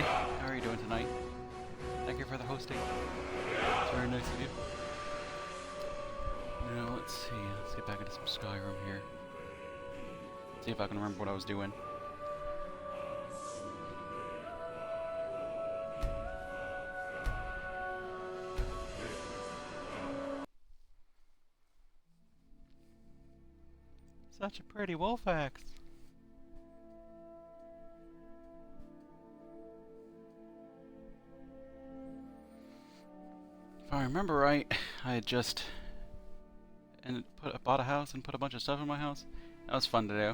Allie, how are you doing tonight? Thank you for the hosting. It's very nice of you. Now, let's see. Let's get back into some Skyrim here. See if I can remember what I was doing. Such a pretty wolf axe. If I remember right, I had just bought a house and put a bunch of stuff in my house. That was fun to do.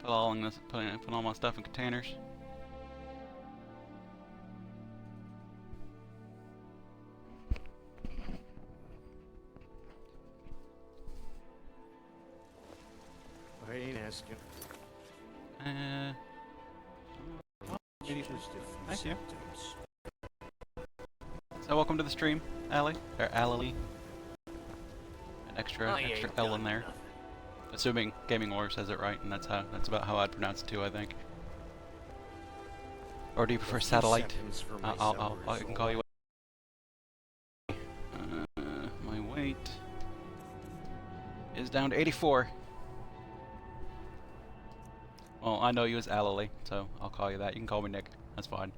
Put all my stuff in containers. I ain't asking. Thank you. So welcome to the stream, Allie. Or Allie. An extra L in there. Assuming Gaming Lore says it right, and that's about how I'd pronounce it too, I think. Or do you prefer satellite? I can call you. My weight is down to 84. Well, I know you as Allie, so I'll call you that. You can call me Nick. That's fine.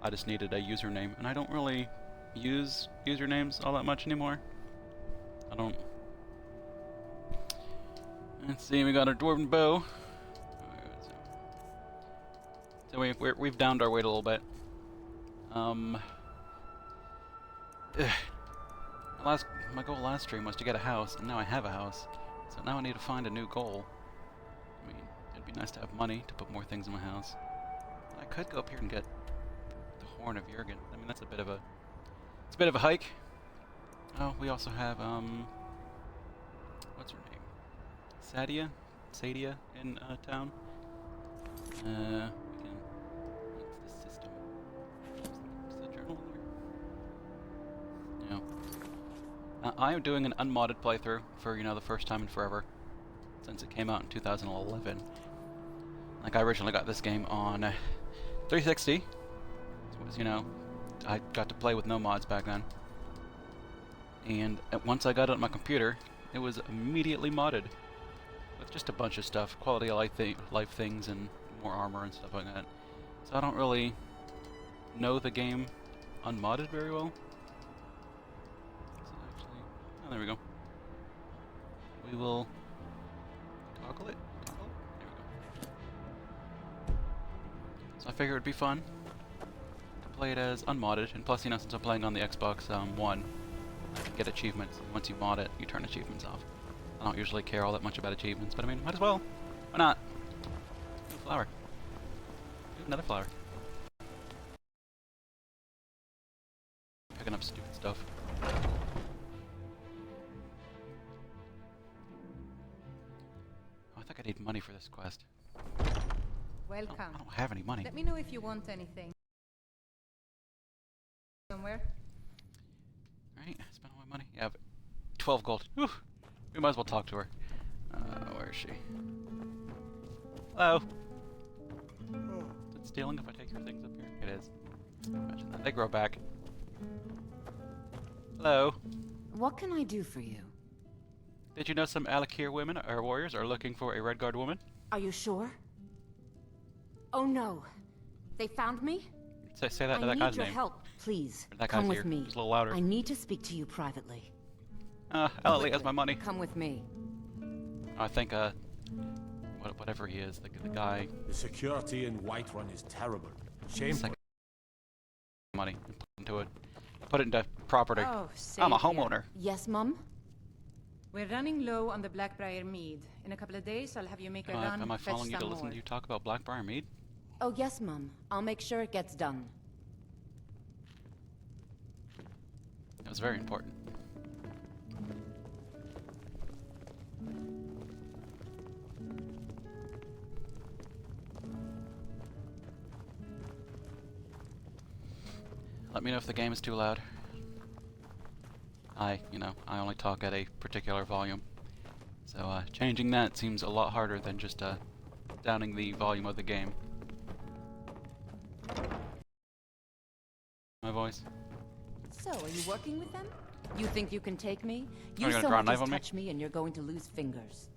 I just needed a username, and I don't really use usernames all that much anymore. I don't. Let's see, we got our dwarven bow. So we've downed our weight a little bit. My goal last stream was to get a house, and now I have a house. So now I need to find a new goal. I mean, it'd be nice to have money to put more things in my house. I could go up here and get the Horn of Jurgen. I mean, that's a bit of a hike. Oh, we also have what's her name? Sadia in town. We can. What's the system? Is the journal in there? No. I am doing an unmodded playthrough for the first time in forever, since it came out in 2011. Like I originally got this game on 360. So it was, I got to play with no mods back then. And once I got it on my computer, it was immediately modded. With just a bunch of stuff, quality of life things and more armor and stuff like that. So I don't really know the game unmodded very well. So actually, oh, there we go. We will toggle it. There we go. So I figured it'd be fun to play it as unmodded, and plus, since I'm playing on the Xbox One, I can get achievements. Once you mod it, you turn achievements off. I don't usually care all that much about achievements, but I mean, might as well. Why not? Ooh, flower. Ooh, another flower. Picking up stupid stuff. Oh, I think I need money for this quest. Welcome. I don't have any money. Let me know if you want anything. Somewhere? Right, spend all my money. Yeah, 12 gold. Whew. We might as well talk to her. Where is she? Hello. Is it stealing if I take her things up here? It is. Imagine that. They grow back. Hello. What can I do for you? Did you know some Alakir women or warriors are looking for a Redguard woman? Are you sure? Oh no. They found me? Say that to that guy's I need your name. help, please. That Come guy's with here. me. Just a little louder. I need to speak to you privately. Ellie has my money. Come with me. I think, whatever he is, the guy. The security in Whiterun is terrible. Shameful. Money. Put it into property. Oh, I'm a Savior. homeowner. Yes, Mum? We're running low on the Blackbriar mead. In a couple of days, I'll have you make a run. Am I fetch following you to some listen more. to you talk about Blackbriar Mead? Oh, yes, Mum. I'll make sure it gets done. That was very important. Let me know if the game is too loud. I only talk at a particular volume. So, changing that seems a lot harder than just, downing the volume of the game. my voice. So, are you working with them? You think you can take me? you You gonna so draw a much knife as on me? touch me and you're going to lose fingers.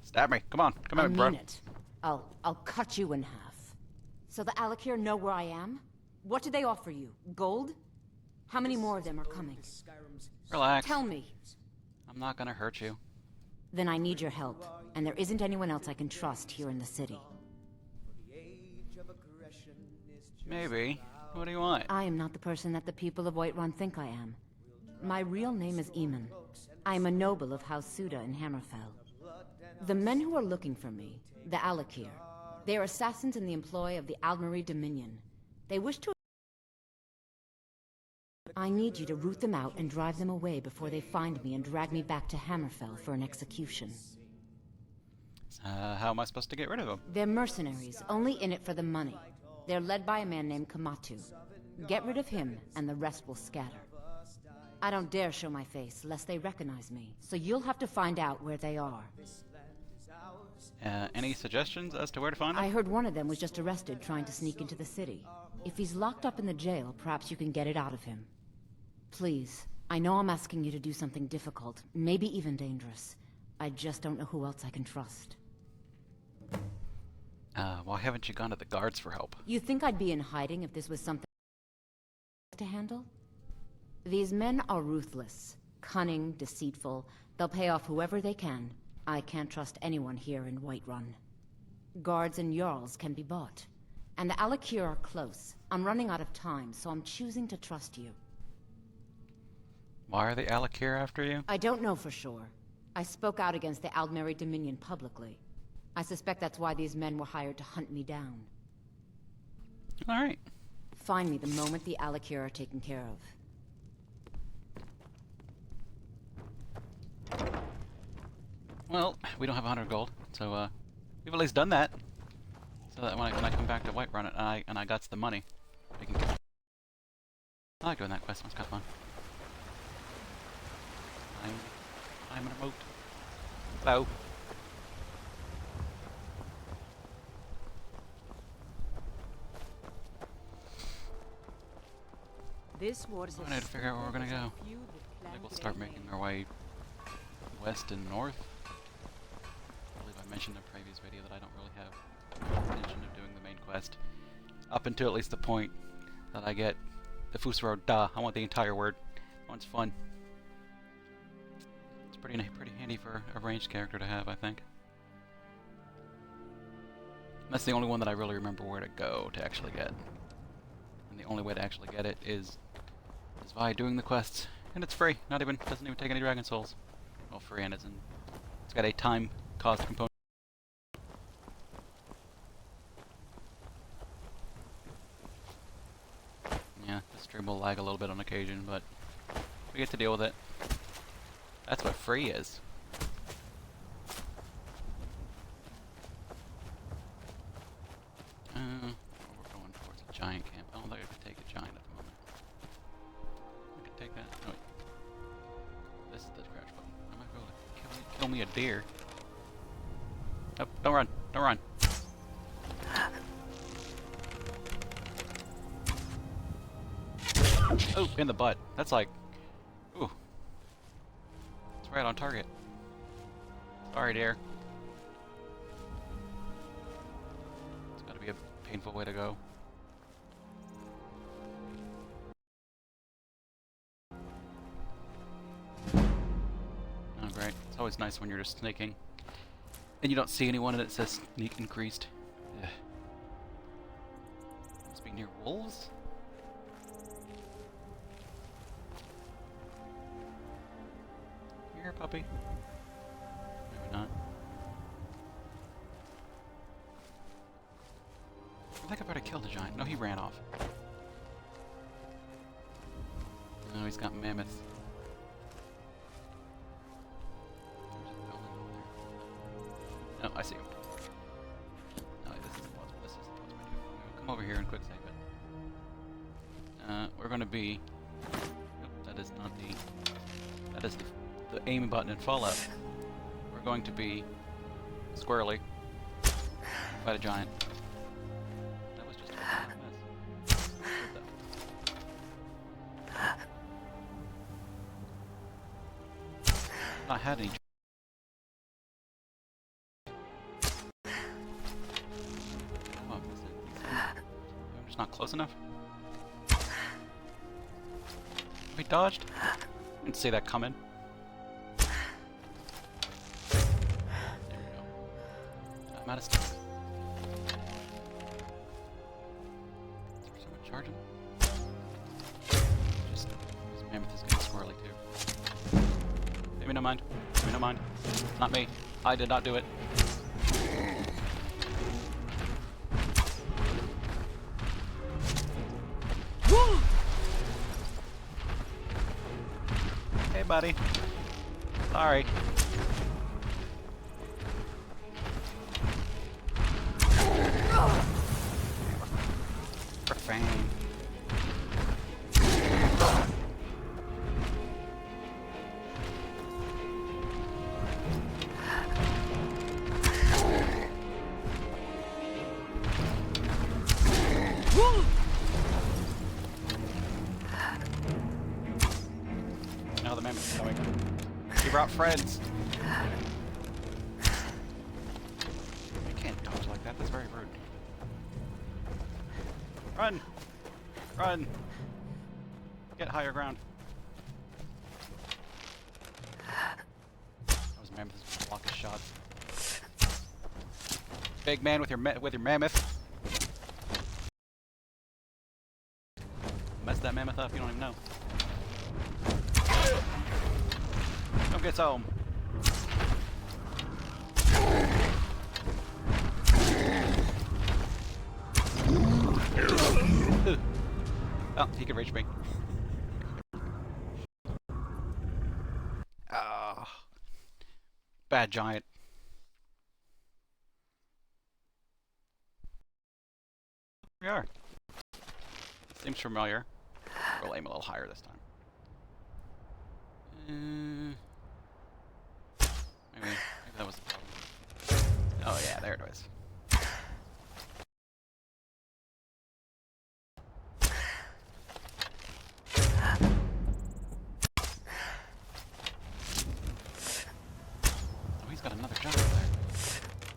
Stab me. Come on. Come I here, bro. mean it. I'll cut you in half. So the Alakir know where I am? What did they offer you? Gold? How many more of them are coming? Relax. Tell me. I'm not gonna hurt you. Then I need your help, and there isn't anyone else I can trust here in the city. Maybe. What do you want? I am not the person that the people of Whiterun think I am. My real name is Eamon. I am a noble of House Suda in Hammerfell. The men who are looking for me, the Alakir, they are assassins in the employ of the Aldmeri Dominion. They wish to... I need you to root them out and drive them away before they find me and drag me back to Hammerfell for an execution. How am I supposed to get rid of them? They're mercenaries, only in it for the money. They're led by a man named Kamatu. Get rid of him, and the rest will scatter. I don't dare show my face, lest they recognize me, so you'll have to find out where they are. Any suggestions as to where to find them? I heard one of them was just arrested trying to sneak into the city. If he's locked up in the jail, perhaps you can get it out of him. Please, I know I'm asking you to do something difficult, maybe even dangerous. I just don't know who else I can trust. Why haven't you gone to the guards for help? You think I'd be in hiding if this was something to handle? These men are ruthless, cunning, deceitful. They'll pay off whoever they can. I can't trust anyone here in Whiterun. Guards and Jarls can be bought. And the Alakir are close. I'm running out of time, so I'm choosing to trust you. Why are the Alakir after you? I don't know for sure. I spoke out against the Aldmeri Dominion publicly. I suspect that's why these men were hired to hunt me down. Alright. Find me the moment the Alakir are taken care of. Well, we don't have 100 gold, so we've at least done that. So that when I come back to Whiterun and I got the money, we can. I like doing that quest. It's kind of fun. I'm an remote. Hello. This was I need to figure out where we're gonna go. I think we'll start making our way west and north. I believe I mentioned in a previous video that I don't really have intention of doing the main quest up until at least the point that I get the Fusaro Da. I want the entire word. That one's fun. It's pretty handy for a ranged character to have, I think. And that's the only one that I really remember where to go to actually get. And the only way to actually get it is by doing the quests. And it's free. Doesn't even take any Dragon Souls. Well, free, and it's got a time cost component. Yeah, the stream will lag a little bit on occasion, but we get to deal with it. That's what free is. We're going towards a giant camp. I don't think I can take a giant at the moment. I can take that. Oh, wait. This is the crash button. I might be able to kill me a deer. Nope, don't run. Don't run. Oh, in the butt. That's like... Ooh. It's right on target. Sorry, dear. It's gotta be a painful way to go. Oh, great. It's always nice when you're just sneaking and you don't see anyone and it says sneak increased. Ugh. Must be near wolves? You here, puppy? Maybe not. I think I've already killed a giant. No, he ran off. No, he's got mammoths. Oh, I see him. No, this is impossible. This is impossible. Come over here and quick save it. We're going to be... Nope, that is not the... That is the aim button in Fallout. We're going to be... Squirrely. Fight a giant. That was just a mess. I had any. Oh, I'm just not close enough. We dodged. Didn't see that coming. There we go. I'm out of stuff. Is there someone charging? Just this mammoth is getting squirrely too. Maybe no mind. Maybe no mind. Not me. I did not do it. Hey, buddy. Sorry. Profane. Now the mammoth's coming. He brought friends. You can't dodge like that. That's very rude. Run! Run! Get higher ground. Those mammoths block his shot. Big man with your mammoth. Mess that mammoth up. You don't even know. Don't get home. Oh, he can reach me. Ah, bad giant. Here we are. Seems familiar. We'll aim a little higher this time. Maybe that was the problem. Oh yeah, there it was. Oh, he's got another giant there.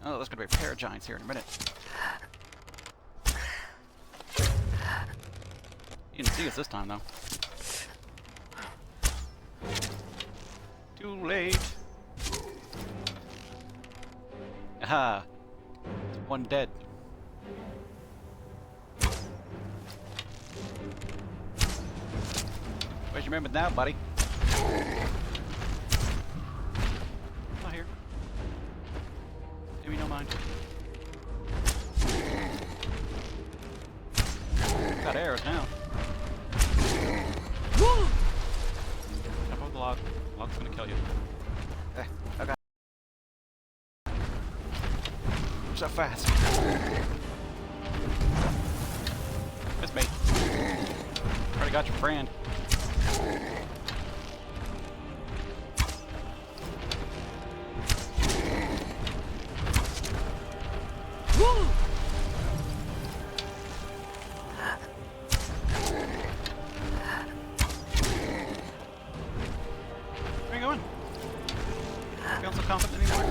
Oh, there's gonna be a pair of giants here in a minute. He didn't see us this time though. Too late. Aha! One dead. Where's your mammoth now, buddy? Not here. Give me no mind. Got arrows now. Jump over the log. The log's gonna kill you. Okay. So fast. Miss me. Already got your friend. Where are you going? Feeling so confident anymore?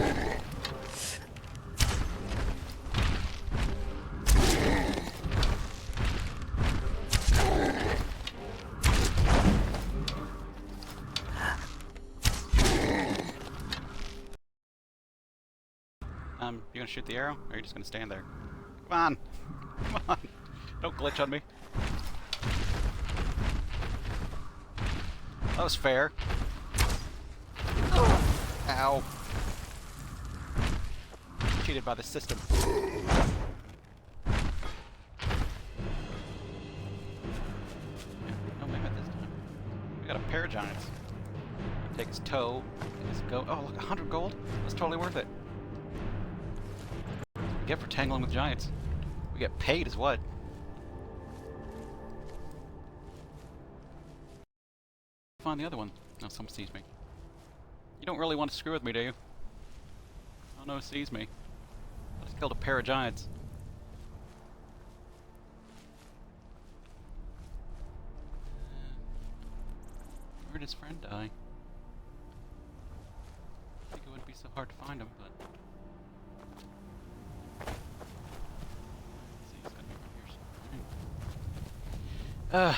You gonna shoot the arrow, or are you just gonna stand there? Come on! Come on! Don't glitch on me. That was fair. Ow. Cheated by the system. Yeah, no mammoth this time. We got a pair of giants. Take his toe, his goat. Oh, look, 100 gold? That's totally worth it. Get for tangling with giants. We get paid as what? Find the other one. No, someone sees me. You don't really want to screw with me, do you? Oh no, sees me. I just killed a pair of giants. Where did his friend die? so hard to find them, but... Let's see, he's gotta be around here somewhere.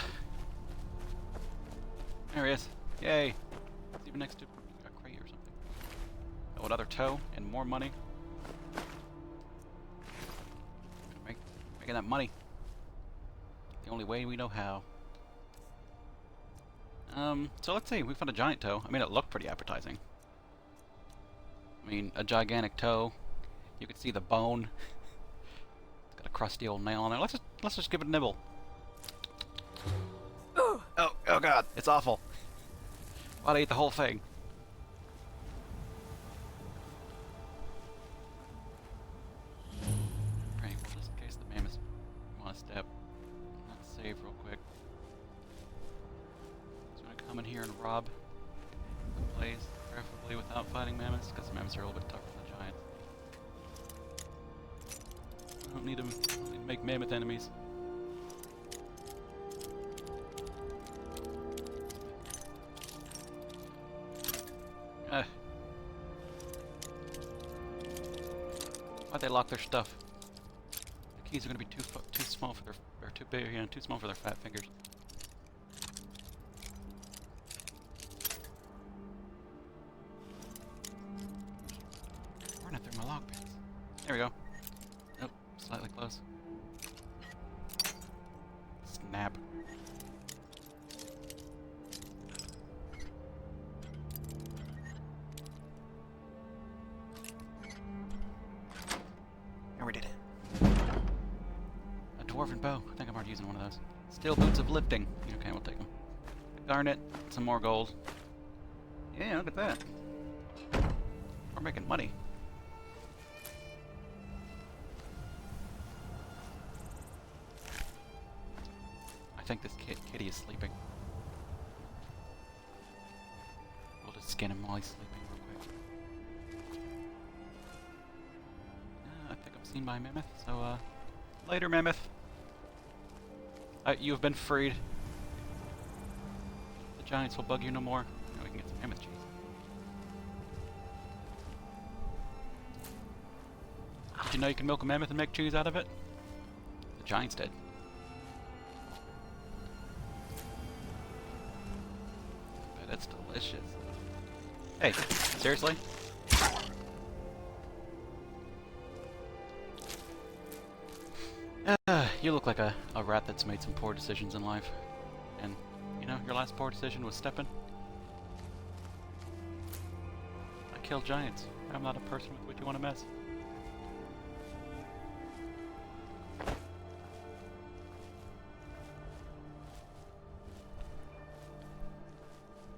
There he is. Yay! He's even next to a crate or something. Oh, another tow and more money. Making that money. The only way we know how. So let's see, we found a giant toe. I mean, it looked pretty appetizing. I mean, a gigantic toe. You can see the bone. It's got a crusty old nail on there. Let's just give it a nibble. Oh god, it's awful. Why'd I eat the whole thing? Right, well, just in case the mammoths want to step. Let's save real quick. So I'm gonna come in here and rob the place, preferably without fighting mammoths, because the mammoths are a little bit tougher than the giants. I don't need to make mammoth enemies. Why'd they lock their stuff? The keys are gonna be too small for their, or too big, yeah, too small for their fat fingers. Running through my log pits. There we go. Oh, slightly close. Snap. And we did it. A dwarven bow. I think I'm already using one of those. Steel boots of lifting. Okay, we'll take them. Garnet. Some more gold. Yeah, look at that. We're making money. I think this kitty is sleeping. We'll just skin him while he's sleeping real quick. I think I'm seen by a mammoth, so later, mammoth. You have been freed. The giants will bug you no more. Now we can get some mammoth cheese. Did you know you can milk a mammoth and make cheese out of it? The giants did. Bet it's delicious. Hey, seriously? You look like a rat that's made some poor decisions in life. And, you know, your last poor decision was stepping. I killed giants. I'm not a person with which you want to mess.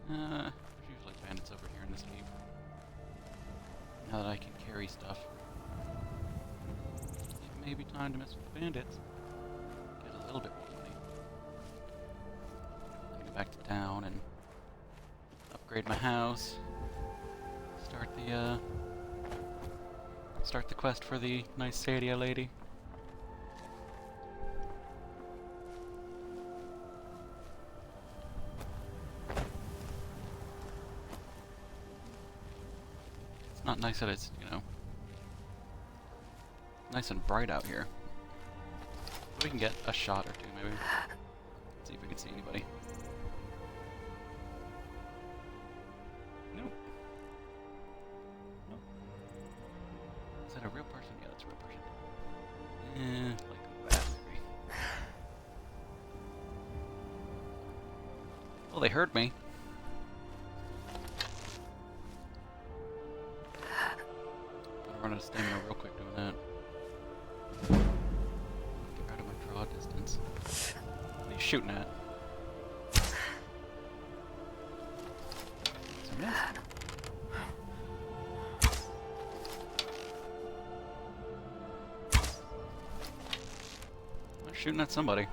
There's usually bandits over here in this cave. Now that I can carry stuff. It may be time to mess with the bandits. Get a little bit more money. Go back to town and upgrade my house. Start the quest for the nice Sadia lady. It's not nice that it's, you know, nice and bright out here. We can get a shot or two, maybe. See if we can see anybody. Nope. Nope. Is that a real person? Yeah, that's a real person. Like that, maybe. Well, they heard me. I'll run out of stamina real quick doing that. Get out of my draw distance. What are you shooting at? It's a miss. I'm shooting at somebody.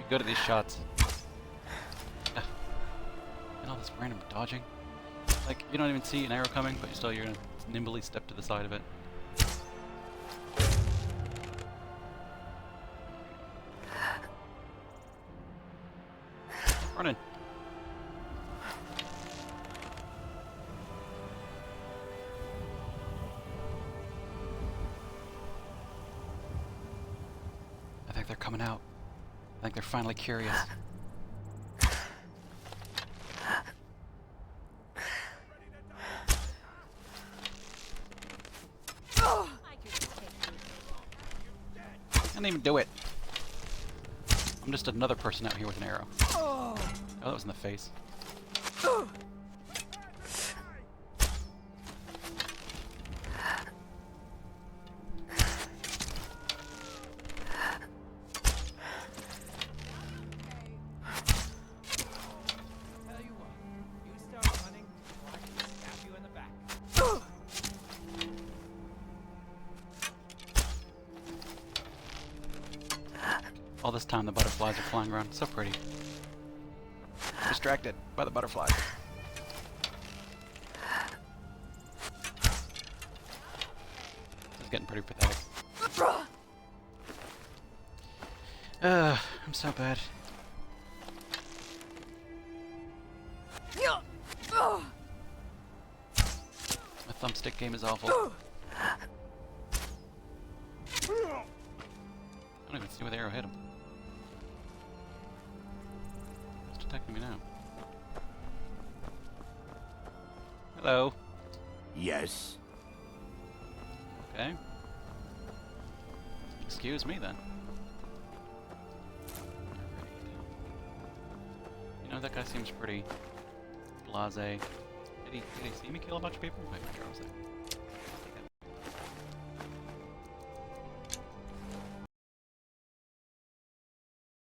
Good at these shots. And all this random dodging. Like, you don't even see an arrow coming, but you're gonna nimbly step to the side of it. Running. I think they're coming out. I think they're finally curious. I didn't even do it. I'm just another person out here with an arrow. Oh, that was in the face. All this time the butterflies are flying around. So pretty. Distracted by the butterflies. This is getting pretty pathetic. I'm so bad. My thumbstick game is awful. I don't even see where the arrow hit him. It's attacking me now. Hello. Yes. Okay. Excuse me then. You know, that guy seems pretty blasé. Did he see me kill a bunch of people? Wait, where was it?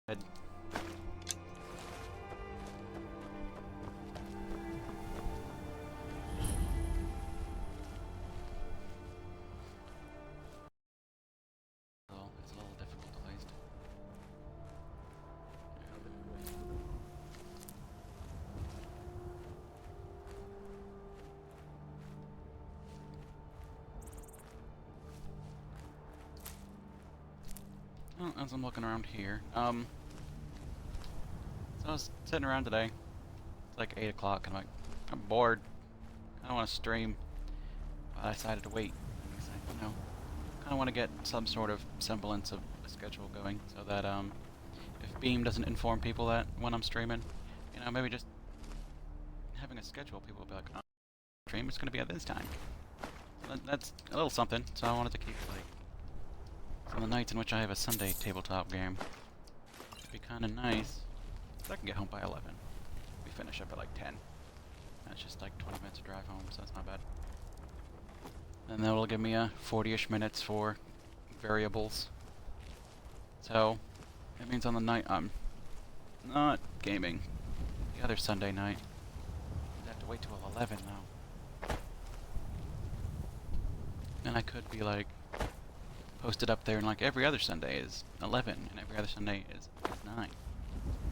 Head. Oh, it's a little difficult at least. Well, as I'm looking around here, so I was sitting around today. It's like 8 o'clock, and I'm bored. I don't want to stream, but I decided to wait. Because I, kind of want to get some sort of semblance of a schedule going, so that if Beam doesn't inform people that when I'm streaming, maybe just having a schedule, people will be like, "Oh, stream is going to be at this time." So that's a little something. So I wanted to keep on the nights in which I have a Sunday tabletop game. It'd be kind of nice. So I can get home by 11. We finish up at like 10. That's just like 20 minutes to drive home, so that's not bad. And that will give me 40-ish minutes for variables. So, that means on the night I'm not gaming. The other Sunday night, I'd have to wait till 11 now. And I could be like, posted up there, and like every other Sunday is 11, and every other Sunday is 9.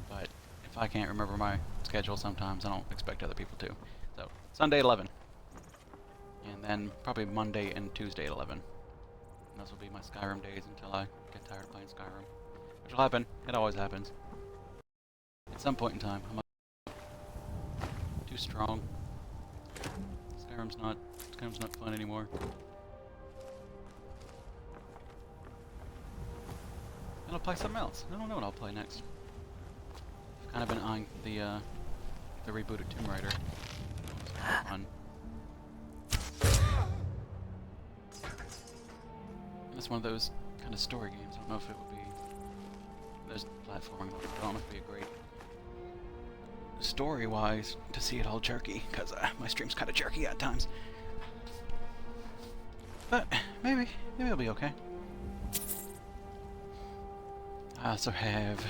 But if I can't remember my schedule sometimes, I don't expect other people to. So, Sunday 11. And then probably Monday and Tuesday at 11. And those will be my Skyrim days until I get tired of playing Skyrim. Which will happen. It always happens. At some point in time, I'm too strong. Skyrim's not fun anymore. And I'll play something else. I don't know what I'll play next. I've kind of been eyeing the rebooted Tomb Raider. It's kind of fun. And it's one of those kind of story games. I don't know if it would be... There's platforming. I don't know if it would be a great story-wise to see it all jerky, because my stream's kind of jerky at times. But maybe it'll be okay. I also have,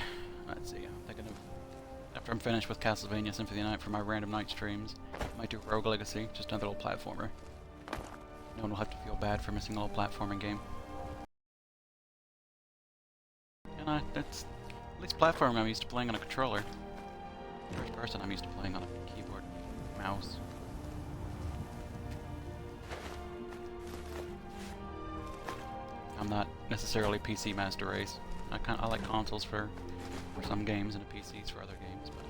let's see, I'm thinking of, after I'm finished with Castlevania Symphony of the Night for my random night streams, I might do Rogue Legacy, just another little platformer. No one will have to feel bad for missing a little platforming game. And that's, at least platforming I'm used to playing on a controller. First person I'm used to playing on a keyboard, mouse. I'm not necessarily PC master race. I like consoles for some games and PCs for other games, but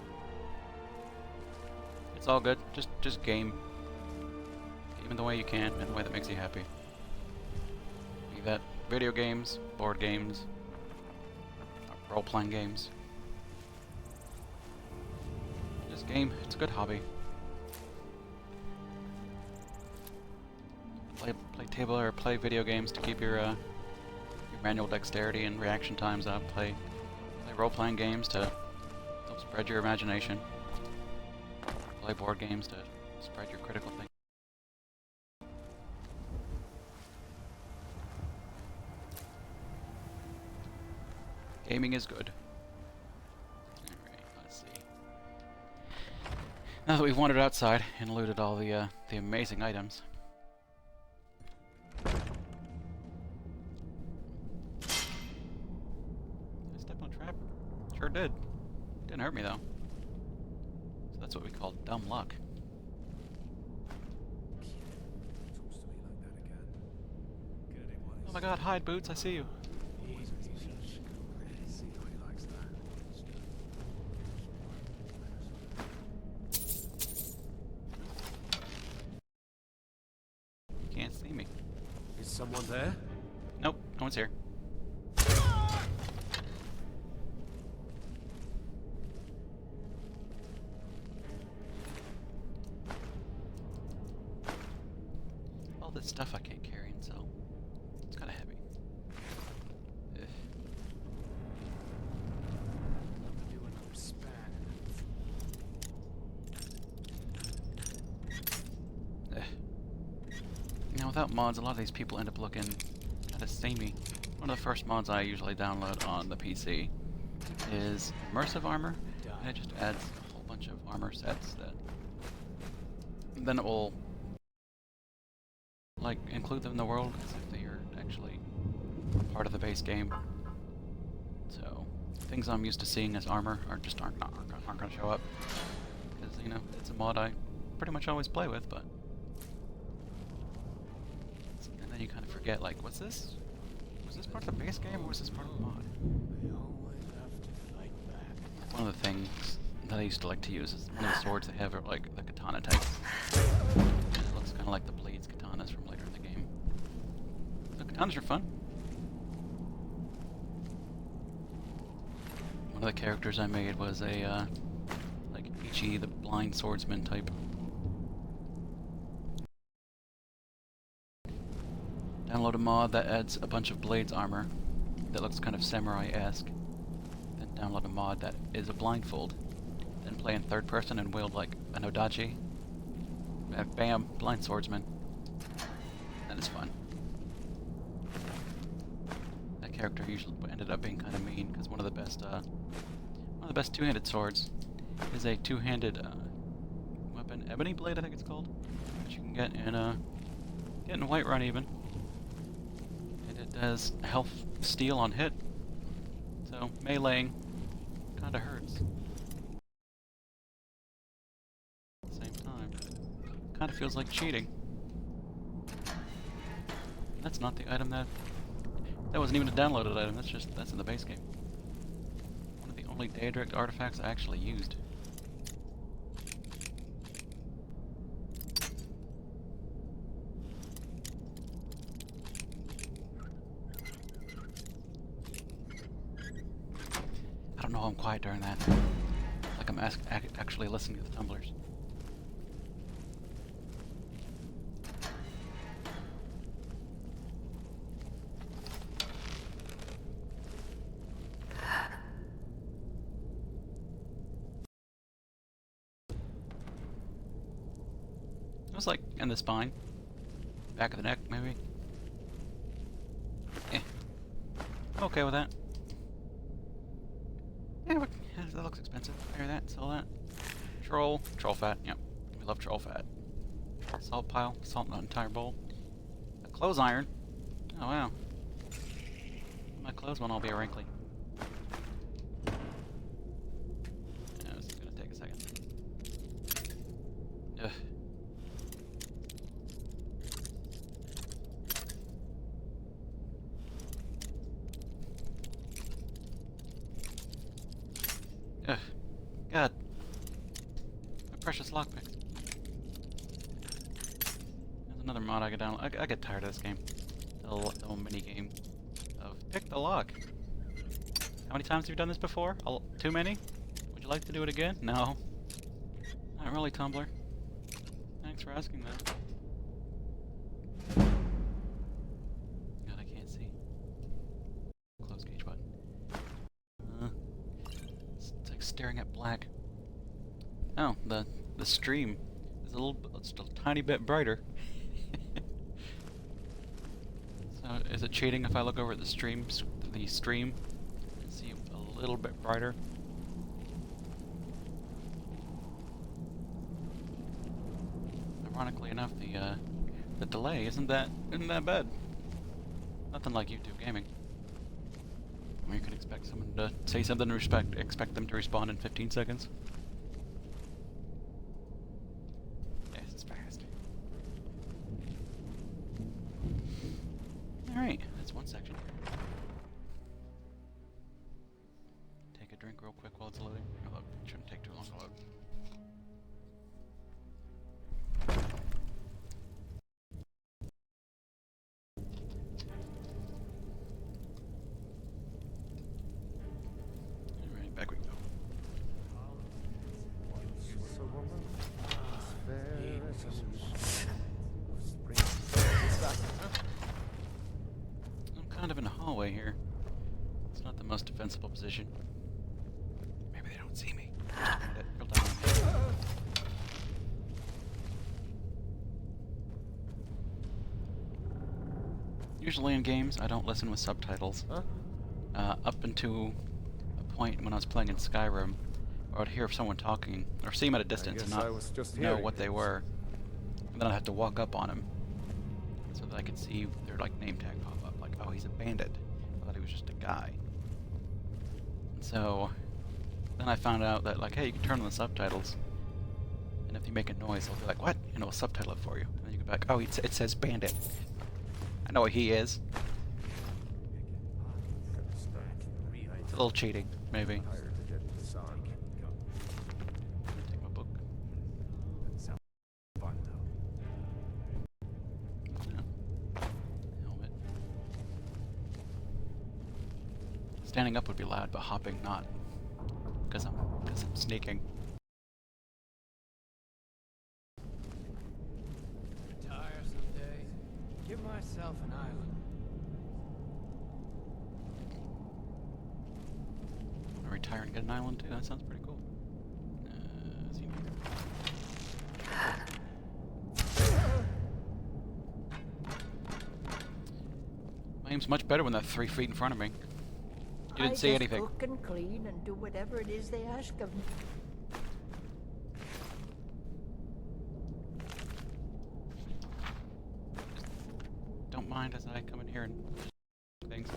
it's all good. Just game in the way you can, in the way that makes you happy. Be that video games, board games, role-playing games. Just game. It's a good hobby. Play table or play video games to keep your manual dexterity and reaction times up. Play role-playing games to help spread your imagination. Play board games to spread your critical thinking. Gaming is good. Alright, let's see. Now that we've wandered outside and looted all the amazing items. Did I step on a trap? Sure did. Didn't hurt me though. So that's what we call dumb luck. Oh my god, hide, Boots, I see you. Can't see me. Is someone there? Nope, no one's here. All this stuff I can't carry and sell. It's kind of heavy. Ugh. Do another span. Ugh. Now without mods, a lot of these people end up looking kind of samey. One of the first mods I usually download on the PC is Immersive Armor, and it just adds a whole bunch of armor sets that then it will like include them in the world as if they are actually part of the base game. So things I'm used to seeing as armor aren't going to show up because you know it's a mod I pretty much always play with, but. And then you kind of forget, like, was this part of the base game or was this part of the mod? They always have to fight back. One of the things that I used to like to use is one of the swords they have are like the katana type. And it looks kind of like the blades katanas from later in the game. The katanas are fun. One of the characters I made was a like Ichi the blind swordsman type. Download a mod that adds a bunch of blades armor that looks kind of samurai-esque. Then download a mod that is a blindfold. Then play in third person and wield like an odachi. Bam, blind swordsman. That is fun. That character usually ended up being kind of mean because one of the best two-handed swords is a two-handed weapon, ebony blade I think it's called, which you can get in Whiterun even. It does health steal on hit, so meleeing kinda hurts. At the same time, kinda feels like cheating. That's not the item that wasn't even a downloaded item, that's in the base game. One of the only Daedric artifacts I actually used. I don't know how I'm quiet during that. Like I'm actually listening to the tumblers. It was like in the spine. Back of the neck, maybe. Eh. I'm okay with that. Yeah, but that looks expensive. Hear that? Sell that. Troll fat. Yep, we love troll fat. Salt pile, salt in an entire bowl. A clothes iron. Oh wow. My clothes won't all be wrinkly. Yeah, this is gonna take a second. Ugh. God. My precious lockpicks. There's another mod I get download. I get tired of this game. The little mini game of pick the lock. How many times have you done this before? Too many? Would you like to do it again? No. Not really, Tumblr. Thanks for asking that. God, I can't see. Close gauge button. It's like staring at black. Oh, the stream is it's a tiny bit brighter. So, is it cheating if I look over at the stream and see it a little bit brighter? Ironically enough, the delay isn't that bad. Nothing like YouTube gaming, where you can expect someone to say something and expect them to respond in 15 seconds. Yes, it's fast. All right, that's one section. Take a drink real quick while it's loading. Although it shouldn't take too long to load. Back we go. I'm kind of in a hallway here. It's not the most defensible position. Maybe they don't see me. Real down. Usually in games, I don't listen with subtitles. Up until point when I was playing in Skyrim, where I'd hear someone talking, or see them at a distance and not know what they were, and then I'd have to walk up on them, so that I could see their like name tag pop up, like, oh, he's a bandit. I thought he was just a guy. And so, then I found out that, like, hey, you can turn on the subtitles, and if you make a noise, they'll be like, what? And it'll subtitle it for you. And then you go back, oh, it says bandit. I know what he is. It's a little cheating, maybe. Take my book. Helmet. Standing up would be loud, but hopping not. Because I'm sneaking. Retire someday. Give myself an island. Retire and get an island too. That sounds pretty cool. My aim's much better when they're 3 feet in front of me. You didn't see anything. I just cook and clean and do whatever it is they ask of me. Don't mind as I come in here and things.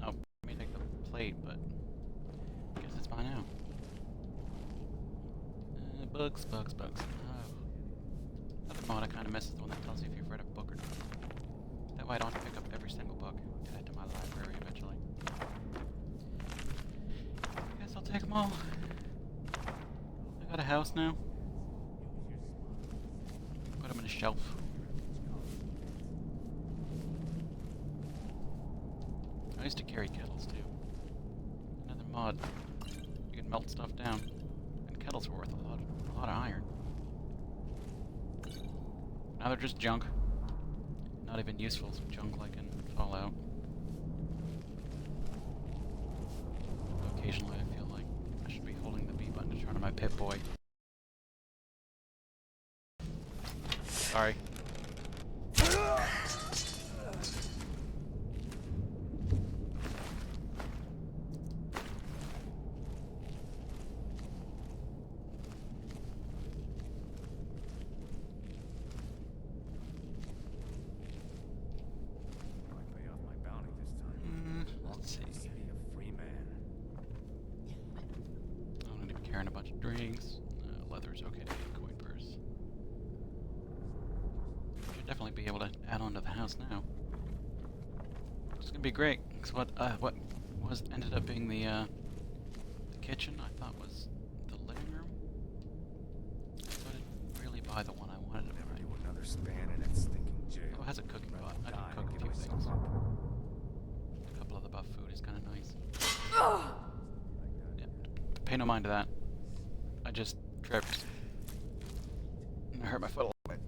Oh, let me take the plate, but I guess it's mine now. Bugs. Another mod I kind of miss is the one that tells you if you've read a book or not. That way I don't have to pick up every single book. I'll add to my library eventually. I guess I'll take them all. I got a house now. Put them in a shelf. I used to carry kettles too. Another mod. You can melt stuff down. And kettles were worth a lot of iron. Now they're just junk. Not even useful, so junk like in Fallout. Occasionally I feel like I should be holding the B button to turn on my Pip-Boy. Sorry. Carrying a bunch of drinks. Leather's okay. Coin purse. Should definitely be able to add on to the house now. It's gonna be great. Cause what ended up being the kitchen I thought was the span in that stinking jail. Oh, it has a cooking pot. I can Die cook a and few give things. myself up. A couple of the buff food is kind of nice. Yeah, pay no mind to that. I just tripped. And I hurt my foot a little bit.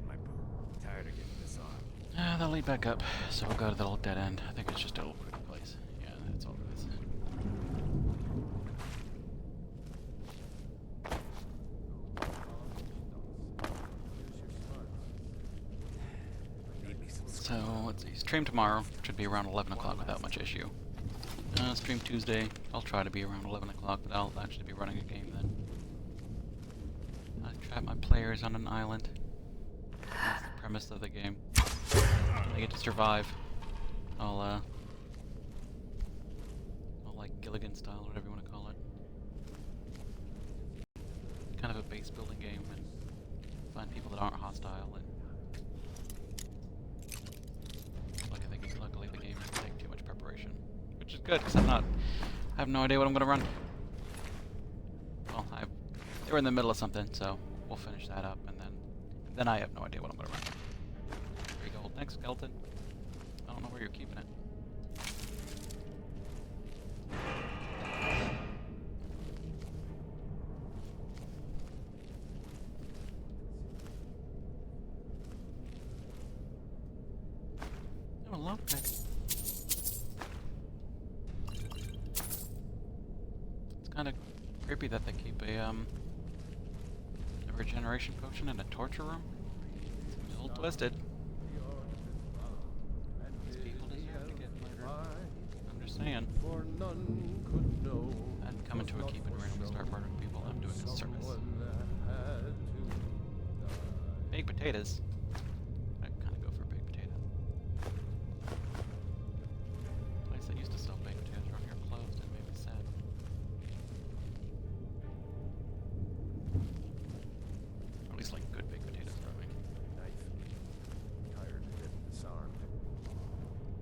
My boot. Tired of getting this on. They'll lead back up, so we'll go to the little dead end. I think it's just a little quick place. Yeah, that's all it is. Need me some So, let's see. Stream tomorrow should be around 11 o'clock without much issue. Stream Tuesday, I'll try to be around 11 o'clock, but I'll actually be running a game then. I trap my players on an island. That's the premise of the game. They get to survive. I'll like Gilligan style, whatever you want to call it. Kind of a base building game, and find people that aren't hostile. And luckily the game doesn't take too much preparation, which is good because I have no idea what I'm gonna run. Well, they were in the middle of something, so we'll finish that up, and then I have no idea what I'm gonna run. There you go. Thanks, skeleton. I don't know where you're keeping it. Oh, a lockpick. It's kind of creepy that they keep a regeneration potion in a torture room. Seems a little twisted. These people deserve to get murdered. I'm just saying. For none could know. I'd come into a keep and randomly start murdering people. I'm doing a service. Baked potatoes. I'd kind of go for a baked potato. Place that used to sell baked potatoes around here closed. It made me sad. Or at least like good baked potatoes, I mean. Knife. Tired of getting disarmed.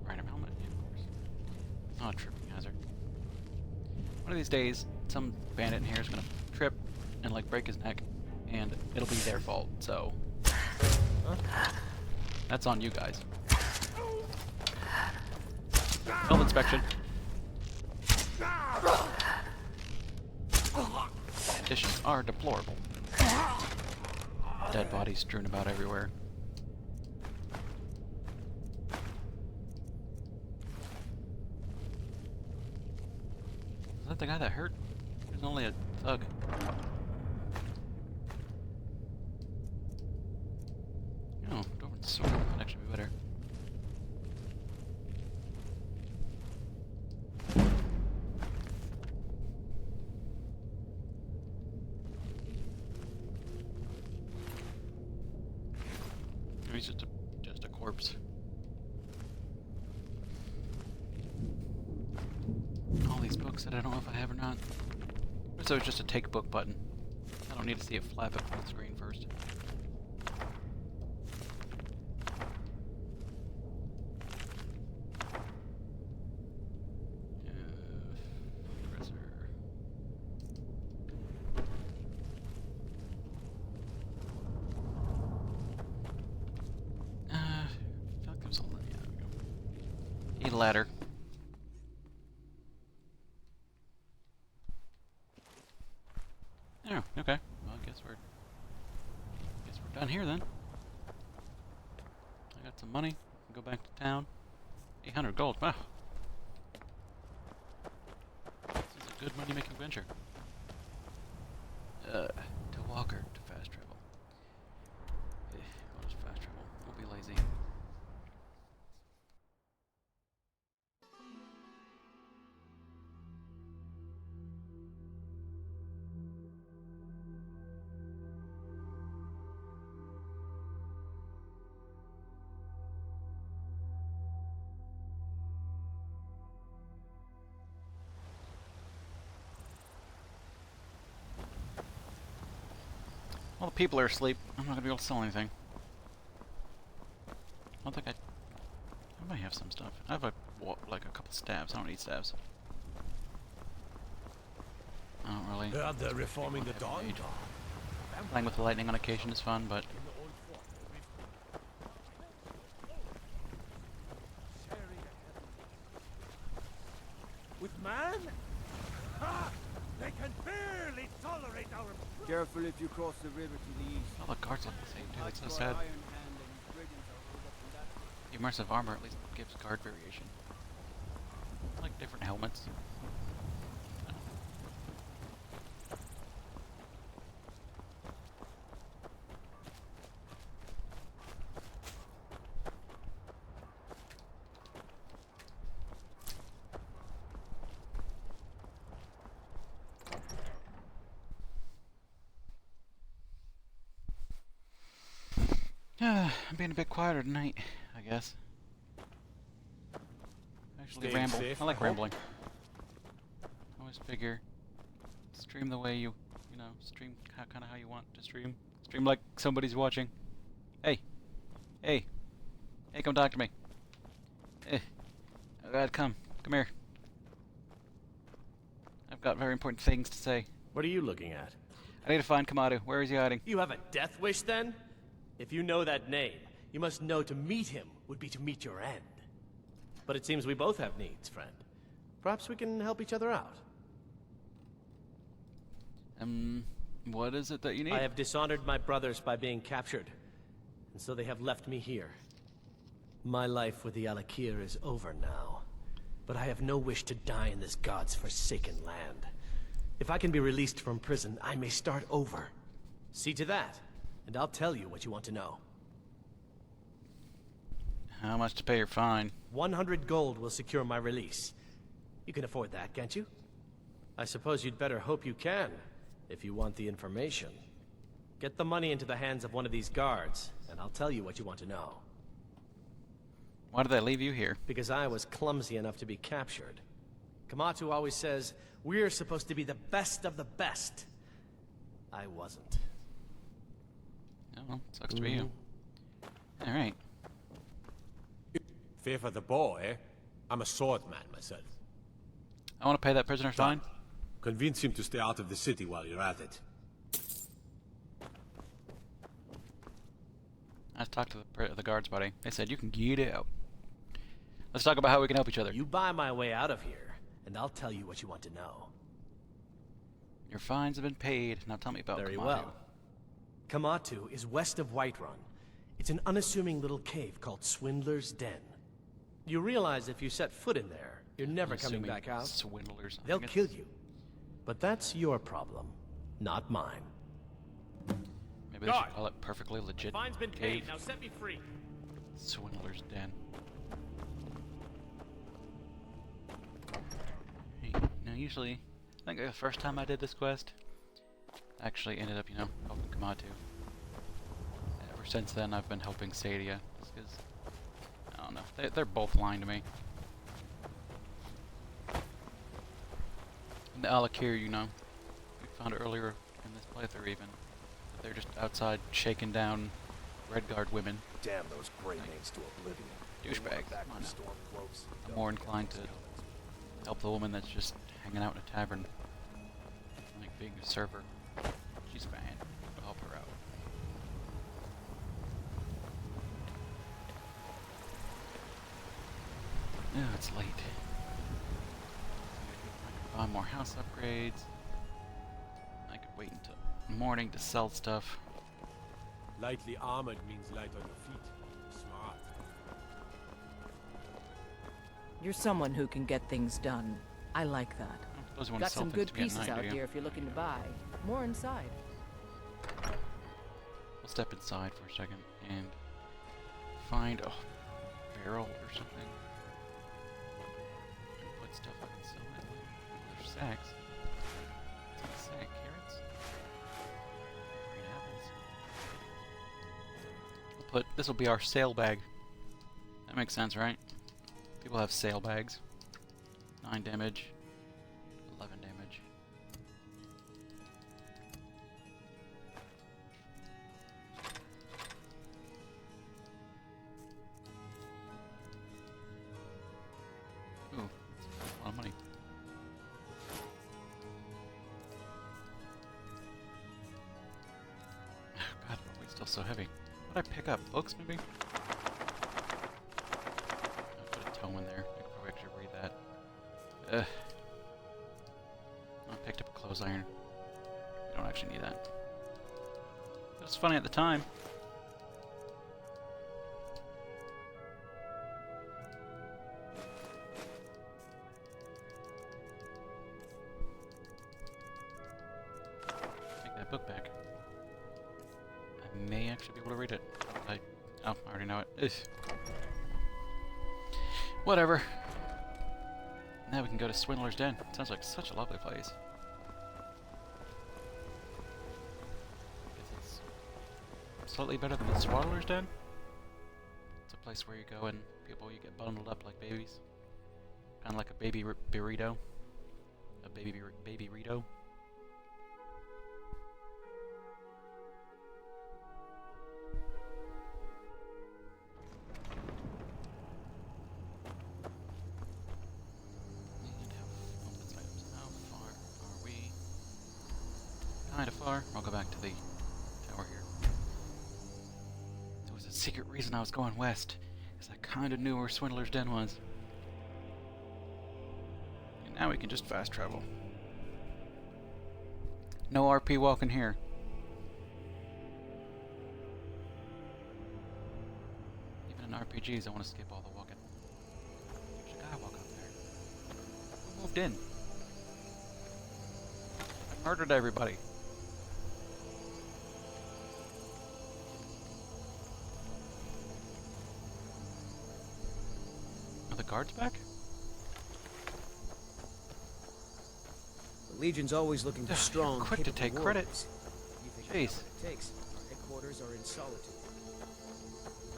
Random helmet, yeah, of course. It's not a tripping hazard. One of these days, some bandit in here is gonna trip and like break his neck, and it'll be their fault. So that's on you guys. Health inspection. Conditions are deplorable. Dead bodies strewn about everywhere. Is that the guy that hurt? There's only a thug. Oh, Dwarven sword would actually be better. He's just a corpse. All these books that I don't know if I have or not. So it's just a take book button. I don't need to see it flap up on the screen first. Dresser. I feel like there's a yeah, there we go. Need a ladder. Oh, okay. Well, I guess we're done here then. I got some money. Go back to town. 800 gold. Wow. This is a good money-making venture. To walk or to fast travel? What is fast travel? We'll be lazy. Well, the people are asleep. I'm not gonna be able to sell anything. I don't think I might have some stuff. I have like a couple staves. I don't need staves. I don't really. Heard they're reforming the Dawn Age. Guard. Playing with the lightning on occasion is fun, but With man? Ha! They can barely tolerate our... Careful if you cross the river to the east. all the guards look the same too. That's so sad. The immersive armor at least gives guard variation. I like different helmets. I'm being a bit quieter tonight, I guess. Actually, Staying ramble. safe, I like I hope. rambling. I always figure, stream the way you know, stream kind of how you want to stream. Stream like somebody's watching. Hey, hey, hey, come talk to me. Eh, oh God, come here. I've got very important things to say. What are you looking at? I need to find Kamadu. Where is he hiding? You have a death wish then? If you know that name, you must know to meet him would be to meet your end. But it seems we both have needs, friend. Perhaps we can help each other out. What is it that you need? I have dishonored my brothers by being captured, and so they have left me here. My life with the Alakir is over now, but I have no wish to die in this god's forsaken land. If I can be released from prison, I may start over. See to that, and I'll tell you what you want to know. How much to pay your fine? 100 gold will secure my release. You can afford that, can't you? I suppose you'd better hope you can, if you want the information. Get the money into the hands of one of these guards, and I'll tell you what you want to know. Why did they leave you here? Because I was clumsy enough to be captured. Kamatu always says, we're supposed to be the best of the best. I wasn't. Oh, well, sucks to be you. Alright. Fear for the bow, eh? I'm a swordman myself. I want to pay that prisoner's fine. Convince him to stay out of the city while you're at it. Let's talk to the guards, buddy. They said you can get out. Let's talk about how we can help each other. You buy my way out of here, and I'll tell you what you want to know. Your fines have been paid. Now tell me about Very Kamatu. well. Kamatu is west of Whiterun. It's an unassuming little cave called Swindler's Den. You realize if you set foot in there, you're never coming Unassuming back out. Swindlers. They'll kill you. But that's your problem, not mine. Maybe they should call it perfectly legit Fine's been cave. paid, now set me free. Swindler's Den. Hey, now usually, I think the first time I did this quest, I actually ended up, you know, helping Kamatu. Ever since then, I've been helping Sadia, just because, I don't know, they're both lying to me. And the Alakir, you know, we found earlier in this playthrough even, that they're just outside shaking down Redguard women. Damn those gray names to oblivion. Douchebags. Back Come on from now. storm close. I'm more inclined to help the woman that's just hanging out in a tavern. Like being a server. She's fine. I'll help her out. Yeah, it's late. I could buy more house upgrades. I could wait until morning to sell stuff. Lightly armored means light on your feet. Smart. You're someone who can get things done. I like that. I don't suppose you want Got to sell some things good to me at pieces night, out do you? here if you're looking to buy. More inside. We'll step inside for a second and find a barrel or something. And put stuff I can sell in. There's sacks. What's in a sack? Carrots? Green apples. We'll put this will be our sail bag. That makes sense, right? People have sail bags. 9 damage. 11 damage. Ooh, that's a lot of money. so heavy. What did I pick up? Books, maybe? I'll put a tome in there. I could probably actually read that. Ugh. I picked up a clothes iron. You don't actually need that. It was funny at the time. Take that book back. I may actually be able to read it. Oh, I already know it. Ugh. Whatever. Now we can go to Swindler's Den. Sounds like such a lovely place. It's slightly better than the Swaddler's Den. It's a place where you go and you get bundled up like babies. Kind of like a baby burrito. A baby burrito. Kinda far. I'll go back to the tower here. There was a secret reason I was going west, because I kinda knew where Swindler's Den was. And now we can just fast travel. No RP walking here. Even in RPGs, I want to skip all the walking. There's a guy walking up there. Who moved in? I murdered everybody. The guards back? The Legion's always looking for strong, quick to take capable credit. warriors. You think Jeez. that's what it takes? Our headquarters are in Solitude.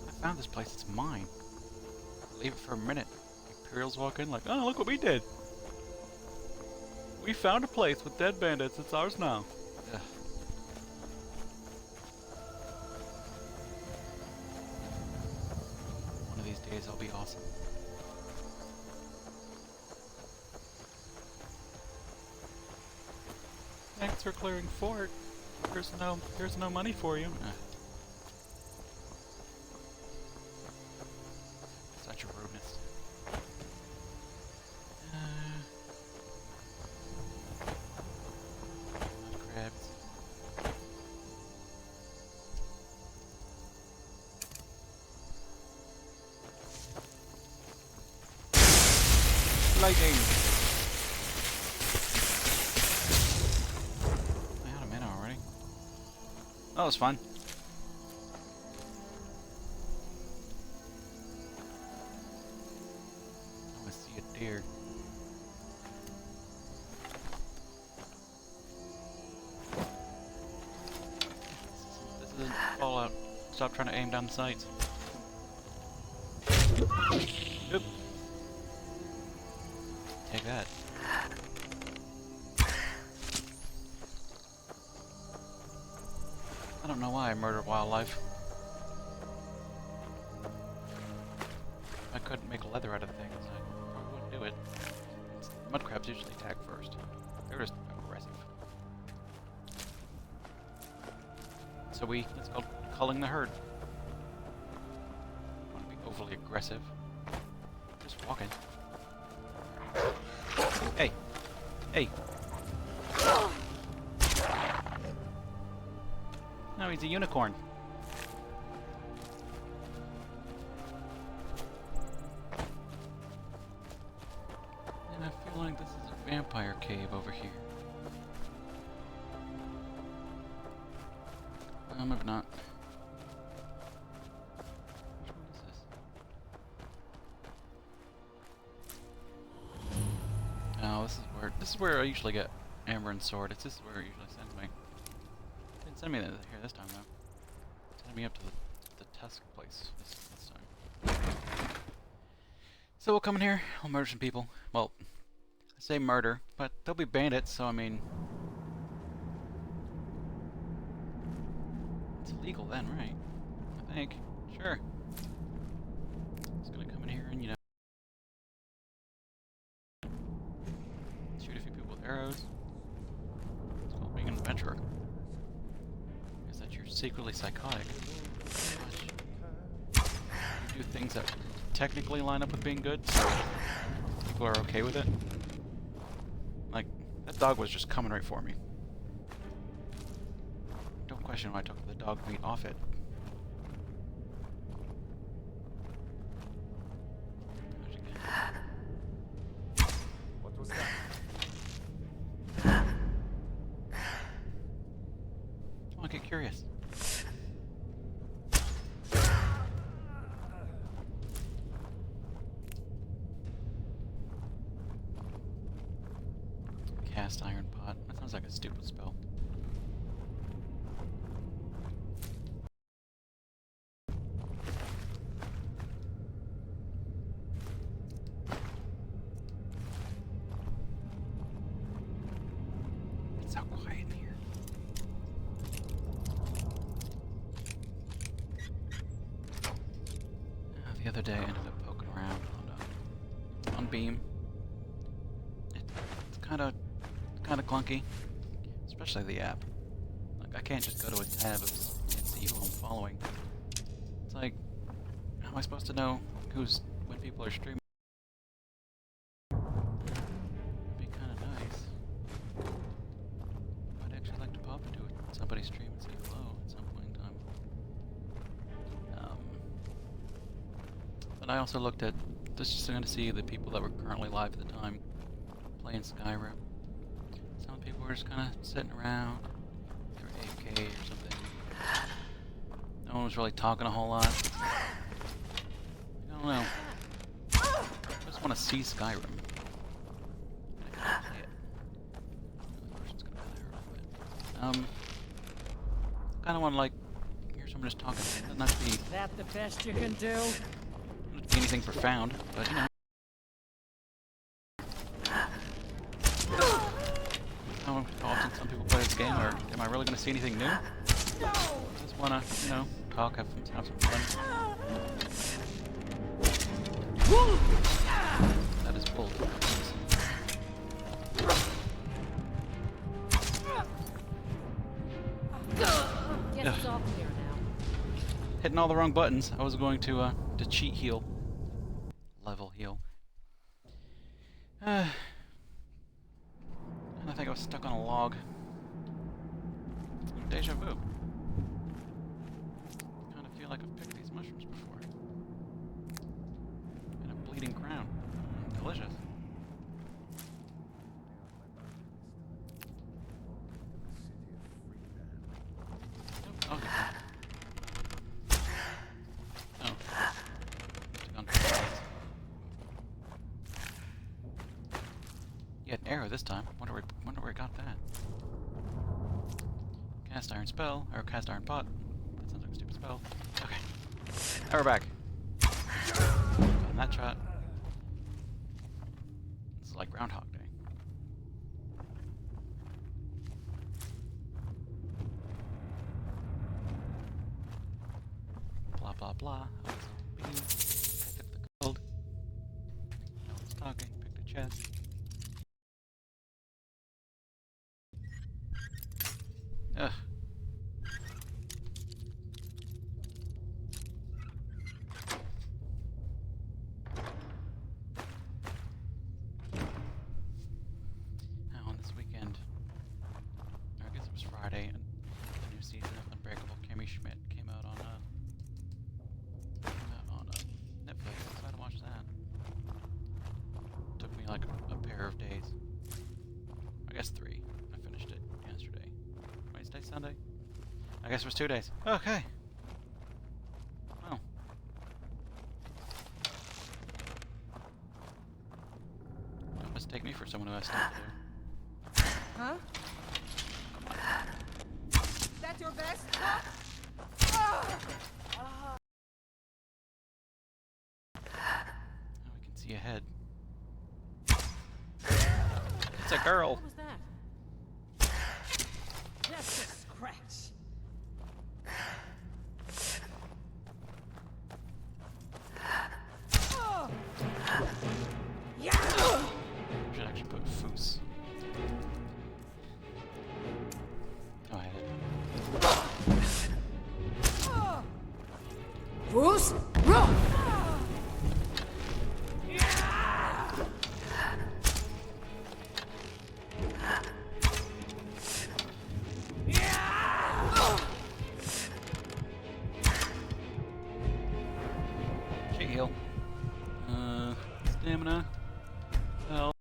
I found this place, it's mine. Leave it for a minute. Imperials walk in like, oh, look what we did. We found a place with dead bandits, it's ours now. Ugh. One of these days I'll be awesome. Thanks for clearing fort. There's no money for you. Such a rudeness. Mud crabs. Lightning. That was fun. I see a deer. This isn't Fallout. Stop trying to aim down the sights. Oop. Take that. I don't know why I murdered wildlife. If I couldn't make leather out of things, I probably wouldn't do it. Mud crabs usually attack first. They're just aggressive. So it's called culling the herd. I want to be overly aggressive. Just walking. Hey! Hey! No, he's a unicorn. And I feel like this is a vampire cave over here. Maybe not. Which one is this? Oh, this is where I usually get Amber and Sword. This is where it usually sends me. Didn't send me here this time though. Send me up to the Tusk place this time. So we'll come in here, we'll murder some people. Well, I say murder, but they'll be bandits, so I mean, it's illegal then, right? I think. Sure. Just gonna come in here and, you know, shoot a few people with arrows. It's called being an adventurer. Is that your secretly psychotic. You do things that technically line up with being good, so people are okay with it. Like, that dog was just coming right for me. Don't question why I took the dog meat off it. What was that? Oh, I get curious. Cast iron pot. That sounds like a stupid spell. It's so quiet in here. The other day I ended up poking around on Beam. It's kind of clunky, especially the app. Like, I can't just go to a tab and see who I'm following. It's like, how am I supposed to know when people are streaming? It'd be kind of nice. I'd actually like to pop into somebody's stream and say hello at some point in time. But I also looked at just to see the people that were currently live at the time playing Skyrim. Some people were just kind of sitting around. They were AFK or something. No one was really talking a whole lot. I don't know. I just want to see Skyrim. I can't play it. The person's gonna die there a little bit. Kind of want to like hear someone just talking. It doesn't have to be. That the best you can do? Doesn't have to be anything profound, but you know. How often some people play this game, or am I really going to see anything new? I just want to, you know, talk, have some fun. That is bold. Guess it's all clear now. Hitting all the wrong buttons. I was going to cheat heal. Level heal. And I think I was stuck on a log. Deja vu. Kind of feel like I've picked these mushrooms before. And a bleeding crown. Delicious. Oh, okay. Oh. You had an arrow this time. Wonder where I got that. Cast iron spell, or cast iron pot. That sounds like a stupid spell. Okay. Now we're back. On that shot. This is like Groundhog Day. Blah blah blah. I took the gold. No one's talking. Picked a chest. Ugh. Now on this weekend, or I guess it was Friday, and the new season of Unbreakable Kimmy Schmidt came out on Netflix. So I had to watch that. Took me like a pair of days. I guess 3. I finished it yesterday. Wednesday, Sunday? I guess it was 2 days. Okay. Well. Don't mistake me for someone who has stuff to do. Huh? That your best? Huh? Now we can see ahead. It's a girl. What was that? Just a scratch. Should actually put foos. Go ahead. hell?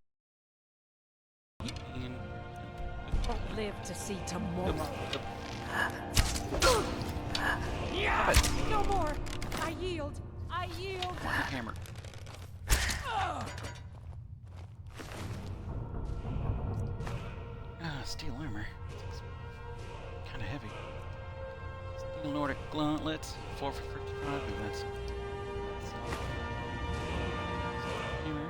Won't live to see tomorrow. No more! I yield! I yield! Hammer. Steel armor. Kind of heavy. Steel Nordic gauntlets. 4 for 55. Maybe that's. Hammer.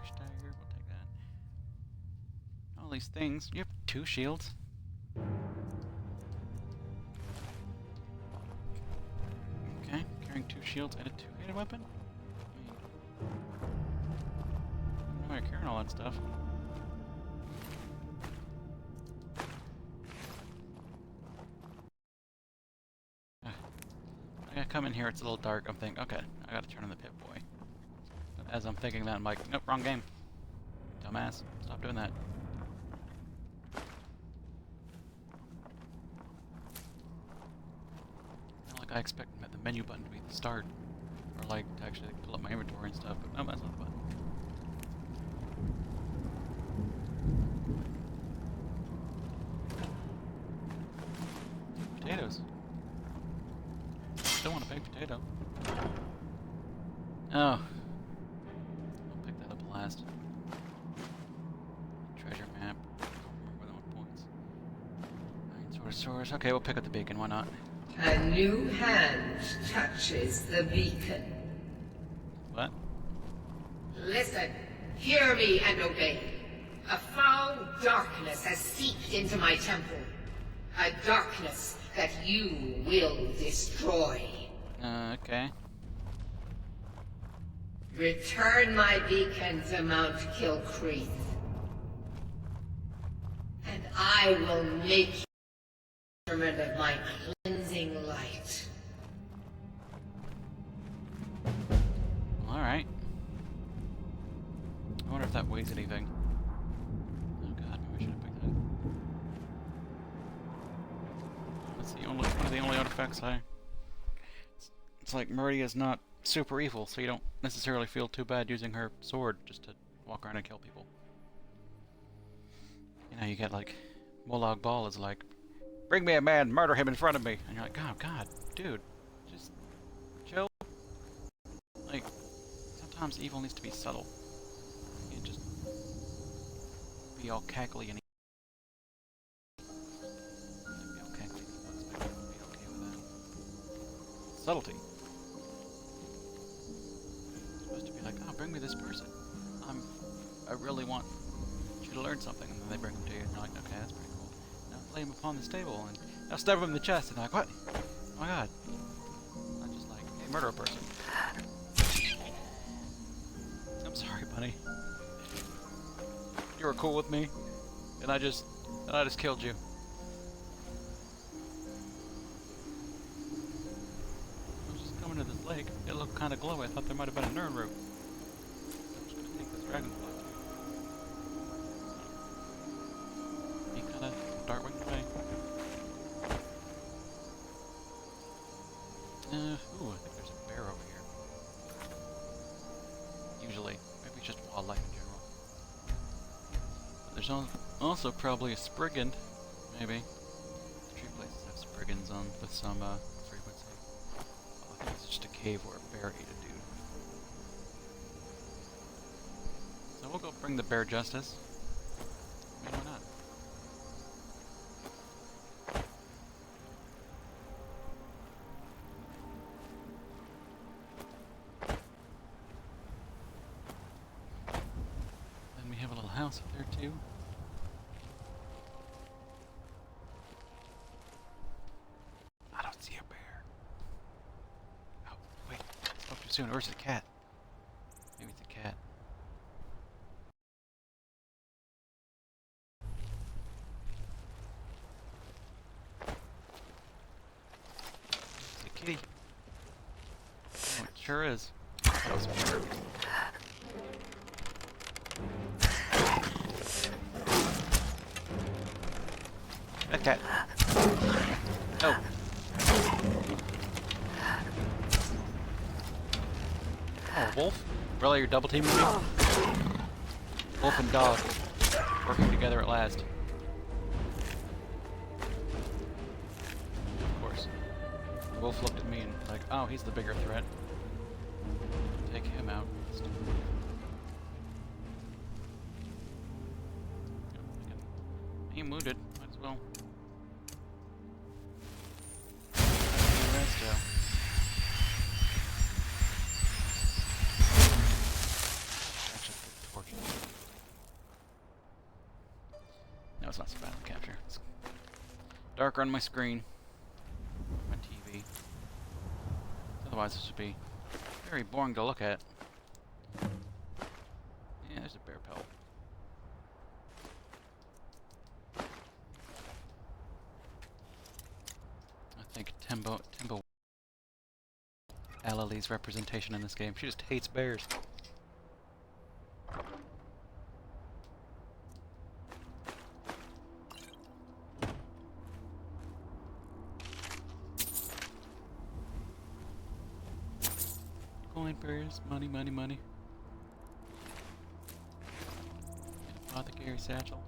Orcish dagger. We'll take that. All these things. You have 2 shields. Okay, carrying 2 shields and a 2-handed weapon? I don't know why you're carrying all that stuff. I come in here, it's a little dark, I'm thinking, okay, I gotta turn on the Pip-Boy. But as I'm thinking that, I'm like, nope, wrong game. Dumbass, stop doing that. I expect the menu button to be the start, or like to actually pull up my inventory and stuff, but no, that's not the button. Potatoes. Still want a baked potato. Oh. I'll pick that up last. Treasure map. I don't remember the points. Iron sword of swords. Okay, we'll pick up the beacon, why not? A new hand touches the beacon. What? Listen, hear me and obey. A foul darkness has seeped into my temple. A darkness that you will destroy. Okay. Return my beacon to Mount Kilcreath. And I will make you an instrument of my cleansing light. Alright. I wonder if that weighs anything. Oh god, maybe I should have picked that. That's the only one of the only artifacts it's like Meridia's not super evil, so you don't necessarily feel too bad using her sword just to walk around and kill people. You know, you get like Molag Bal is like, bring me a man, murder him in front of me, and you're like, oh god, dude, just chill. Like, sometimes evil needs to be subtle. You can't just be all cackly and be all cackly. I expect everyone to be okay with that. Subtlety. Supposed to be like, oh, bring me this person. I really want you to learn something, and then they bring them to you, and you're like, okay, that's pretty cool. Now lay him upon this table, and now stab him in the chest, and they're like, what? Oh my god. I'm just like, hey, murder a person. I'm sorry, buddy. You were cool with me, and I just killed you. I was just coming to this lake. It looked kind of glowy. I thought there might have been a Nern root. I'm just gonna take this dragonfly. He kind of dart-winged away. Ooh, I think there's a bear over here. Usually. Maybe it's just wildlife in general. But there's also probably a Spriggan. Maybe. The tree places have Spriggans on with some frequency. Well, I think it's just a cave where a bear ate a dude. So we'll go bring the bear justice. I mean, why not? Then we have a little house up there too. I don't see a bear. Oh, wait. I spoke too soon. Or is it a cat? Maybe it's a cat. It's a kitty. Oh, it sure is. That was a bear. That cat. Oh. Oh, wolf? Really, you're double teaming me? Wolf and dog working together at last. Of course. The wolf looked at me and like, oh, he's the bigger threat. Take him out. I'm wounded. Might as well. Rest out. Actually, torch. No, it's not so bad on the capture. It's darker on my screen. My TV. Otherwise, this would be very boring to look at. Yeah, there's a bear pelt. I think Timbo Alali's representation in this game. She just hates bears. Coin bears, money, money, money. Apothecary satchel.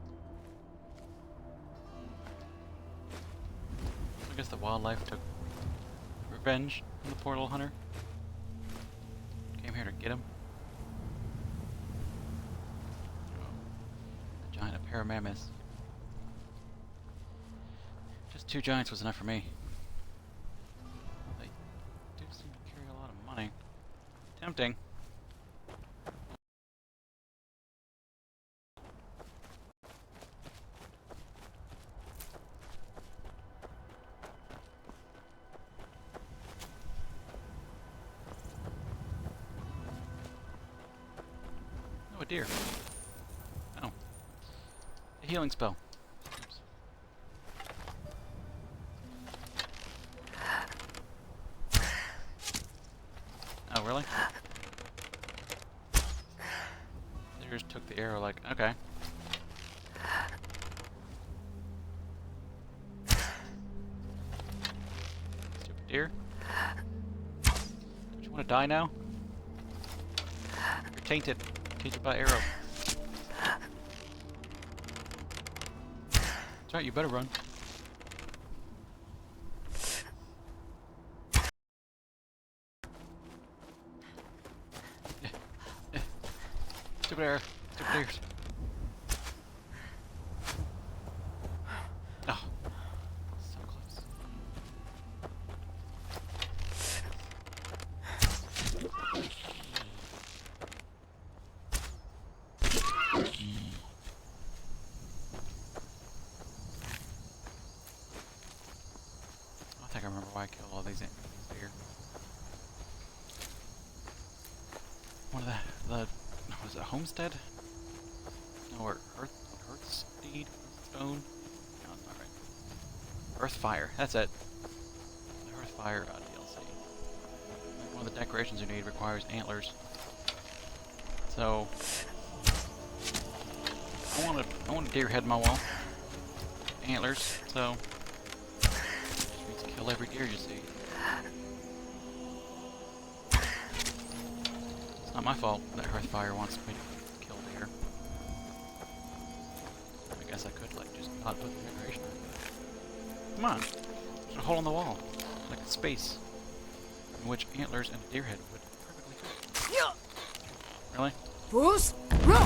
I guess the wildlife took revenge on the portal hunter. Came here to get him. Oh, the giant of paramammoths. Just 2 giants was enough for me. They do seem to carry a lot of money. Tempting. Oh, a deer. Oh. A healing spell. Oops. Oh, really? They just took the arrow like, okay. Stupid deer. Don't you want to die now? You're tainted. Tainted by arrow. That's right, you better run. Stupid arrow. Stupid deers. Oh. So close. I think I remember why I killed all these deer. One of the was it Homestead? No, or Hearthsteed? Stone? No, that's not right. Earthfire, that's it. The Earthfire DLC. One of the decorations you need requires antlers. So I want a deer head in my wall. Antlers, so just means kill every deer you see. It's not my fault that Hearthfire wants me to kill deer. I guess I could like just not put the decoration in. Come on, there's a hole in the wall, like a space in which antlers and a deer head would perfectly fit. Really? Bruce, run!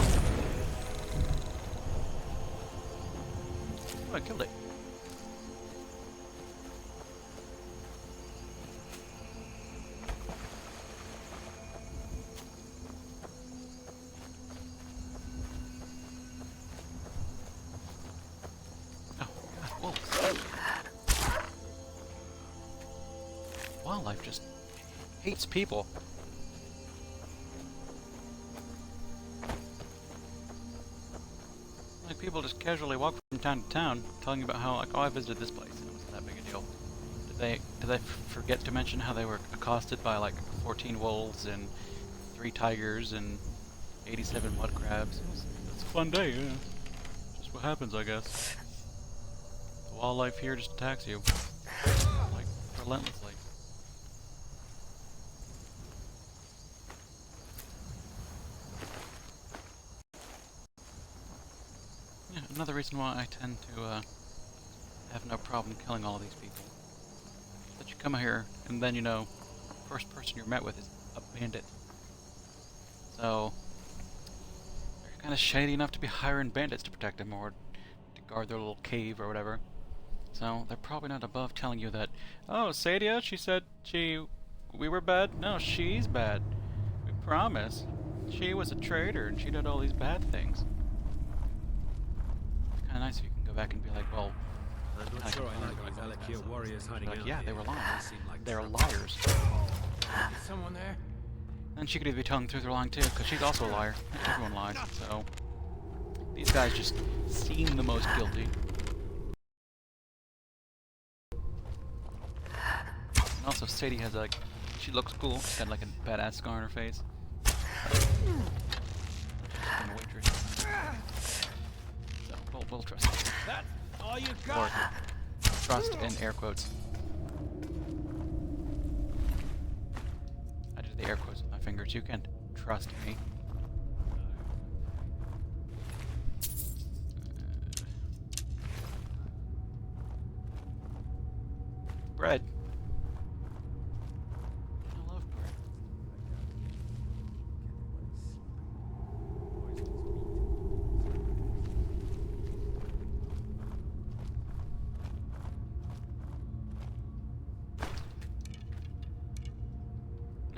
Oh, I killed it. Oh, God, wolves. Wildlife just hates people. Like people just casually walk from town to town, telling you about how, like, oh, I visited this place, and it wasn't that big a deal. Did they forget to mention how they were accosted by like 14 wolves and 3 tigers and 87 mud crabs? It's a fun day, yeah. Just what happens, I guess. The wildlife here just attacks you, like relentlessly. Another reason why I tend to have no problem killing all of these people. That you come here, and then, you know, first person you're met with is a bandit. So, they're kind of shady enough to be hiring bandits to protect them, or to guard their little cave or whatever. So, they're probably not above telling you that, oh, Sadia, she said we were bad? No, she's bad. We promise. She was a traitor, and she did all these bad things. It's kind of nice if you can go back and be like, well, I'm not sure I like those Alakir warriors hiding like, out yeah, they here. were lying. They seem like They're trouble. liars. Is someone there? And she could either be telling the truth or lying too, because she's also a liar. Everyone lies, so... These guys just seem the most guilty. And also, Sadie has like... She looks cool. She's got like a badass scar on her face. She's been a waitress. So, we'll trust her. That's all you Or, got? trust in air quotes. I did the air quotes with my fingers. You can trust me. Bread. I love bread.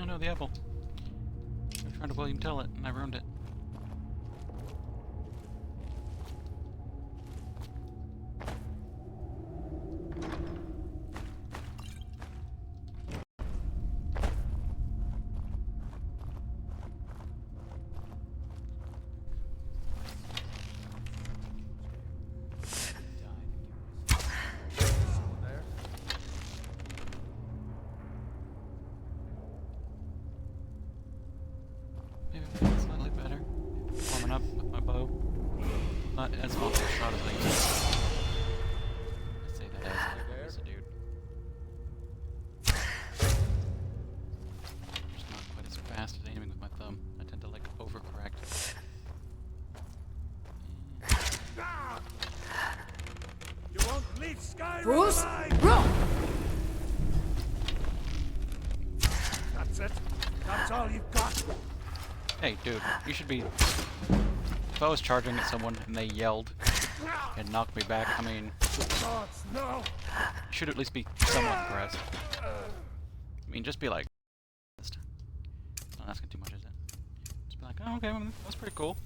Oh no, the apple. I was trying to William Tell it, and I ruined it. Maybe that's slightly better. Warming up with my bow. Not as much a shot as I used to. I say that as a dude. Just not quite as fast as aiming with my thumb. I tend to like overcorrect. You won't leave Skyrim Bruce, alive! bro! That's it? That's all you've got? Hey, dude, you should be... If I was charging at someone and they yelled and knocked me back, I mean... Gods, no! You should at least be somewhat impressed. I mean, just be like... Not asking too much, is it? Just be like, oh, okay, well, that's pretty cool.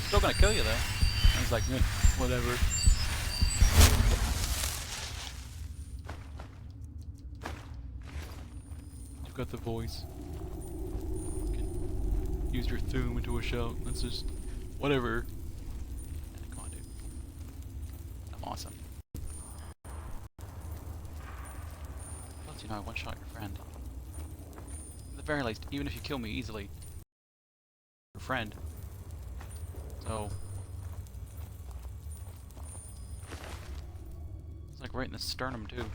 Still gonna kill you, though. And he's like, whatever. You've got the voice. You can use your thum into a shout. That's just... whatever. Come on, dude. I'm awesome. Plus, you know, I one-shot your friend. At the very least, even if you kill me easily, your friend. So... It's like right in the sternum, too.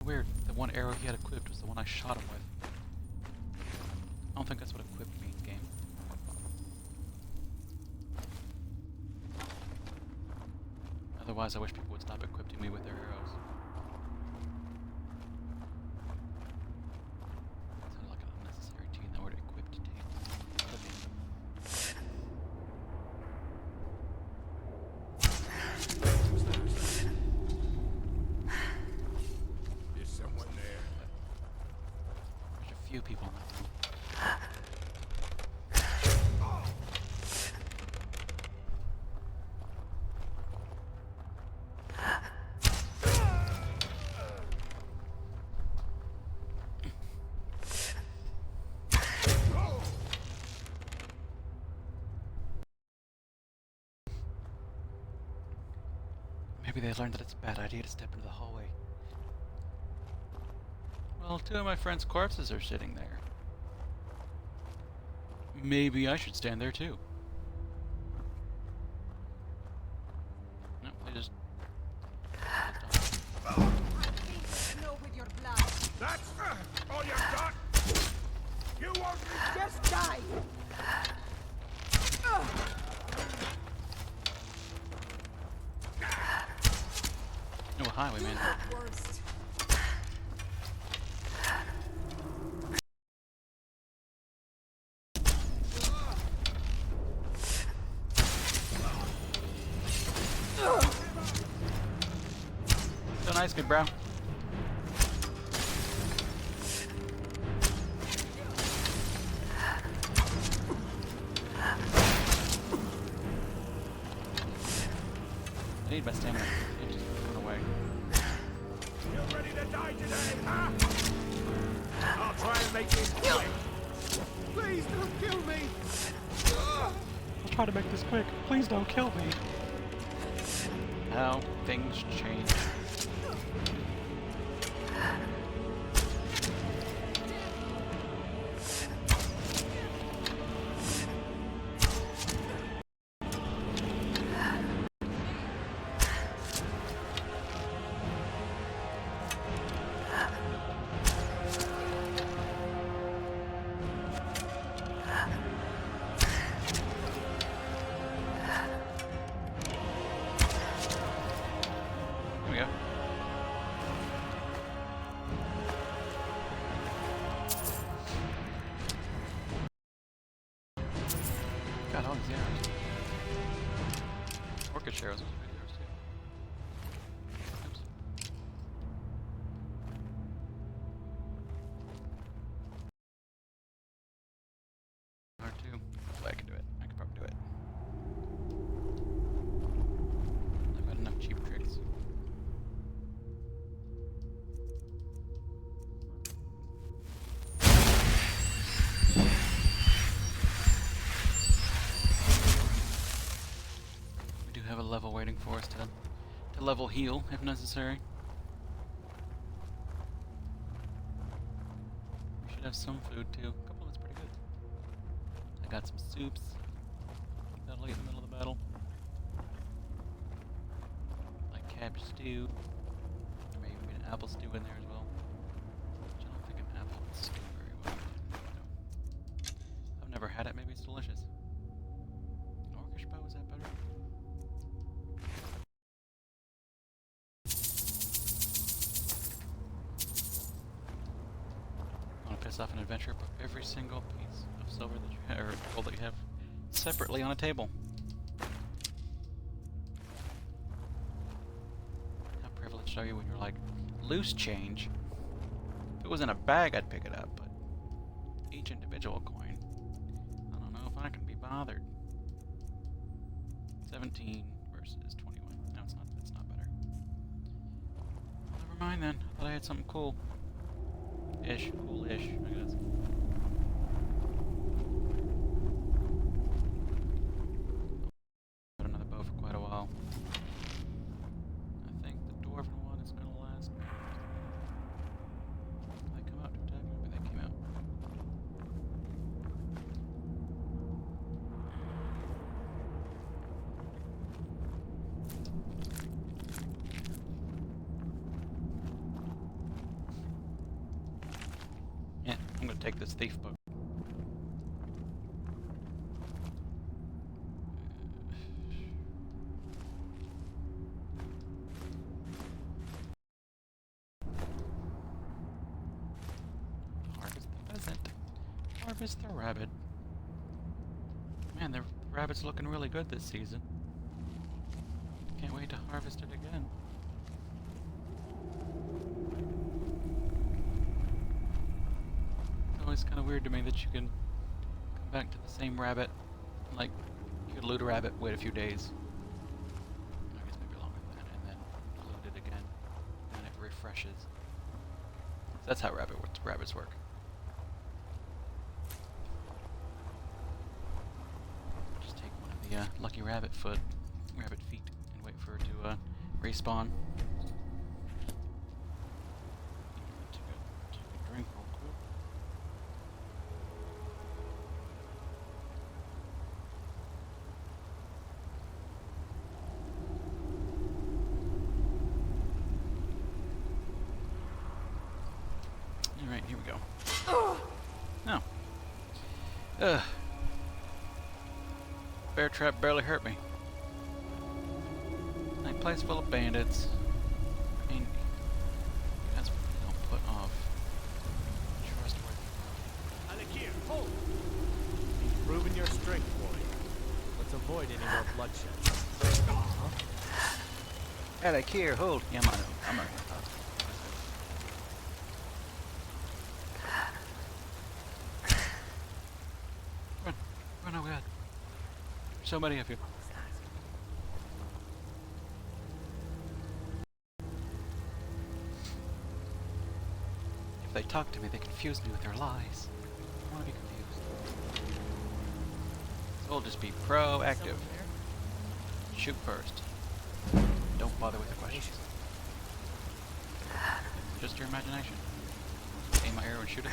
Weird, the one arrow he had equipped was the one I shot him with. I don't think that's what equipped means, game. Otherwise, I wish people would stop equipping me with their arrows. Sounded like an unnecessary T in that word, equipped T. There's someone there. There's a few people in that room. Maybe they learned that it's a bad idea to step into the hallway. Well, two of my friends' corpses are sitting there. Maybe I should stand there too. No, they just... That's all you got? You won't Just die! Oh, highwayman. Worst. So nice, good bro. I need my stamina. It just went away. You ready to die today, huh? I'll try and make this quick. Please don't kill me. I'll try to make this quick. Please don't kill me. How things change. Here we go. Got all these arrows. Orcish arrows. Those are big arrows too. Oops. R2. Hopefully I can do it. I can probably do it. I've got enough cheap tricks. We do have a level waiting for us to level heal if necessary. We should have some food too. A couple that's pretty good. I got some soups. That'll eat in the middle of the battle. Like cabbage stew. There may even be an apple stew in there as well. Which I don't think an apple would stew very well. No. I've never had it. Maybe it's delicious. An orcish bow, is that better? Want to piss off an adventurer? Put every single piece of silver that you have, or gold that you have, separately on a table. How privileged are you when you're like, loose change? If it was in a bag, I'd pick it up, but each individual coin, I don't know if I can be bothered. 17 versus 21. No, it's not. It's not better. Never mind then. I thought I had something cool. Cool-ish, I guess. Got another bow for quite a while. I think the dwarven one is gonna last. Did they come out to attack? Maybe they came out. Yeah, I'm gonna take this thief book. Harvest the pheasant. Harvest the rabbit. Man, the rabbit's looking really good this season. Can't wait to harvest it again. It's always kind of weird to me that you can come back to the same rabbit. Like, you could loot a rabbit, wait a few days. I guess maybe longer than that, and then loot it again. And it refreshes. So that's how rabbits work. Just take one of the lucky rabbit feet, and wait for it to respawn. Take a drink real quick. Alright, here we go. No. Ugh. Bear trap barely hurt me. A place full of bandits. I mean, that's what we don't put off. Trustworthy. Alakir, hold! You've proven your strength, boy. Let's avoid any more bloodshed. Alakir, hold. Yeah, I'm not. Run, oh god. So many of you. If they talk to me, they confuse me with their lies. I want to be confused. So we'll just be proactive. Shoot first. Don't bother with the questions. Just your imagination. Aim my arrow and shoot it.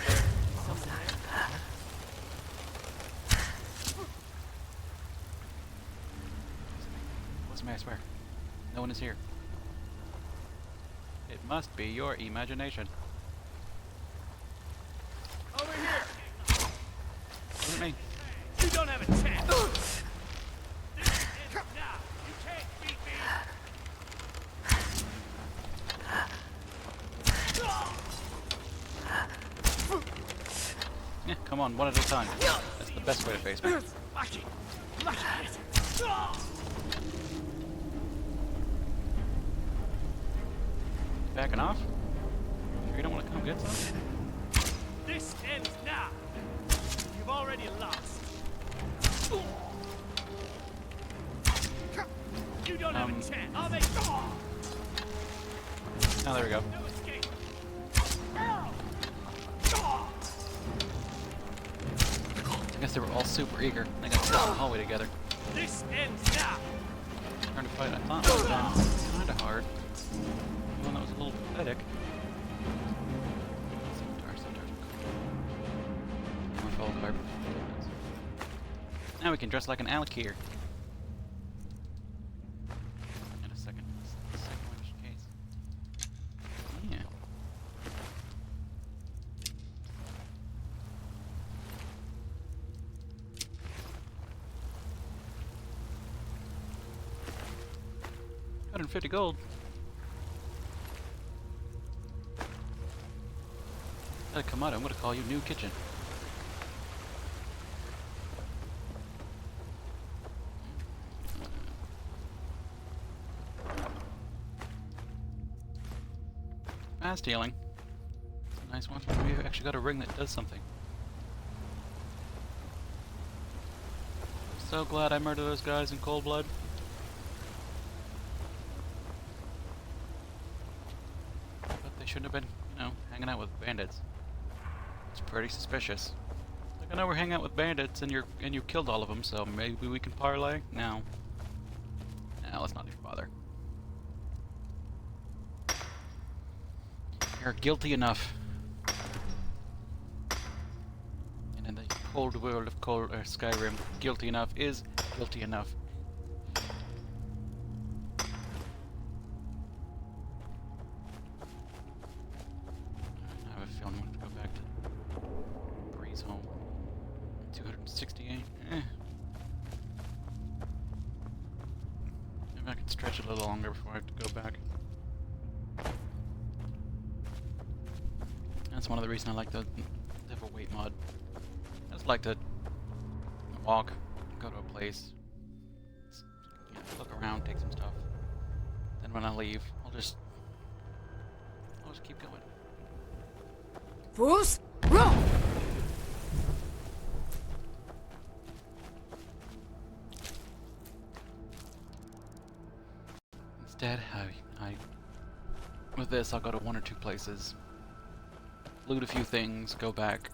What's me, I swear. No one is here. It must be your imagination. Over here! Wasn't me. You don't have a chance! This ends now! You can't beat me! Yeah, come on, one at a time. That's the best way to face me. Lucky! Lucky! Backing off? Sure you don't want to come get some? This ends now! You've already lost! You don't have a chance! I'll make Oh, there we go. no escape! I guess they were all super eager. They got stuck in the hallway together. This ends now! Trying to fight, I thought was kinda hard. One that was a little pathetic. Now we can dress like an Alakir. In a second wish case. Yeah. $150 gold. Come on, I'm gonna call you New Kitchen. Fast healing. It's a nice one. We've actually got a ring that does something. So glad I murdered those guys in cold blood. But they shouldn't have been, you know, hanging out with bandits. It's pretty suspicious. Like, I know we're hanging out with bandits and you killed all of them, so maybe we can parlay? No. No, let's not even bother. You're guilty enough. And in the cold world of Skyrim, guilty enough is guilty enough. I have a feeling I'm going to go back to Breeze home. 268. Maybe I can stretch it a little longer before I have to go back. That's one of the reasons I like the different weight mod. I just like to walk, go to a place, you know, look around, take some stuff. Then when I leave, I'll just keep going. Fools, roll! Instead, with this, I'll go to one or two places, loot a few things, go back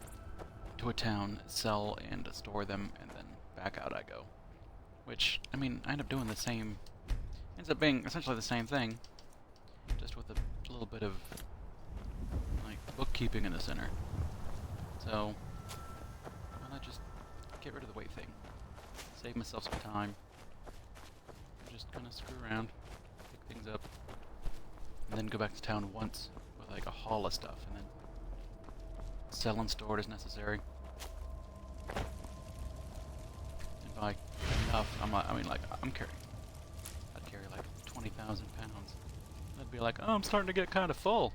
to a town, sell and store them, and then back out I go. Which, I mean, I end up doing the same, ends up being essentially the same thing, just with a little bit of, like, bookkeeping in the center. So, why not just get rid of the weight thing? Save myself some time. Just kind of screw around, pick things up, and then go back to town once with, like, a haul of stuff, and then sell and store it as necessary. by enough. I'm carrying. I'd carry like 20,000 pounds. I'd be like, oh, I'm starting to get kind of full.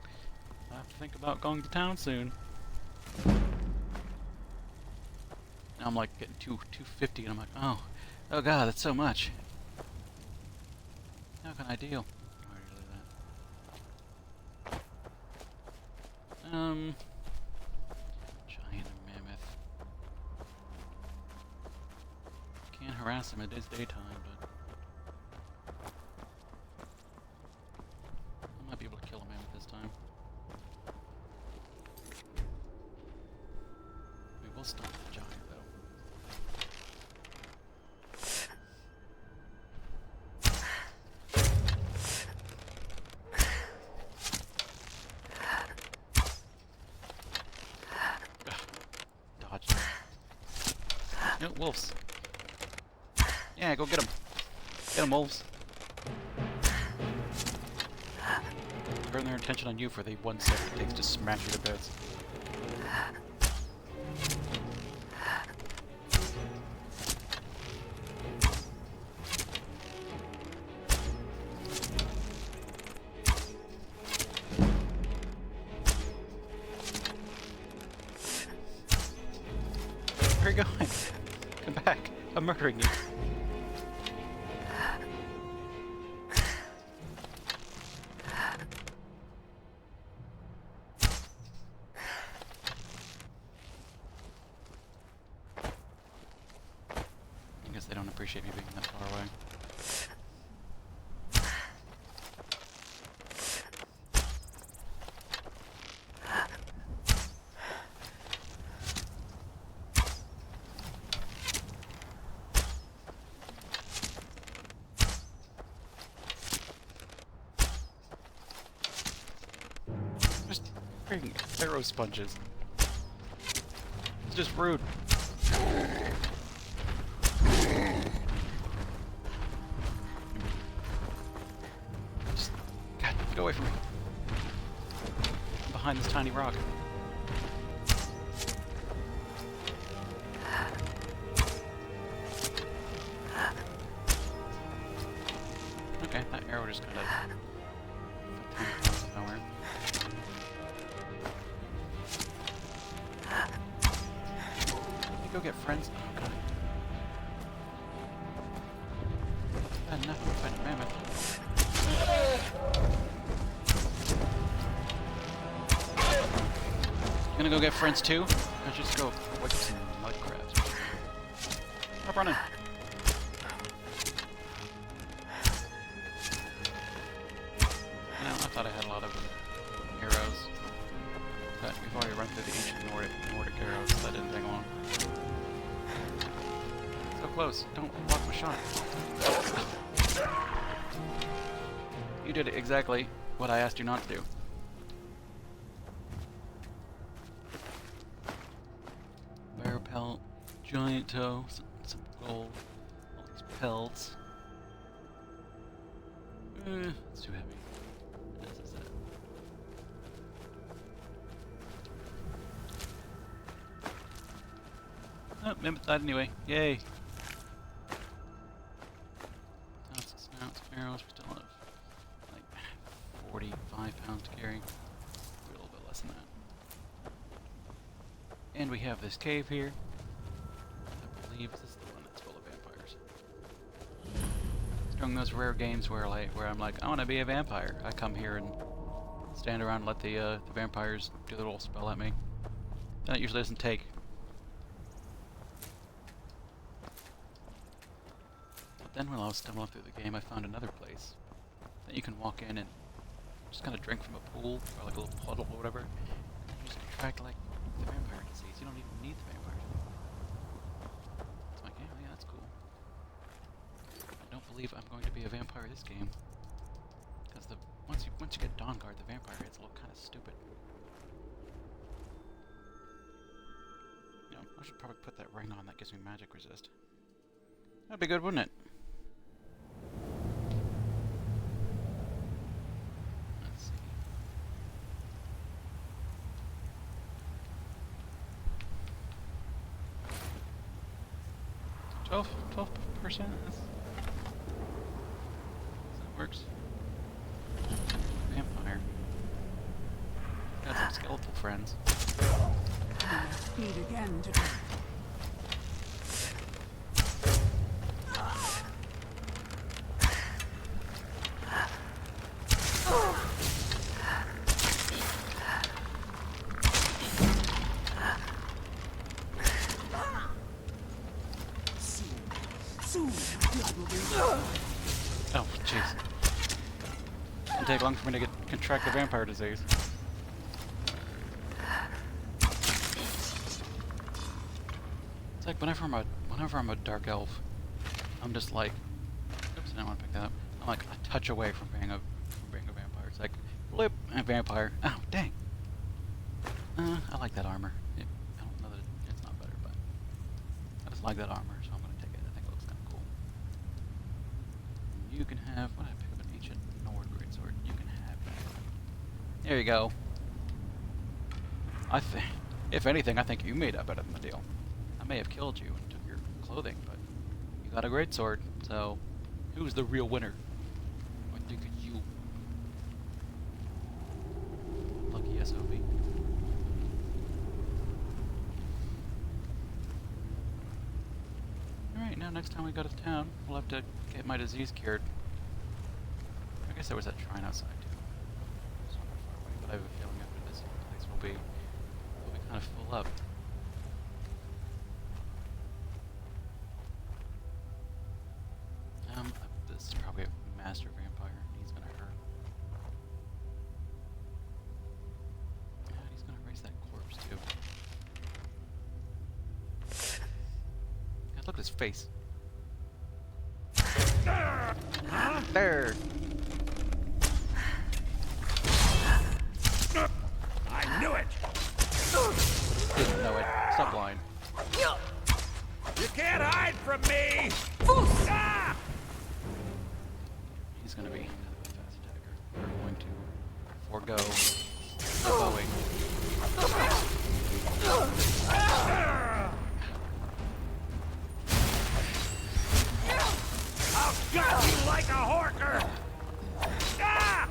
I have to think about going to town soon. Now I'm like getting 250, and I'm like, oh god, that's so much. How can I deal? Giant mammoth. Can't harass him. It is daytime, but I might be able to kill a mammoth this time. We will stop the giant, though. Dodge. No, wolves. Yeah, go get them. Get them, wolves. Turn their attention on you for the 1 second it takes to smash you to bits. Where are you going? Come back. I'm murdering you. I guess they don't appreciate me being that far away. Just freaking arrow sponges. It's just rude. Just, God, get away from me. I'm behind this tiny rock. Okay, that arrow just kind of nowhere. Let me go get friends. Oh god. Bad enough to fight a mammoth. You gonna go get friends too? I just go wake some mud crabs. Stop running. No, I thought I had a lot of arrows. But we've already run through the ancient Nordic arrows, so that didn't take long. So close. Don't block my shot. You did exactly what I asked you not to do. Bear pelt, giant toe, some gold, all these pelts. It's too heavy. This is it. Oh, Mammoth died anyway. Yay! Tusks, snouts, arrows. We still have like 45 pounds to carry. Maybe a little bit less than that. And we have this cave here. I believe this is the one that's full of vampires. It's during those rare games where I'm like, I want to be a vampire. I come here and stand around and let the vampires do the little spell at me. Then it usually doesn't take. But then when I was stumbling through the game, I found another place that you can walk in and just kind of drink from a pool or like a little puddle or whatever. And you just contract like the vampire disease. You don't even need the vampires. It's like, yeah, that's cool. I don't believe I'm going to be a vampire this game, because once you get Dawnguard, the vampire gets a little kind of stupid. You know, I should probably put that ring on that gives me magic resist. That'd be good, wouldn't it? Let's see. 12%? So that works. Vampire. Got some skeletal friends. Eat again today. Oh, jeez. Didn't take long for me to contract the vampire disease. It's like whenever I'm a dark elf, I'm just like, oops, I didn't want to pick that up. I'm like a touch away from being a vampire. It's like, blip, and vampire. Oh, dang. I like that armor. I don't know that it's not better, but I just like that armor, so I'm gonna take it. I think it looks kind of cool. You can have, what did I pick up? An ancient Nord greatsword. You can have that. There you go. If anything, I think you made up better than the deal. I may have killed you and took your clothing, but you got a greatsword, so who's the real winner? I think it's you. Lucky SOB. Alright, now next time we go to town, we'll have to get my disease cured. I guess there was that shrine outside too. It's not that far away, but I have a feeling after this place will be kind of full up. This is probably a master vampire. He's gonna hurt. Yeah, he's gonna raise that corpse too. God, look at his face. There. I knew it! Didn't know it. Stop lying. You can't hide from me! Ah! He's gonna be kind of a fast attacker. We're going to forego the bowing. I'll gut you like a horker! Ah!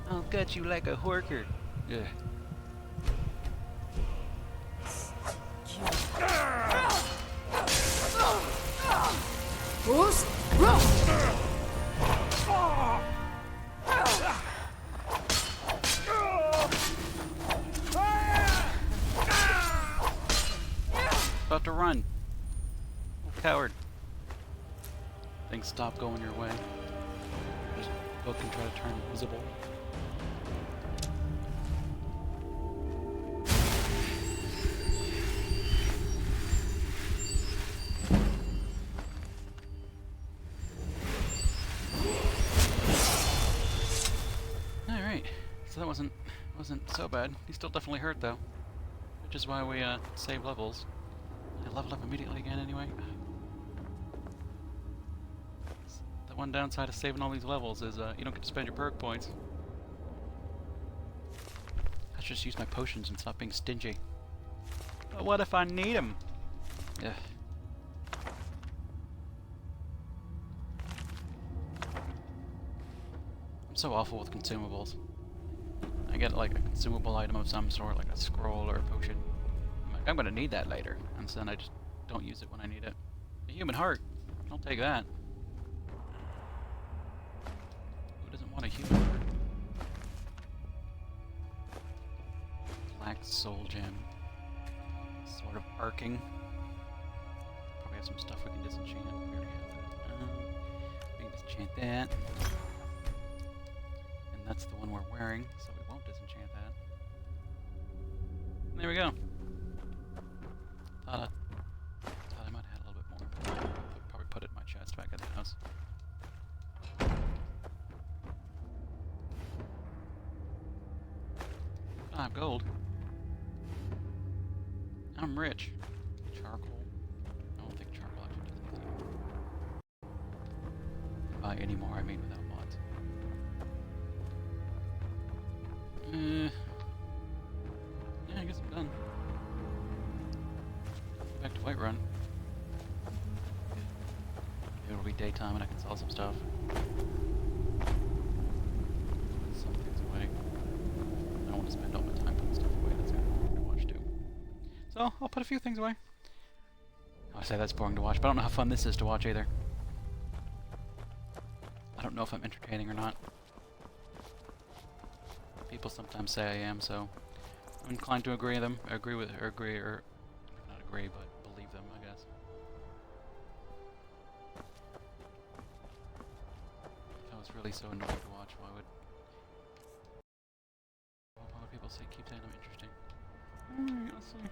I'll gut you like a horker. Yeah. About to run. Oh, coward. Things stop going your way. Just book and try to turn invisible. Alright, so that wasn't so bad. He's still definitely hurt though. Which is why we save levels. I leveled up immediately again anyway. The one downside of saving all these levels is you don't get to spend your perk points. I should just use my potions and stop being stingy. But what if I need them? Yeah. I'm so awful with consumables. I get like a consumable item of some sort, like a scroll or a potion. I'm like, I'm gonna need that later, and then I just don't use it when I need it. A human heart. I'll take that. Who doesn't want a human heart? Black soul gem. Sort of arcing. Probably have some stuff we can disenchant. We already have that. We can disenchant that. And that's the one we're wearing, so we won't disenchant that. And there we go. Thought I might have had a little bit more. Probably put it in my chest back at the house. Gold. I'm rich. Charcoal. I don't think charcoal actually does anything. By any more, I mean without mods. Yeah, I guess I'm done. daytime and I can sell some stuff. Put some things away. I don't want to spend all my time putting stuff away. That's kind of boring to watch too. So I'll put a few things away. I say that's boring to watch, but I don't know how fun this is to watch either. I don't know if I'm entertaining or not. People sometimes say I am, so I'm inclined to agree with them. Not agree, but believe them, I guess. If I was really so annoying to watch, why would people say keep saying I'm interesting? Alright, let's see.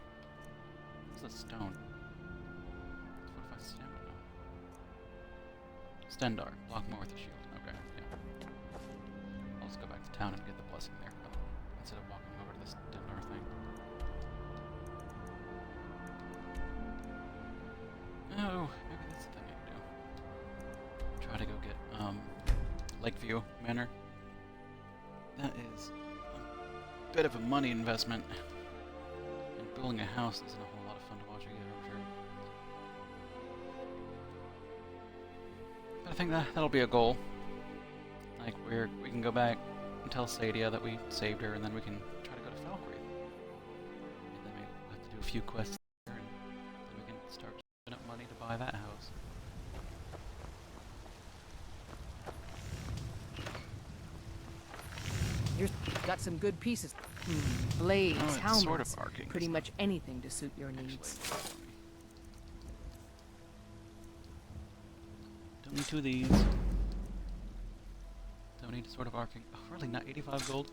What's a stone? What if I stand it? Stendar. Block more with a shield. Okay, yeah. I'll just go back to town and get the blessing there, instead of walking over to this Stendar thing. Oh, maybe that's the thing I can do. Try to go get, Lakeview Manor. That is a bit of a money investment. And building a house isn't a whole lot of fun to watch either, I'm sure. But I think that'll be a goal. Like, we can go back and tell Sadia that we saved her, and then we can try to go to Falkreath. And then maybe we'll have to do a few quests there, and then we can start saving up money to buy that house. You've got some good pieces. Blades, Oh, it's helmets, sort of arcing, pretty isn't much anything to suit your Actually, needs. don't need two of these. Don't need sort of arcing. Oh, really? Not 85 gold?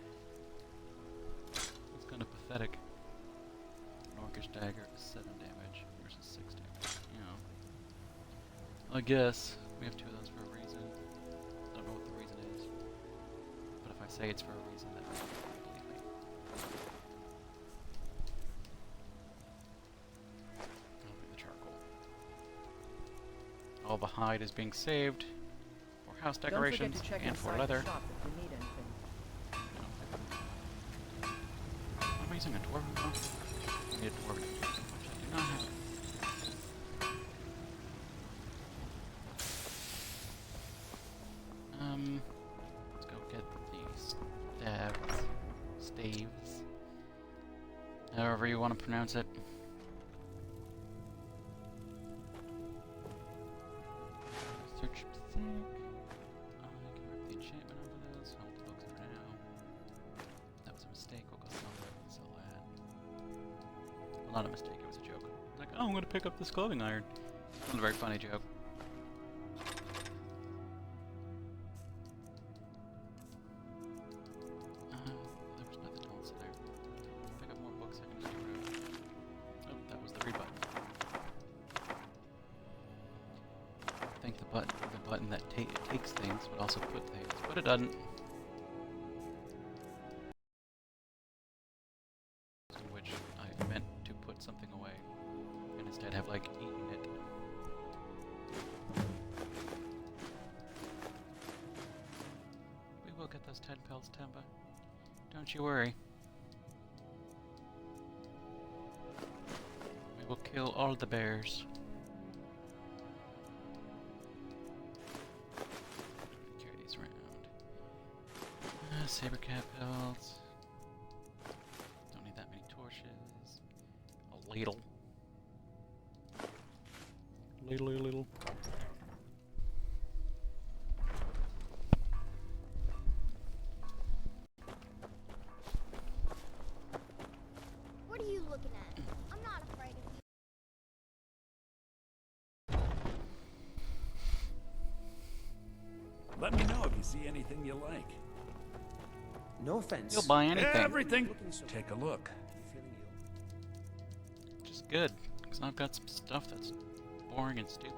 That's kind of pathetic. An orcish dagger is 7 damage versus 6 damage. You know. I guess we have 2 of those for a reason. I don't know what the reason is. But if I say it's for a reason, then believe me. I'll be the charcoal. All the hide is being saved for house decorations Don't forget to check and for inside leather. the shop if you need anything. Am I using a dwarven now? I need a dwarven, which I do not have. Let's go get the staves, however you want to pronounce it. Search sick. I can rip the enchantment over those. Hold the books for now. That was a mistake. We'll go sell that and sell that. Well, not a mistake. It was a joke. Like, oh, I'm going to pick up this clothing iron. It was a very funny joke. There was nothing else there. Pick up more books I can just get rid of. Oh, that was the read button. I think the button that takes things would also put things, but it doesn't. In which I meant to put something away, and instead have like eaten it. We will get those 10 pelts, Temba. Don't you worry. We will kill all the bears. Carry these around. Saber cat pelts. Don't need that many torches. A ladle. Ladle. What are you looking at? I'm not afraid of you. Let me know if you see anything you like. No offense. You'll buy anything. Everything. Looking so Take a look. feeling you. Which is good, because I've got some stuff that's boring and stupid.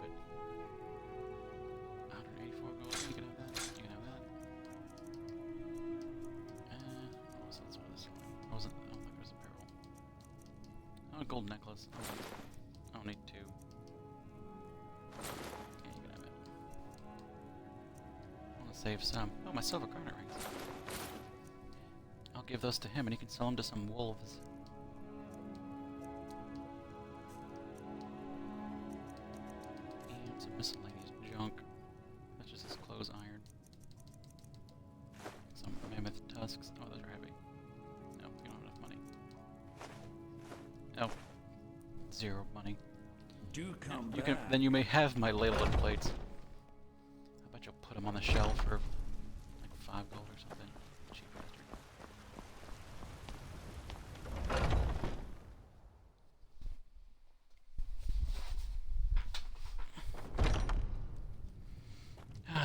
184 gold. You can have that. You can have that. What was that? What this one? What was it? Oh, there was a barrel. Oh, a gold necklace. I don't need 2. Yeah, you can have it. I want to save some. Oh, my silver garnet rings. I'll give those to him and he can sell them to some wolves. And some miscellaneous junk. Oh. 0 money. Do come You can. Then you may have my Leyland plates. I bet you'll put them on the shelf for like 5 gold or something. Cheap bastard.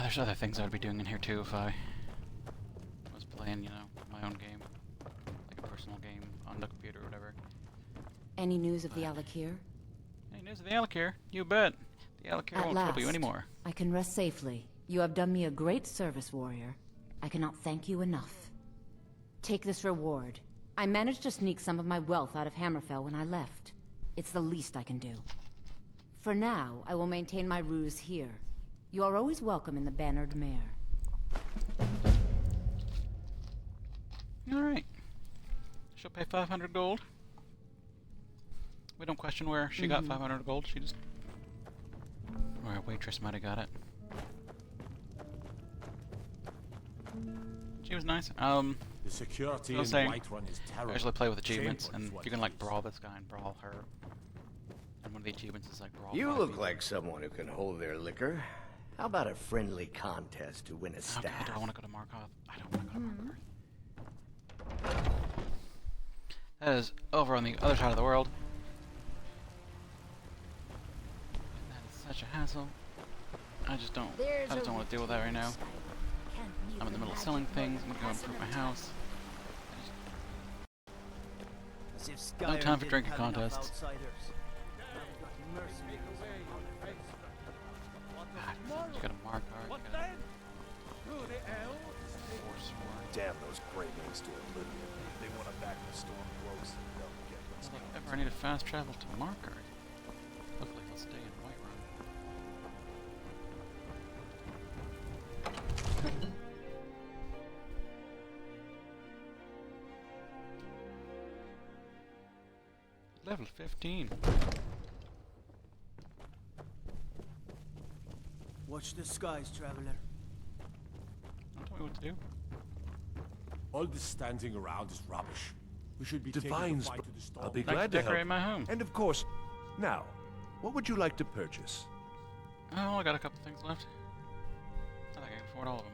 There's other things I'd be doing in here too if I was playing, you know, my own game, like a personal game on the computer or whatever. Any news of the Alakir? Any news of the Alakir? You bet. The Alakir won't trouble you anymore. I can rest safely. You have done me a great service, warrior. I cannot thank you enough. Take this reward. I managed to sneak some of my wealth out of Hammerfell when I left. It's the least I can do. For now, I will maintain my ruse here. You are always welcome in the Bannered Mare. Alright. She'll pay 500 gold. We don't question where she got 500 gold. She just... Or a waitress might have got it. She was nice. The security in Whiterun is terrible. I usually play with achievements, and you can like brawl this guy and brawl her. And one of the achievements is like brawl. You look like someone who can hold their liquor. How about a friendly contest to win a staff? Okay, do I want to go to Markarth? I don't want to go to Markarth. That is over on the other side of the world. And that is such a hassle. I just don't want to deal with that right now. I'm in the middle of selling things. I'm going to go improve my house. No time for drinking contests. You got a Markarth. Damn those great names to oblivion. They want to back the storm close. They'll get what's Well, if ever I need to fast travel to Markarth, hopefully he'll stay in Whiterun. Level 15. Watch the skies, traveler. Don't tell me what to do. All this standing around is rubbish. We should be Divines, taking the fight to the storm. I'll be I'd like glad to to help. decorate my home. And of course, now, what would you like to purchase? Oh, I got a couple things left. I think I can afford all of them.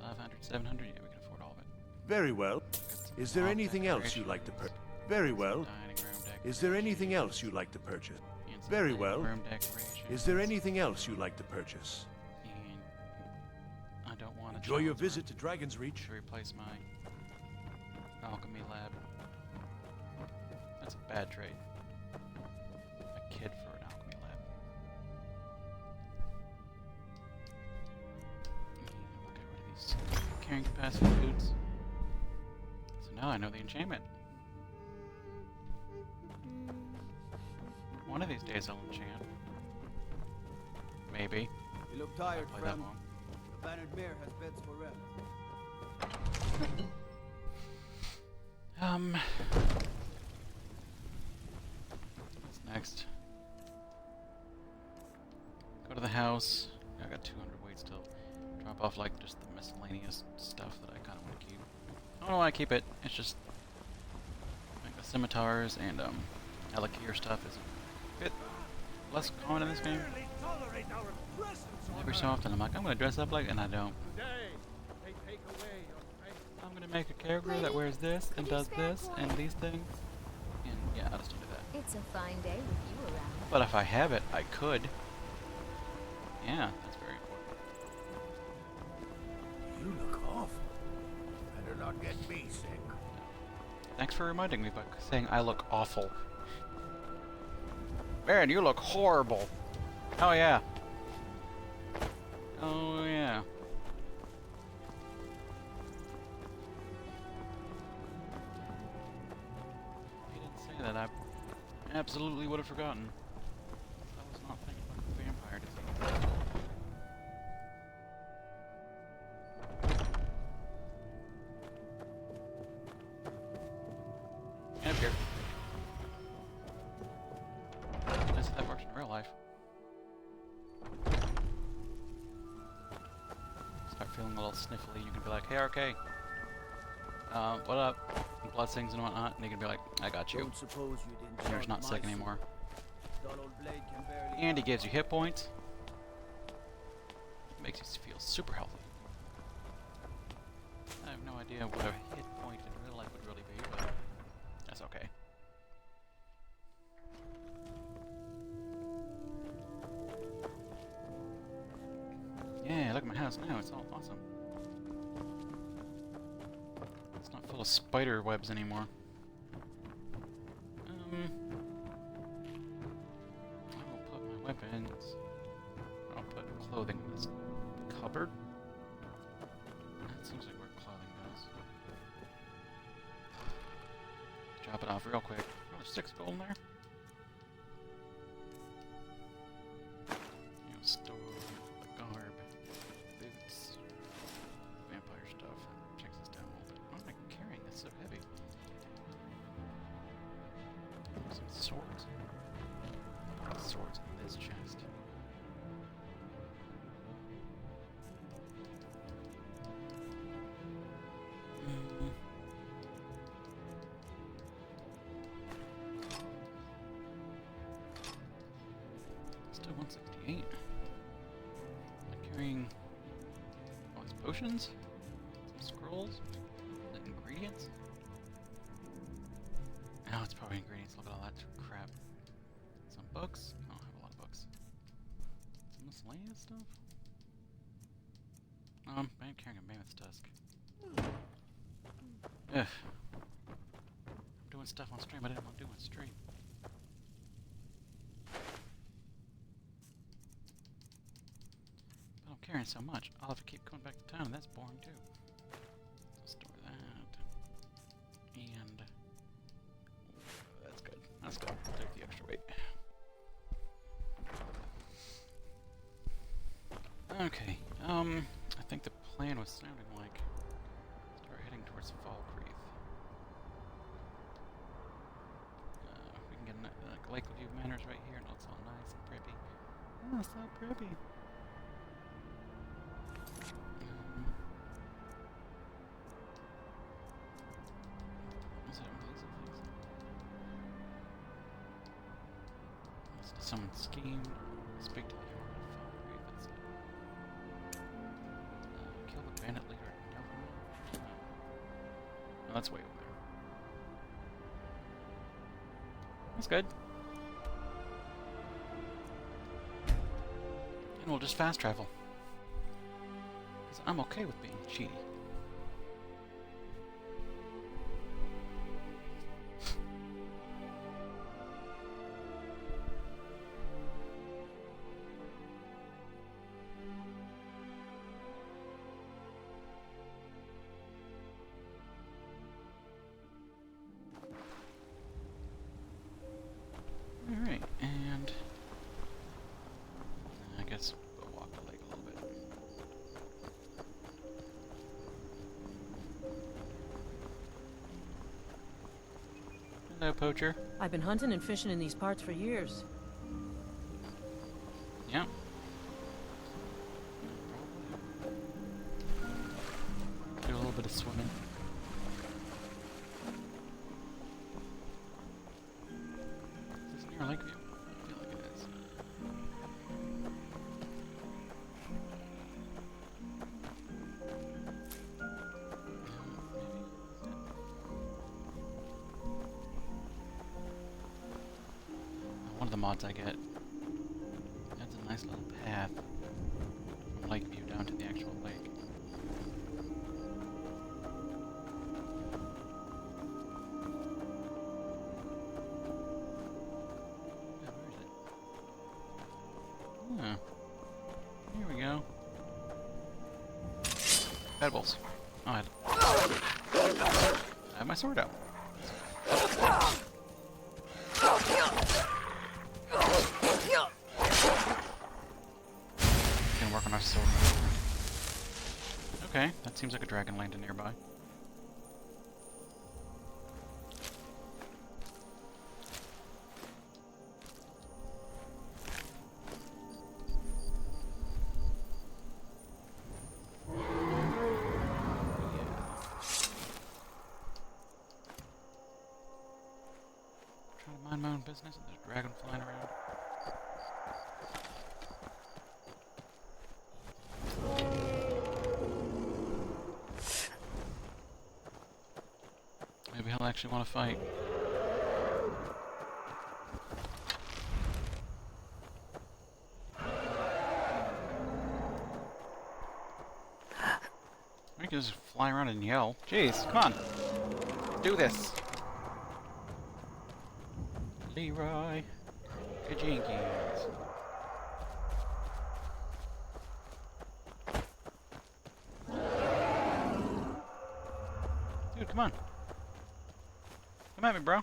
500, 700, yeah, we can afford all of it. Very well. Is there Small anything else you'd like to purchase? Very well. Dining room Is there anything else you'd like to purchase? and some Very living well. room decorations. Is there anything else you'd like to purchase? And I don't want to Enjoy your visit to Dragon's Reach. to replace my alchemy lab. That's a bad trade. A kid for an alchemy lab. And we'll get rid of these carrying capacity foods. So now I know the enchantment. One of these days I'll enchant. Maybe. You look tired, Play that friend. long. The Bannered Mare has beds for rest. What's next? Go to the house. I got 200 weight still. Drop off like just the miscellaneous stuff that I kind of want to keep. I don't know why I keep it. It's just like the scimitars and Alakir stuff is a bit less common in this game. Every so often I'm like, I'm gonna dress up like, and I don't. I'm gonna make a character that wears this and does this and these things, and yeah, I just don't do that. It's a fine day with you around. But if I have it, I could. Yeah, that's very important. You look awful. Better not get me sick. Thanks for reminding me by saying I look awful. Man, you look horrible. Oh yeah. Oh yeah. If you didn't say that, I absolutely would have forgotten. I was not thinking about the vampire disease. And here. That's how that works in real life. Start feeling a little sniffly, you can be like, hey, okay. What up? blessings and whatnot, and he can be like, I got you. Don't suppose you didn't And you're doubt not my sick sword. anymore. Dull old blade can barely And he gives you hit points. Makes you feel super healthy. I have no idea what a hit point in real life would really be, but that's okay. Yeah, look at my house now, it's all awesome. It's not full of spider webs anymore. I will put my weapons. I'll put clothing in this cupboard. That seems like where clothing goes. Drop it off real quick. Oh, there's 6 gold in there. You know, store the garb, boots, vampire stuff. Check this down a little bit. Why am I carrying this so heavy? Some swords. Put the swords in this chest. Still 168. I'm carrying all these potions, some scrolls, the ingredients. Oh, it's probably ingredients. Look at all that crap. Some books. I don't have a lot of books. Some miscellaneous stuff. I'm carrying a mammoth's tusk. Ugh. I'm doing stuff on stream I didn't want to do on stream. But I'm carrying so much, I'll have to keep going back to town, and that's boring too. So store that. And that's good. That's good. I'll take the extra weight. Okay. I think the plan was sounding like start heading towards Falkreath. We can get Lakeview Manor's right here, and it looks all nice and pretty. Oh, so pretty. Was it one of these things? Someone schemed. Speak to the Lord of Falkreath. That's it. Kill the bandit leader. No, that's way over there. That's good. And we'll just fast travel. Because I'm okay with being cheaty. Alright, and I guess we'll walk the lake a little bit. Hello, poacher. I've been hunting and fishing in these parts for years. Yeah. Do a little bit of swimming. Is this near Lakeview? I feel like it is. One of the mods I get adds a nice little path from Lakeview down to the actual lake. Yeah, where is it? Oh, here we go. Edibles. Oh, I have my sword out. Gonna work on our sword. Okay, that seems like a dragon landed nearby. trying to mind my own business and there's a dragon flying around. Maybe he'll actually want to fight. We can just fly around and yell. Jeez, come on. Do this. Leroy. Jenkins. Dude, come on. Come at me, bro. I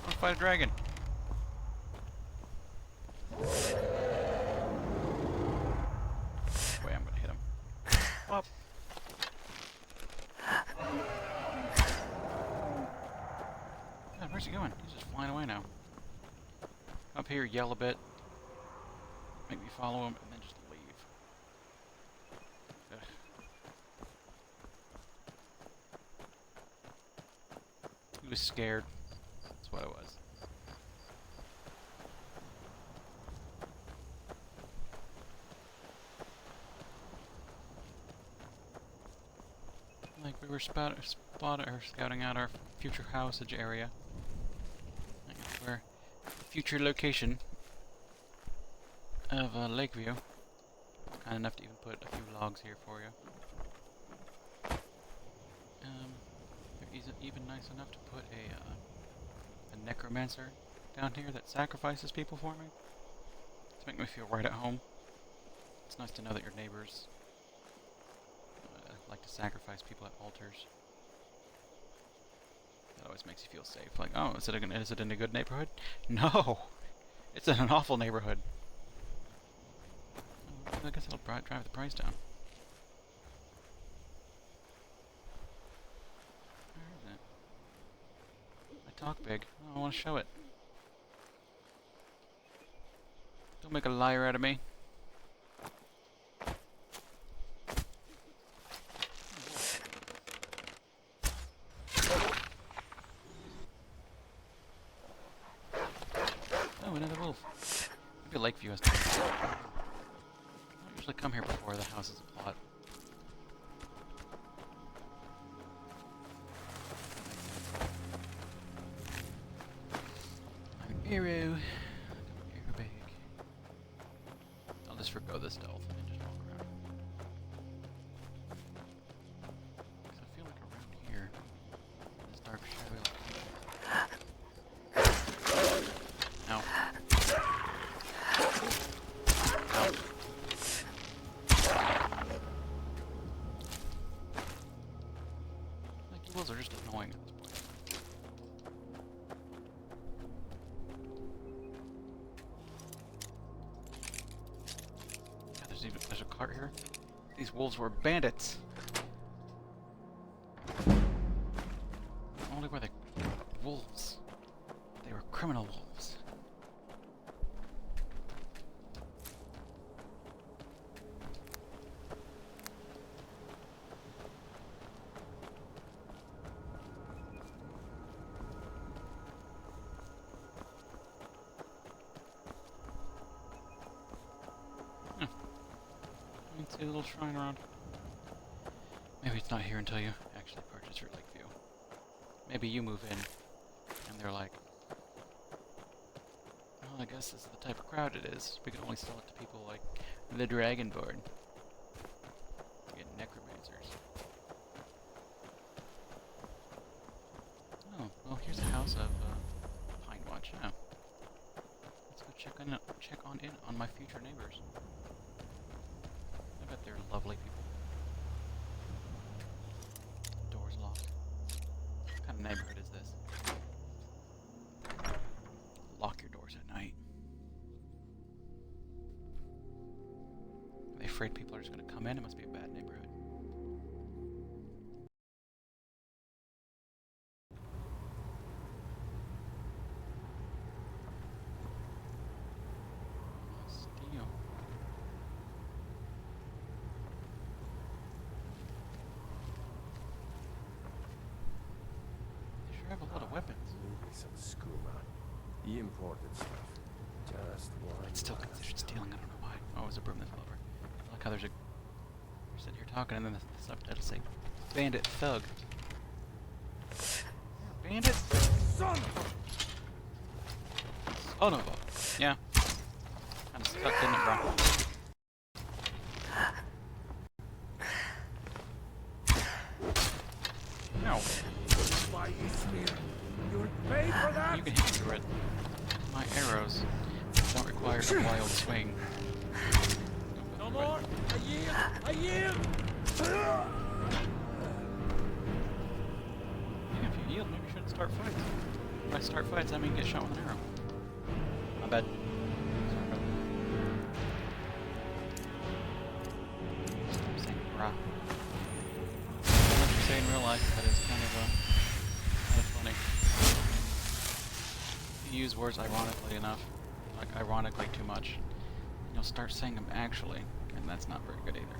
want to fight a dragon. Wait, I'm gonna hit him. Up. God, where's he going? He's just flying away now. Come up here, yell a bit. Make me follow him, and then just leave. Ugh. He was scared. That's what it was. Like we were scouting out our future houseage area. I guess where the future location of Lakeview. Kind enough to even put a few logs here for you. They're even nice enough to put a necromancer down here that sacrifices people for me. To make me feel right at home. It's nice to know that your neighbors like to sacrifice people at altars. That always makes you feel safe. Like, oh, is it in a good neighborhood? No! It's in an awful neighborhood. Oh, I guess it'll drive the price down. Where is it? I talk big. I want to show it. Don't make a liar out of me. Oh, another wolf. Maybe Lakeview has to be. I don't usually come here before the house is a plot. I'm Arrow. Big. I'll just forgo the stealth and just walk around. Because I feel like around here, this dark shadow. Ow. Ow. Like, you wolves are just annoying at this point. God, there's a cart here. These wolves were bandits. Not only were they wolves, they were criminal wolves. See a little shrine around. Maybe it's not here until you actually purchase your Lakeview. Maybe you move in, and they're like, well, I guess this is the type of crowd it is. We can only sell it to people like the Dragonborn. Get necromancers. Oh, well, here's a house of Pine Watch. Oh. Let's go check on in on my future neighbors. I bet they're lovely people. Door's locked. What kind of neighborhood is this? Lock your doors at night. Are they afraid people are just going to come in? It must be a bad neighborhood. Steel. They sure have a lot of weapons. Some skooma. The imported stuff. Just one. It's still considered stealing. I don't know why. Oh, it was a broom that fell over. I like how there's a. You're sitting here talking, and then the subtitles say, "Bandit thug." Bandit. Son of a. Yeah. Kind of stuck, didn't it, bro? No. Why you smear? You'll pay for that? You can hit me through it. My arrows don't require a wild swing. No more! I yield! I yield! Yeah, if you yield, maybe you shouldn't start fights. If I start fights, I mean get shot with an arrow. My bad. Sorry about that. Stop saying brah. What you say in real life, that is kind of funny. You use words ironically enough, like ironically too much, and you'll start saying them actually, and that's not very good either.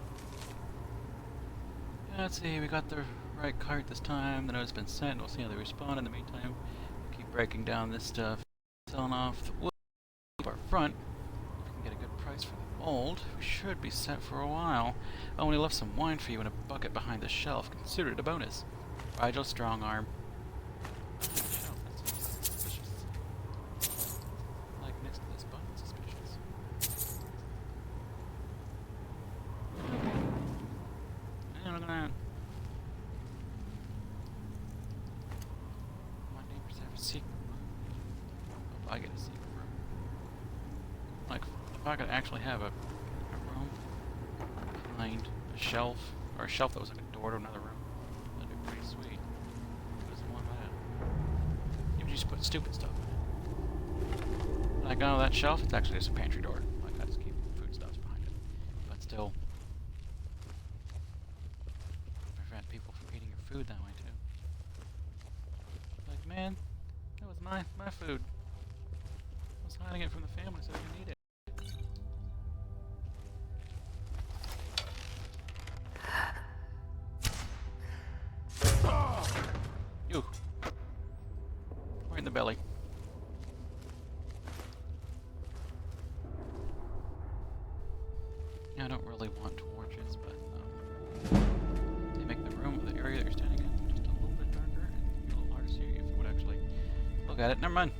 Let's see, we got the right cart this time, the note's been sent, we'll see how they respond. In the meantime, we'll keep breaking down this stuff, selling off the wood our front. If we can get a good price for the mold, we should be set for a while. I only left some wine for you in a bucket behind the shelf. Consider it a bonus. Rigel strong arm. Like next to this button, suspicious. And look at that. My neighbors have a secret room. If I get a secret room. Like, if I could actually have a room behind a shelf, or a shelf that was like a door to another room, that'd be pretty sweet. Who doesn't want that? You would just put stupid stuff in it. Like, oh, that shelf, it's actually just a pantry door. Like, I just keep foodstuffs behind it. But still, prevent people from eating your food that way, too. Like, man, that was my food. I was hiding it from the family so they didn't eat it. You. Right in the belly. Yeah, I don't really want torches, but they make the room, the area that you're standing in, just a little bit darker and a little harder to see if you would actually look at it. Never mind.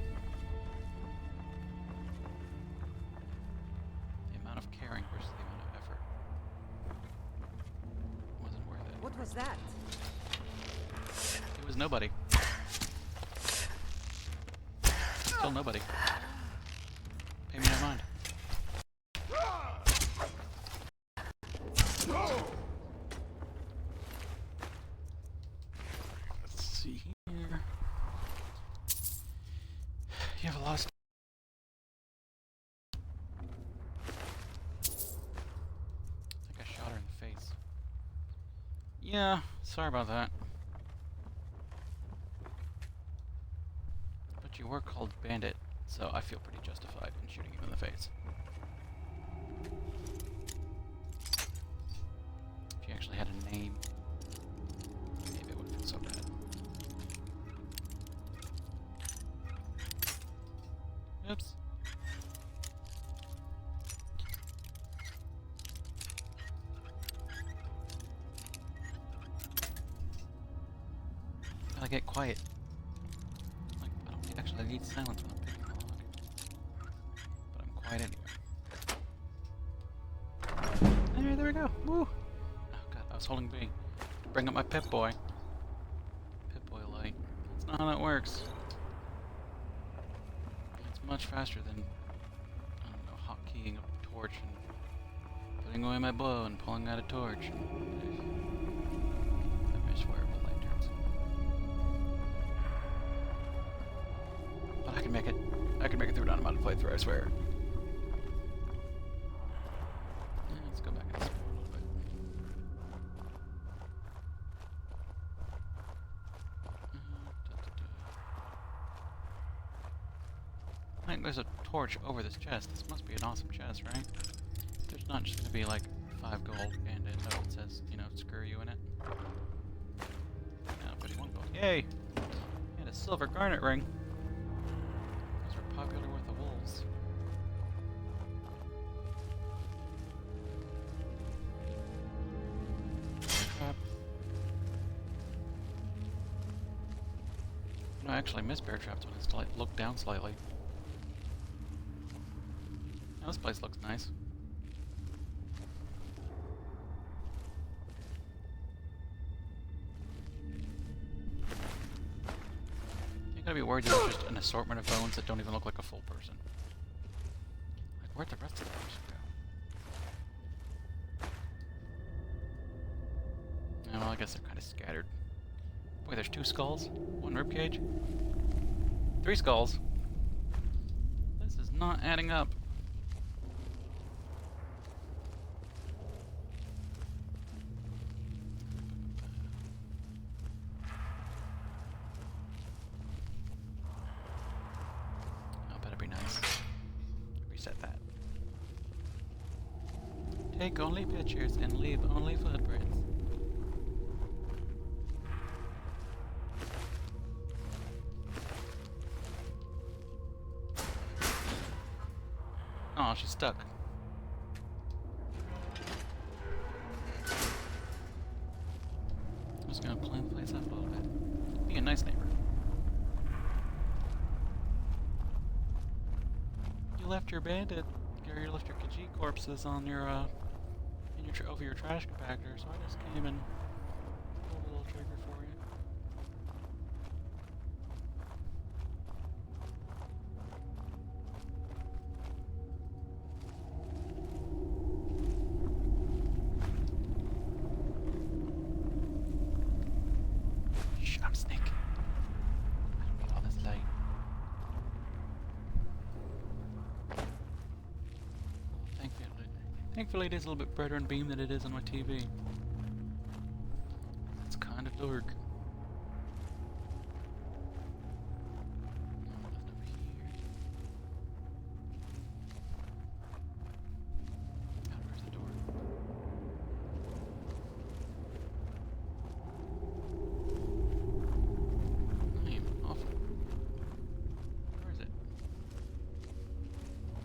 The amount of caring versus the amount of effort wasn't worth it. What was that? It was nobody. Still nobody. Pay me no mind. Let's see here. You have a lost. I think I shot her in the face. Yeah, sorry about that. But you were called Bandit, so I feel pretty justified in shooting you in the face. If you actually had a name, maybe I wouldn't feel so bad. Oops. Gotta get quiet. Like, I don't actually I need silence when I'm picking the lock. But I'm quiet anyway. There we go. Woo! Oh god, I was holding B to bring up my Pip-Boy. Pip-Boy light. That's not how that works. It's much faster than, I don't know, hotkeying a torch and putting away my bow and pulling out a torch. I swear what light turns. But I can make it. I can make it through an unmodded playthrough, I swear. Let's go back and explore a little bit. I think there's a torch over this chest. This must be an awesome chest, right? There's not just gonna be like 5 gold and a note that says, you know, screw you in it. No, 51 gold. Yay! And a a silver garnet ring. Those are popular with the wolves. Trap. No, actually, I miss bear traps when it's like look down slightly. Now, this place looks nice. You gotta be worried there's just an assortment of bones that don't even look like a full person. Like, where'd the rest of the person go? Oh, well, I guess they're kind of scattered. Boy, there's 2 skulls, 1 ribcage, 3 skulls. This is not adding up. Take only pictures and leave only footprints. Oh, she's stuck. I'm just gonna clean the place up a little bit. Be a nice neighbor. You left your bandit, or you left your Khajiit corpses on your over your trash compactor, so I just came and pulled a little trigger for you. Shh, I'm Snake. I don't need all this light. Thankfully it is a little bit brighter in beam than it is on my TV. It's kind of dark. Where's the door? I am awful. Where is it?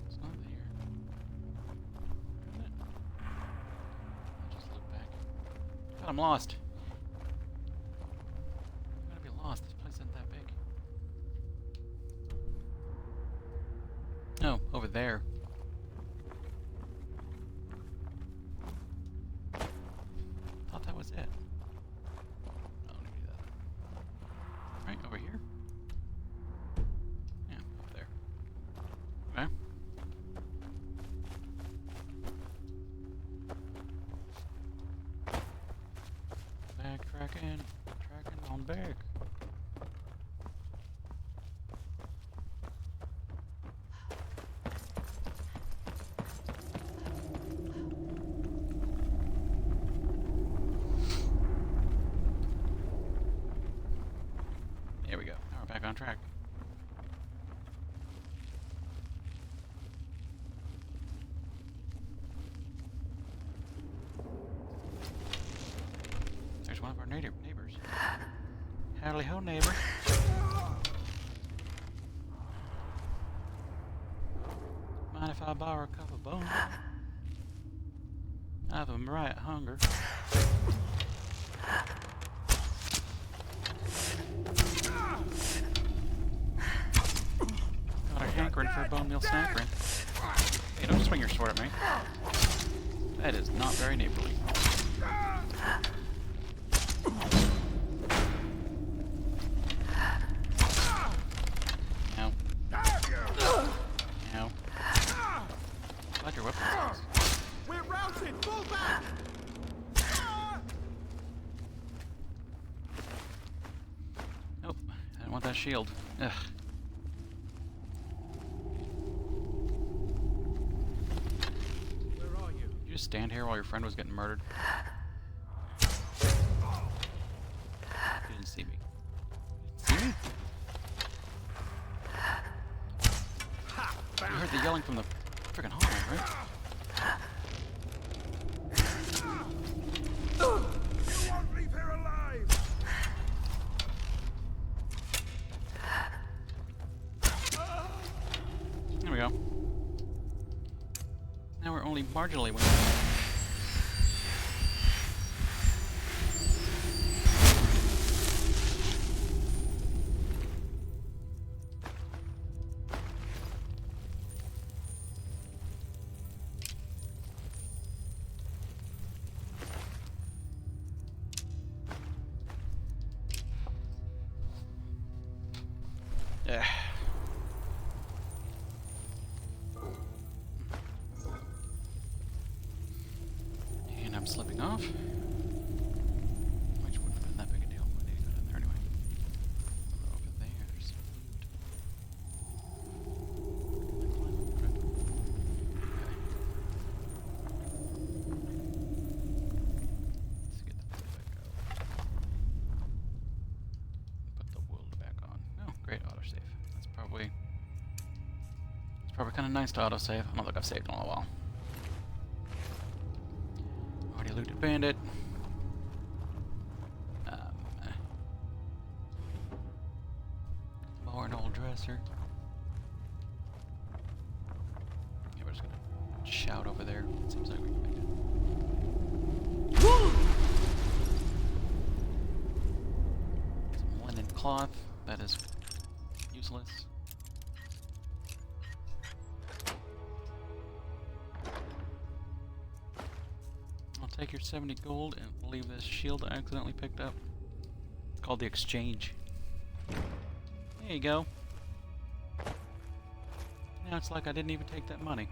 It's not there. I'm lost. I'm gonna be lost. This place isn't that big. No, over there. Thought that was it. Oh, let me do that. Right over here. Yeah, up there. Okay. Tracking on back. There we go. Now we're back on track. There's one of our neighbors. Howdy ho, neighbor. Mind if I borrow a couple bones? I have a right hunger. Got a hankering for a bone meal snack ring. Hey, don't swing your sword at me. That is not very neighborly. Your weapons. We're routed! Fall back! Nope, I don't want that shield. Ugh. Where are you? You just stand here while your friend was getting murdered. You didn't see me. You didn't see me? You heard the yelling from the freaking hallway, right? You won't leave here alive! only marginally win. Yeah. And I'm slipping off. Which wouldn't have been that big a deal. I need to go down there anyway. Over there's some Let's get the back out. Put the wool back on. Oh, great autosave. That's probably kind of nice to autosave. I don't think I've saved in a while. Already looted bandit. More an old dresser. Yeah, we're just gonna shout over there. It seems like we can make it. Some linen cloth. That is useless. I'll take your 70 gold and leave this shield I accidentally picked up. It's called the exchange. There you go. Now it's like I didn't even take that money.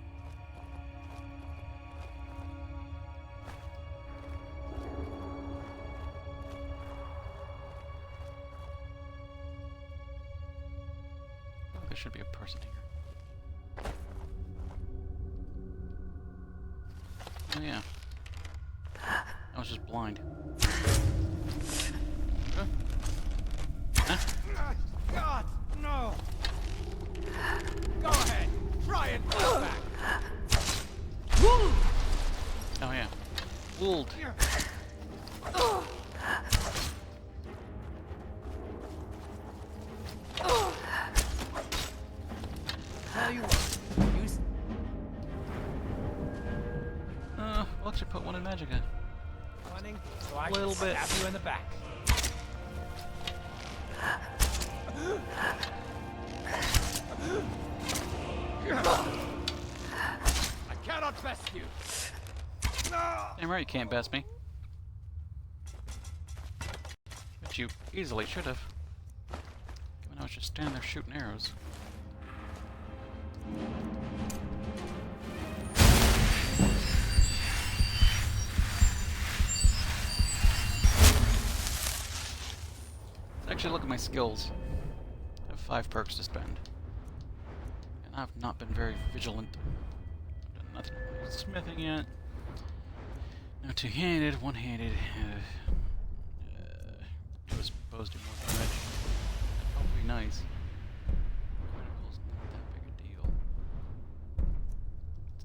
Oh, there should be a person here. Oh yeah. I was just blind. Huh? God, no! Go ahead, try and pull back. Oh yeah. Wooled. Tell you what, use. We'll actually put one in Magicka. Running, so I Little can bit. stab you in the back. I cannot best you. No! Damn right you can't best me. But you easily should have. Given I was just standing there shooting arrows. Let's actually look at my skills. I have 5 perks to spend. And I've not been very vigilant. I've done nothing with smithing yet. No two-handed, one-handed. I was supposed to do more damage. That'd probably be nice. Critical's not that big a deal.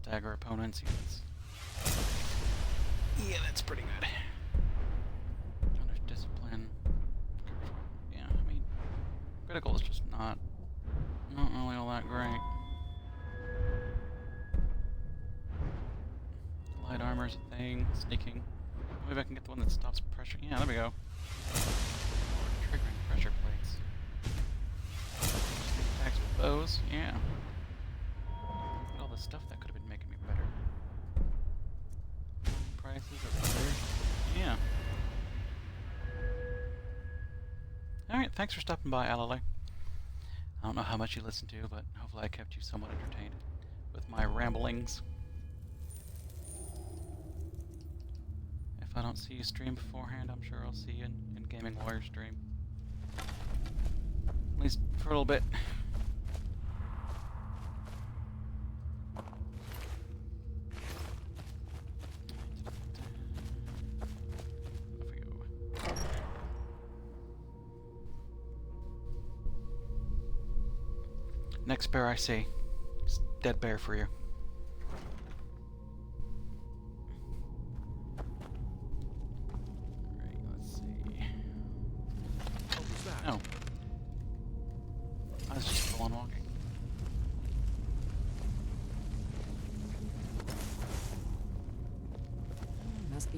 Stagger opponents, yeah, that's pretty good. There's discipline. Yeah, I mean, critical is just not really all that great. Light armor's a thing. Sneaking. Maybe I can get the one that stops pressure. Yeah, there we go. Triggering pressure plates. Sneak attacks with those. Yeah. Look at all the stuff that could have been making me better. Prices are better. Yeah. Alright, thanks for stopping by, Alalay. I don't know how much you listened to, but hopefully I kept you somewhat entertained with my ramblings. If I don't see you stream beforehand, I'm sure I'll see you in Gaming Warrior stream. At least for a little bit. Off we go. Next bear I see. It's dead bear for you. Oh. I was just full on walking.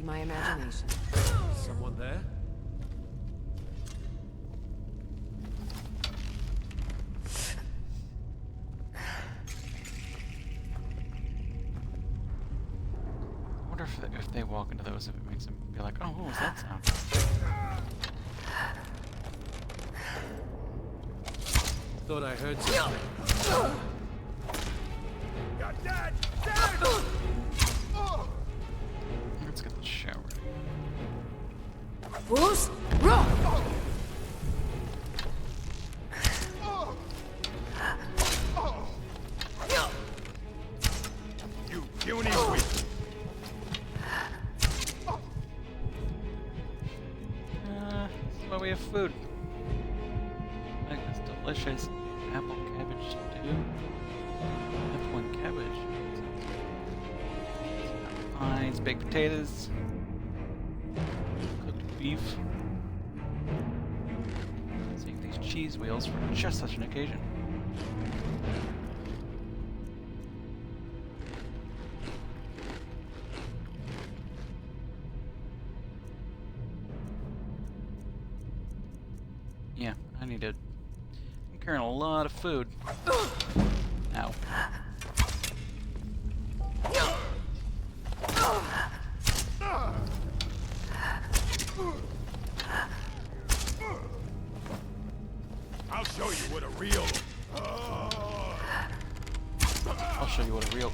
be my imagination. Someone there? I wonder if they walk into those, if it makes them be like, oh, what was that sound? Thought I heard something. You're dead! Dead! Let's get the shower ready. Who's wrong? You puny weak. Well, we have food. I think that's delicious. Apple cabbage stew. Apple and cabbage. Fines, baked potatoes. Cooked beef. Save these cheese wheels for just such an occasion. Yeah, I need to... I'm carrying a lot of food. Ow. I'll show you what a real... I'll show you what a real...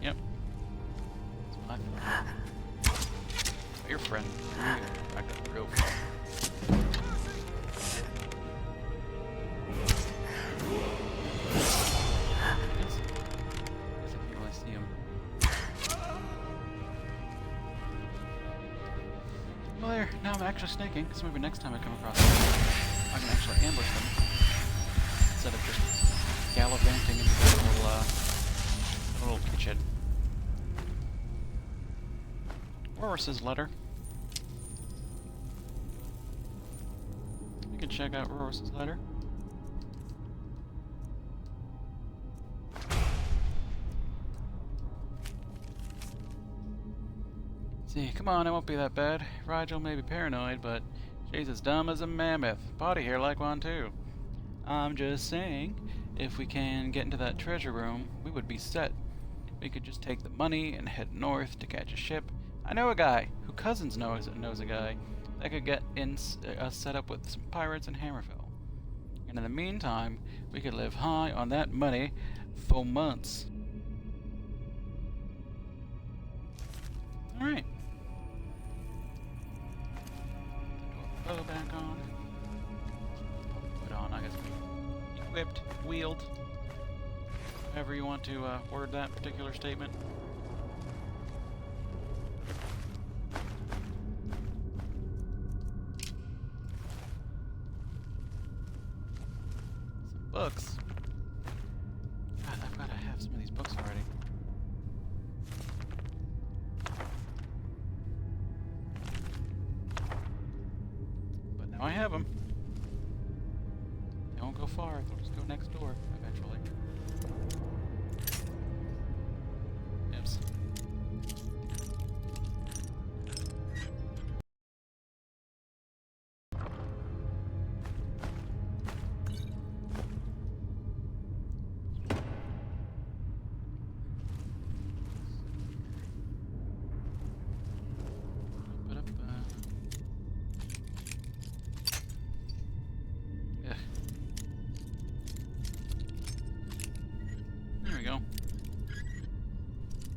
Yep. That's my friend. Your friend. I got real friend. Well, there. Now I'm actually snaking, so maybe next time I come across them, I can actually ambush them instead of just gallivanting into the little kitchen. Roros's letter. You can check out Roros's letter. See, come on, it won't be that bad. Rigel may be paranoid, but she's as dumb as a mammoth. Potty here like one too. I'm just saying, if we can get into that treasure room, we would be set. We could just take the money and head north to catch a ship. I know a guy who cousins knows a guy that could get in set up with some pirates in Hammerfell. And in the meantime, we could live high on that money for months. All right. Bow back on. Put on, I guess. Equipped, wheeled. However you want to word that particular statement. Some books. God, I've got to have some of these books already. I have them. They won't go far. They'll just go next door eventually. Oops.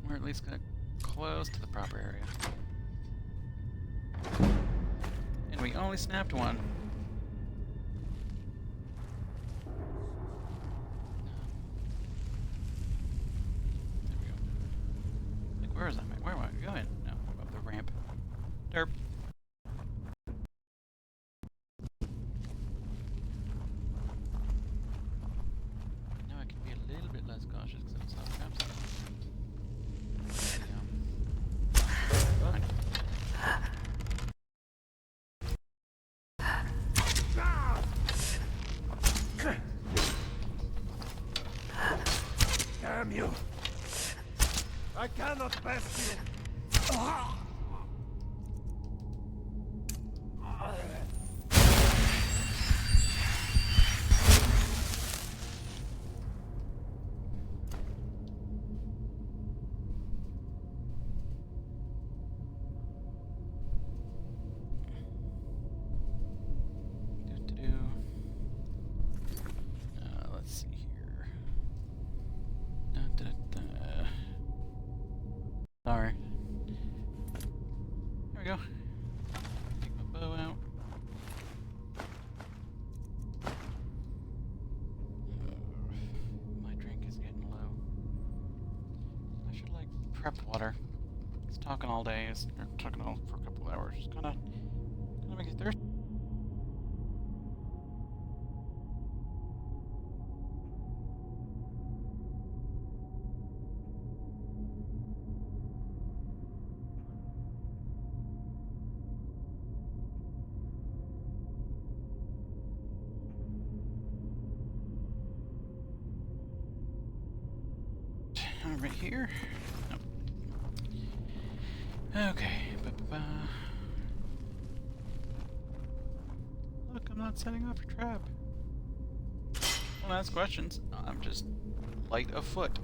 We're at least close to the proper area. And we only snapped one. There we go. Like, where is that? Where am I going? No, I'm up the ramp. Derp. Now I can be a little bit less cautious because I'm so trapped. Damn you! I cannot best you! prep water. It's talking all day. It's talking all for a couple hours. It's kind of makes you thirsty. Right here. Nope. Okay. Look, I'm not setting off a trap. Don't ask questions. I'm just light of foot.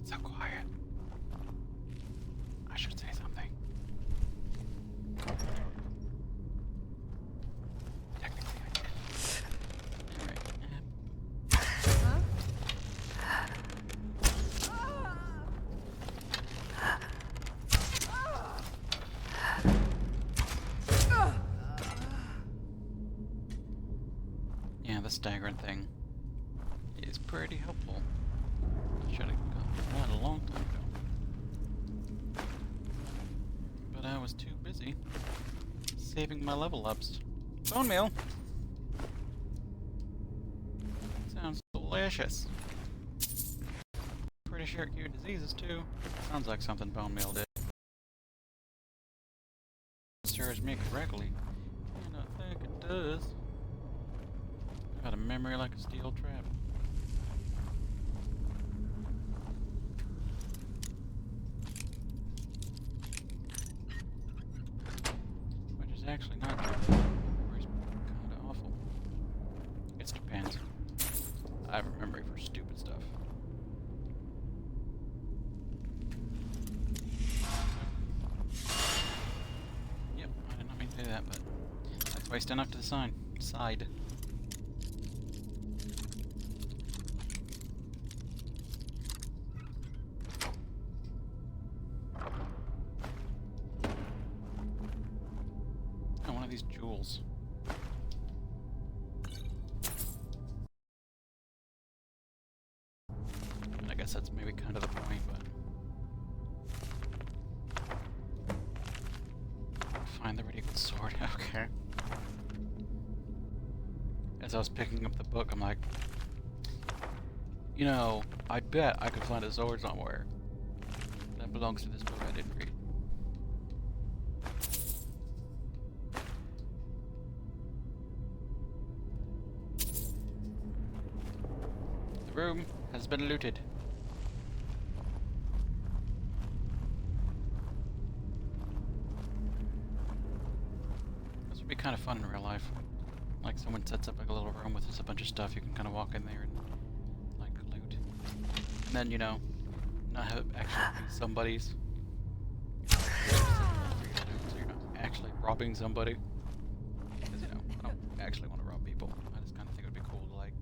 It's so quiet. I should say something. Technically, I did. Alright. Yeah, the staggering thing is pretty helpful. Should have gotten that a long time ago. But I was too busy saving my level ups. Bone meal! Sounds delicious. Pretty sure it cured diseases too. Sounds like something bone meal did. Serves me correctly. And I think it does. Got a memory like a steel trap. Which is actually not true. Memory's kinda awful. It depends. I have a memory for stupid stuff. Yep, I did not mean to do that, but that's why I stand up to the side. Oh, one of these jewels. I guess that's maybe kind of the point, but find the really good sword. Okay. As I was picking up the book, I'm like, you know, I bet I could find a sword somewhere that belongs to this book I didn't read. The room has been looted. This would be kind of fun in real life. Like someone sets up like a little room with just a bunch of stuff, you can kind of walk in there and like loot. And then, you know, not have it actually be somebody's. So you're not actually robbing somebody. Because, you know, I don't actually want to rob people. I just kind of think it would be cool to like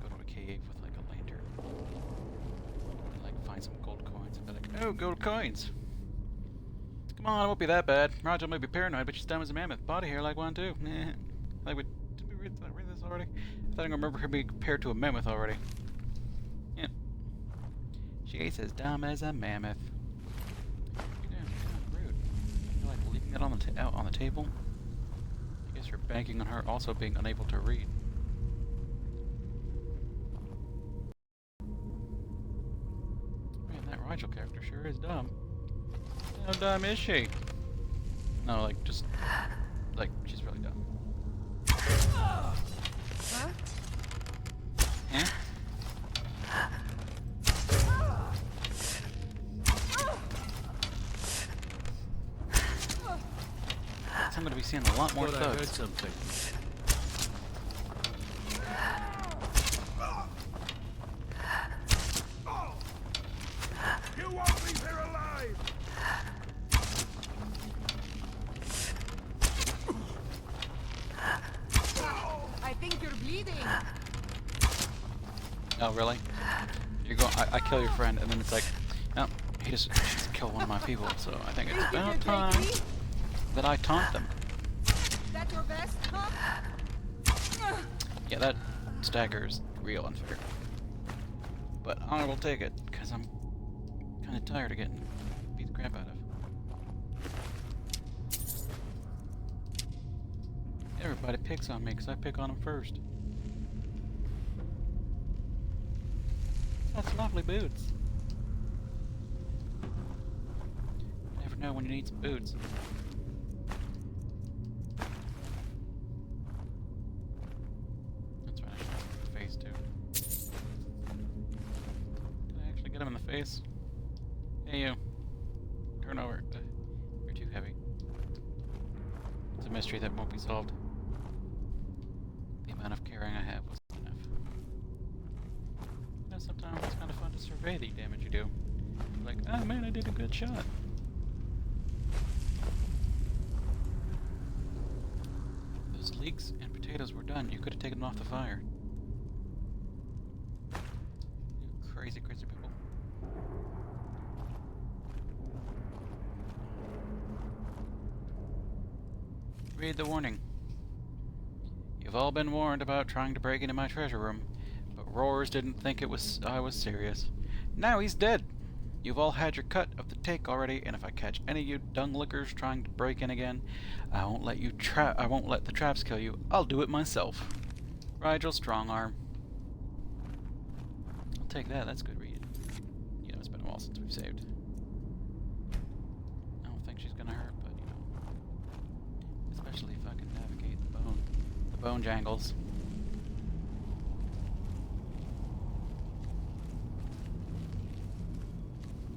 go to a cave with like a lantern and like find some gold coins and be like, oh, gold coins! Come on, it won't be that bad. Roger may be paranoid, but she's dumb as a mammoth. Body hair like one too. Like did we read this already? I thought I remember her being compared to a mammoth already. Yeah. She's as dumb as a mammoth. Yeah, kind of rude. You're like leaving that on the out on the table. I guess you're banking on her also being unable to read. Man, that Rigel character sure is dumb. How dumb is she? No, like just like she's really dumb. What? Eh? I'm gonna be seeing a lot more Thought I heard thugs. something. You won't leave here alive! I think you're bleeding. Oh, really? You're going. I kill your friend, and then it's like, no, he just killed one of my people. So I think it's about time that I taunt them. That's your best, huh? Yeah, that stagger is real unfair. But I will take it, because I'm kind of tired of getting beat the crap out of. Everybody picks on me, because I pick on them first. That's lovely boots. You never know when you need some boots. That's right, I should have him in the face too. Did I actually get him in the face? Hey you. Turn over. You're too heavy. It's a mystery that won't be solved. The amount of carrying I have was enough. You know, sometimes it's kind of fun to survey the damage you do. Like, oh man, I did a good shot. Those leeks and potatoes were done. You could have taken them off the fire. You crazy, crazy people. Read the warning. You've all been warned about trying to break into my treasure room, but Roars didn't think I was serious. Now he's dead! You've all had your cut of the take already, and if I catch any of you dung lickers trying to break in again, I won't let the traps kill you. I'll do it myself. Rigel Strongarm. I'll take that, that's good reading. You know, it's been a while since we've saved. I don't think she's gonna hurt, but you know. Especially if I can navigate the bone jangles.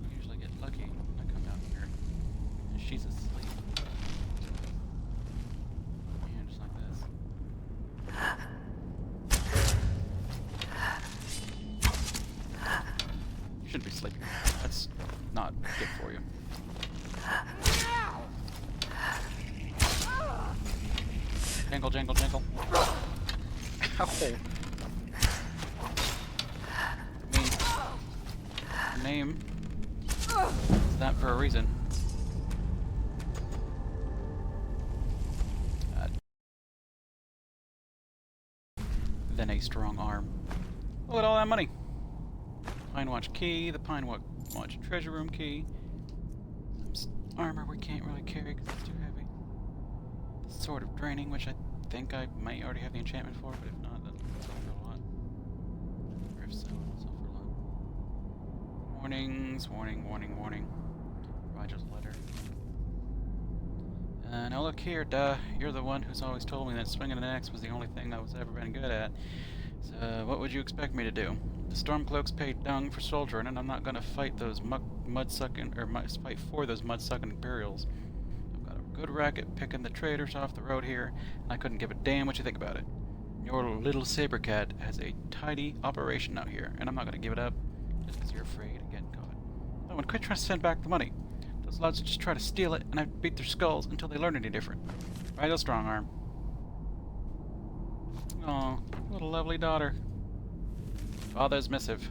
I usually get lucky when I come down here. And she's asleep. Yeah, just like this. You shouldn't be sleeping. That's not good for you. Jangle, jangle, jangle. Ow. The name is that for a reason. Then a strong arm. Look at all that money. Pine Watch key, the Pine Watch treasure room key. Some armor we can't really carry because it's too heavy. The Sword of Draining, which I think I might already have the enchantment for, but if not, then it'll sell for a lot. Or if so, it'll sell for a lot. Warnings, warning, warning, warning. Roger's letter. Now look here, duh. You're the one who's always told me that swinging an axe was the only thing I was ever been good at. So what would you expect me to do? The Stormcloaks paid dung for soldiering, and I'm not gonna fight those fight for those mud-sucking Imperials. I've got a good racket picking the traders off the road here, and I couldn't give a damn what you think about it. Your little saber cat has a tidy operation out here, and I'm not gonna give it up just because you're afraid of getting caught. No one quit trying to send back the money. Those lads will just try to steal it, and I beat their skulls until they learn any different. Right, strong arm. Aw, what a lovely daughter. Father's missive.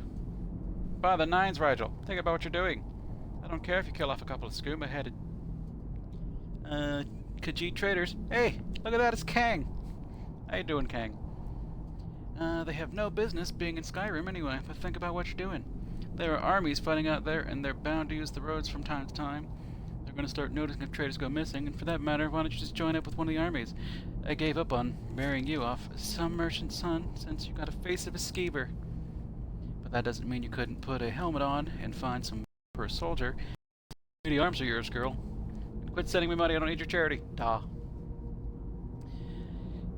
Father Nines, Rigel. Think about what you're doing. I don't care if you kill off a couple of skooma-headed Khajiit traders. Hey, look at that, it's Kang. How you doing, Kang? They have no business being in Skyrim anyway, but think about what you're doing. There are armies fighting out there, and they're bound to use the roads from time to time. They're going to start noticing if traders go missing, and for that matter, why don't you just join up with one of the armies? I gave up on marrying you off as some merchant's son, since you got a face of a skeever. But that doesn't mean you couldn't put a helmet on and find some for a soldier. The arms are yours, girl. Quit sending me money, I don't need your charity. Duh.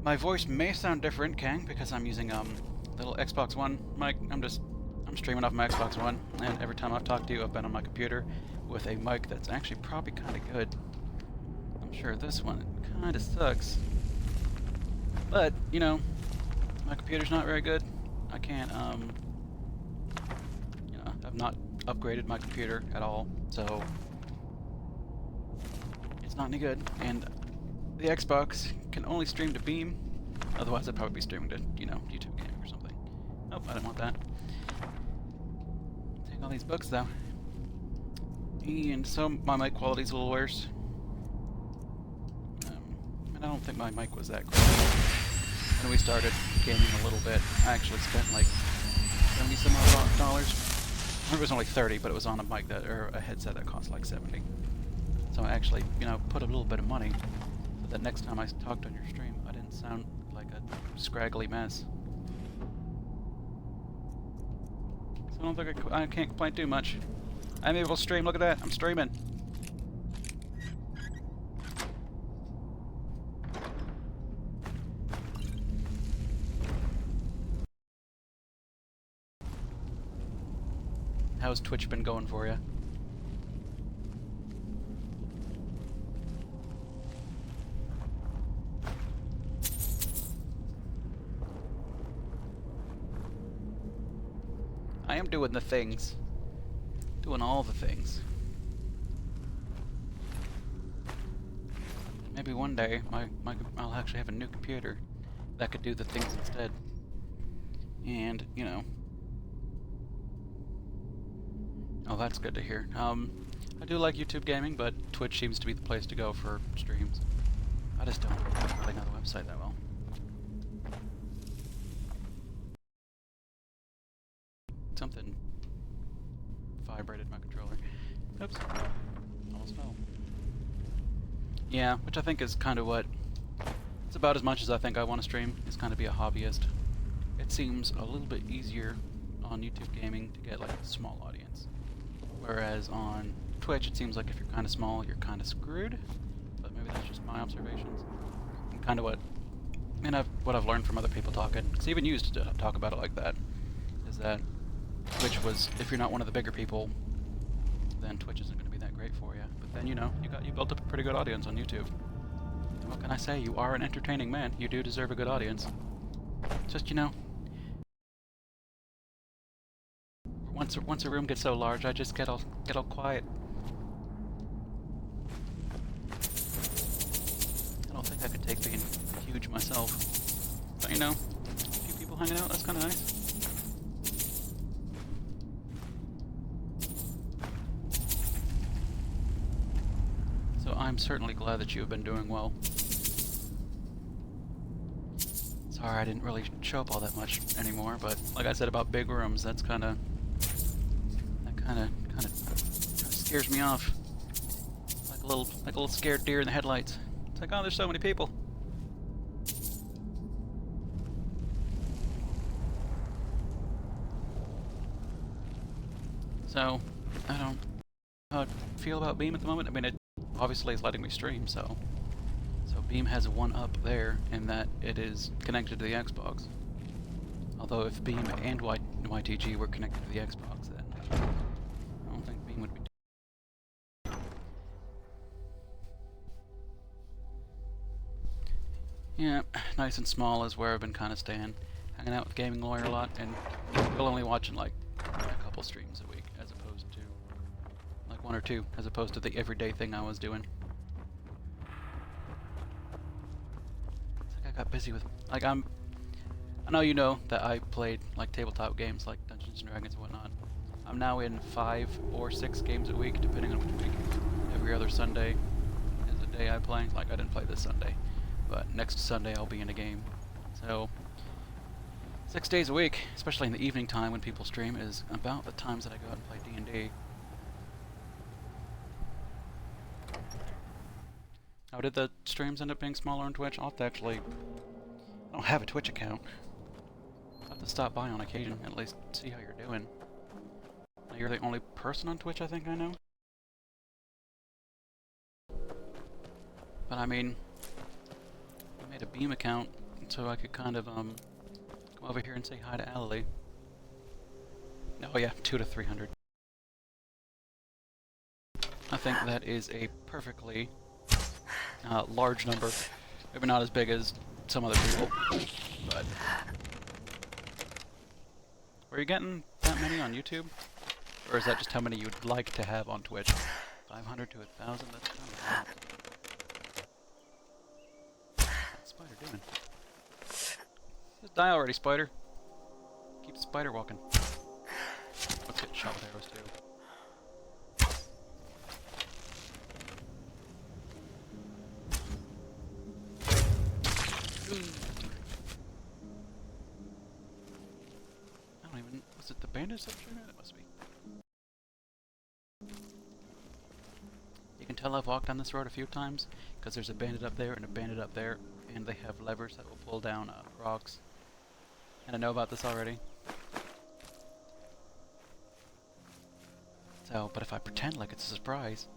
My voice may sound different, Kang, because I'm using little Xbox One mic. I'm streaming off my Xbox One, and every time I've talked to you, I've been on my computer with a mic that's actually probably kind of good. I'm sure this one kind of sucks. But, you know, my computer's not very good. I can't, you know, I've not upgraded my computer at all, so it's not any good. And the Xbox can only stream to Beam, otherwise I'd probably be streaming to, you know, YouTube gaming or something. Nope, I didn't want that. Take all these books though. And so my mic quality's a little worse. And I don't think my mic was that great. When we started gaming a little bit, I actually spent like 70 some odd dollars. I think it was only 30, but it was on a mic that, or a headset that cost like 70. So I actually, you know, put a little bit of money so that next time I talked on your stream, I didn't sound like a scraggly mess. So I don't think I can't complain too much. I'm able to stream, look at that, I'm streaming. How's Twitch been going for you? I am doing the things. Doing all the things. Maybe one day I'll actually have a new computer that could do the things instead. And, you know. Oh, that's good to hear. I do like YouTube gaming, but Twitch seems to be the place to go for streams. I just don't really know the website that well. Something vibrated my controller. Oops. Almost fell. Yeah, which I think is kind of what... It's about as much as I think I want to stream, is kind of be a hobbyist. It seems a little bit easier on YouTube gaming to get like a small audience. Whereas on Twitch, it seems like if you're kind of small, you're kind of screwed. But maybe that's just my observations. And kind of what I've learned from other people talking, because even you used to talk about it like that, is that Twitch was, if you're not one of the bigger people, then Twitch isn't going to be that great for you. But then, you know, you built up a pretty good audience on YouTube. And what can I say? You are an entertaining man. You do deserve a good audience. Just, you know, once a room gets so large, I just get all quiet. I don't think I could take being huge myself. But you know, a few people hanging out, that's kind of nice. So I'm certainly glad that you have been doing well. Sorry, I didn't really show up all that much anymore, but like I said about big rooms, that's kind of scares me off. Like a little scared deer in the headlights. It's like, oh, there's so many people. So, I don't know how I feel about Beam at the moment. I mean, it obviously is letting me stream, so Beam has one up there in that it is connected to the Xbox. Although if Beam and YTG were connected to the Xbox, then I don't think Beam would be. Yeah, nice and small is where I've been kind of staying. Hanging out with Gaming Lawyer a lot, and still only watching like a couple streams a week, as opposed to like one or two, as opposed to the everyday thing I was doing. It's like I got busy with, like I know you know that I played like tabletop games like Dungeons & Dragons and whatnot. I'm now in 5 or 6 games a week, depending on which week. Every other Sunday is a day I play. Like, I didn't play this Sunday, but next Sunday I'll be in a game. So, 6 days a week, especially in the evening time when people stream, is about the times that I go out and play D&D. How did the streams end up being smaller on Twitch? I'll have to actually... I don't have a Twitch account. I'll have to stop by on occasion, at least see how you're doing. You're the only person on Twitch I think I know. But I mean, I made a Beam account so I could kind of come over here and say hi to Alalie. Oh yeah, 2 to 300. I think that is a perfectly large number. Maybe not as big as some other people, but... Were you getting that many on YouTube? Or is that just how many you'd like to have on Twitch? 500 to 1,000? That's kind of a lot. What's Spider doing? Just die already, Spider. Keep spider walking. Let's get shot with arrows too. I don't even... Was it the bandits that shooting? It must be. You can tell I've walked on this road a few times, because there's a bandit up there and a bandit up there, and they have levers that will pull down rocks. And I know about this already. So, but if I pretend like it's a surprise,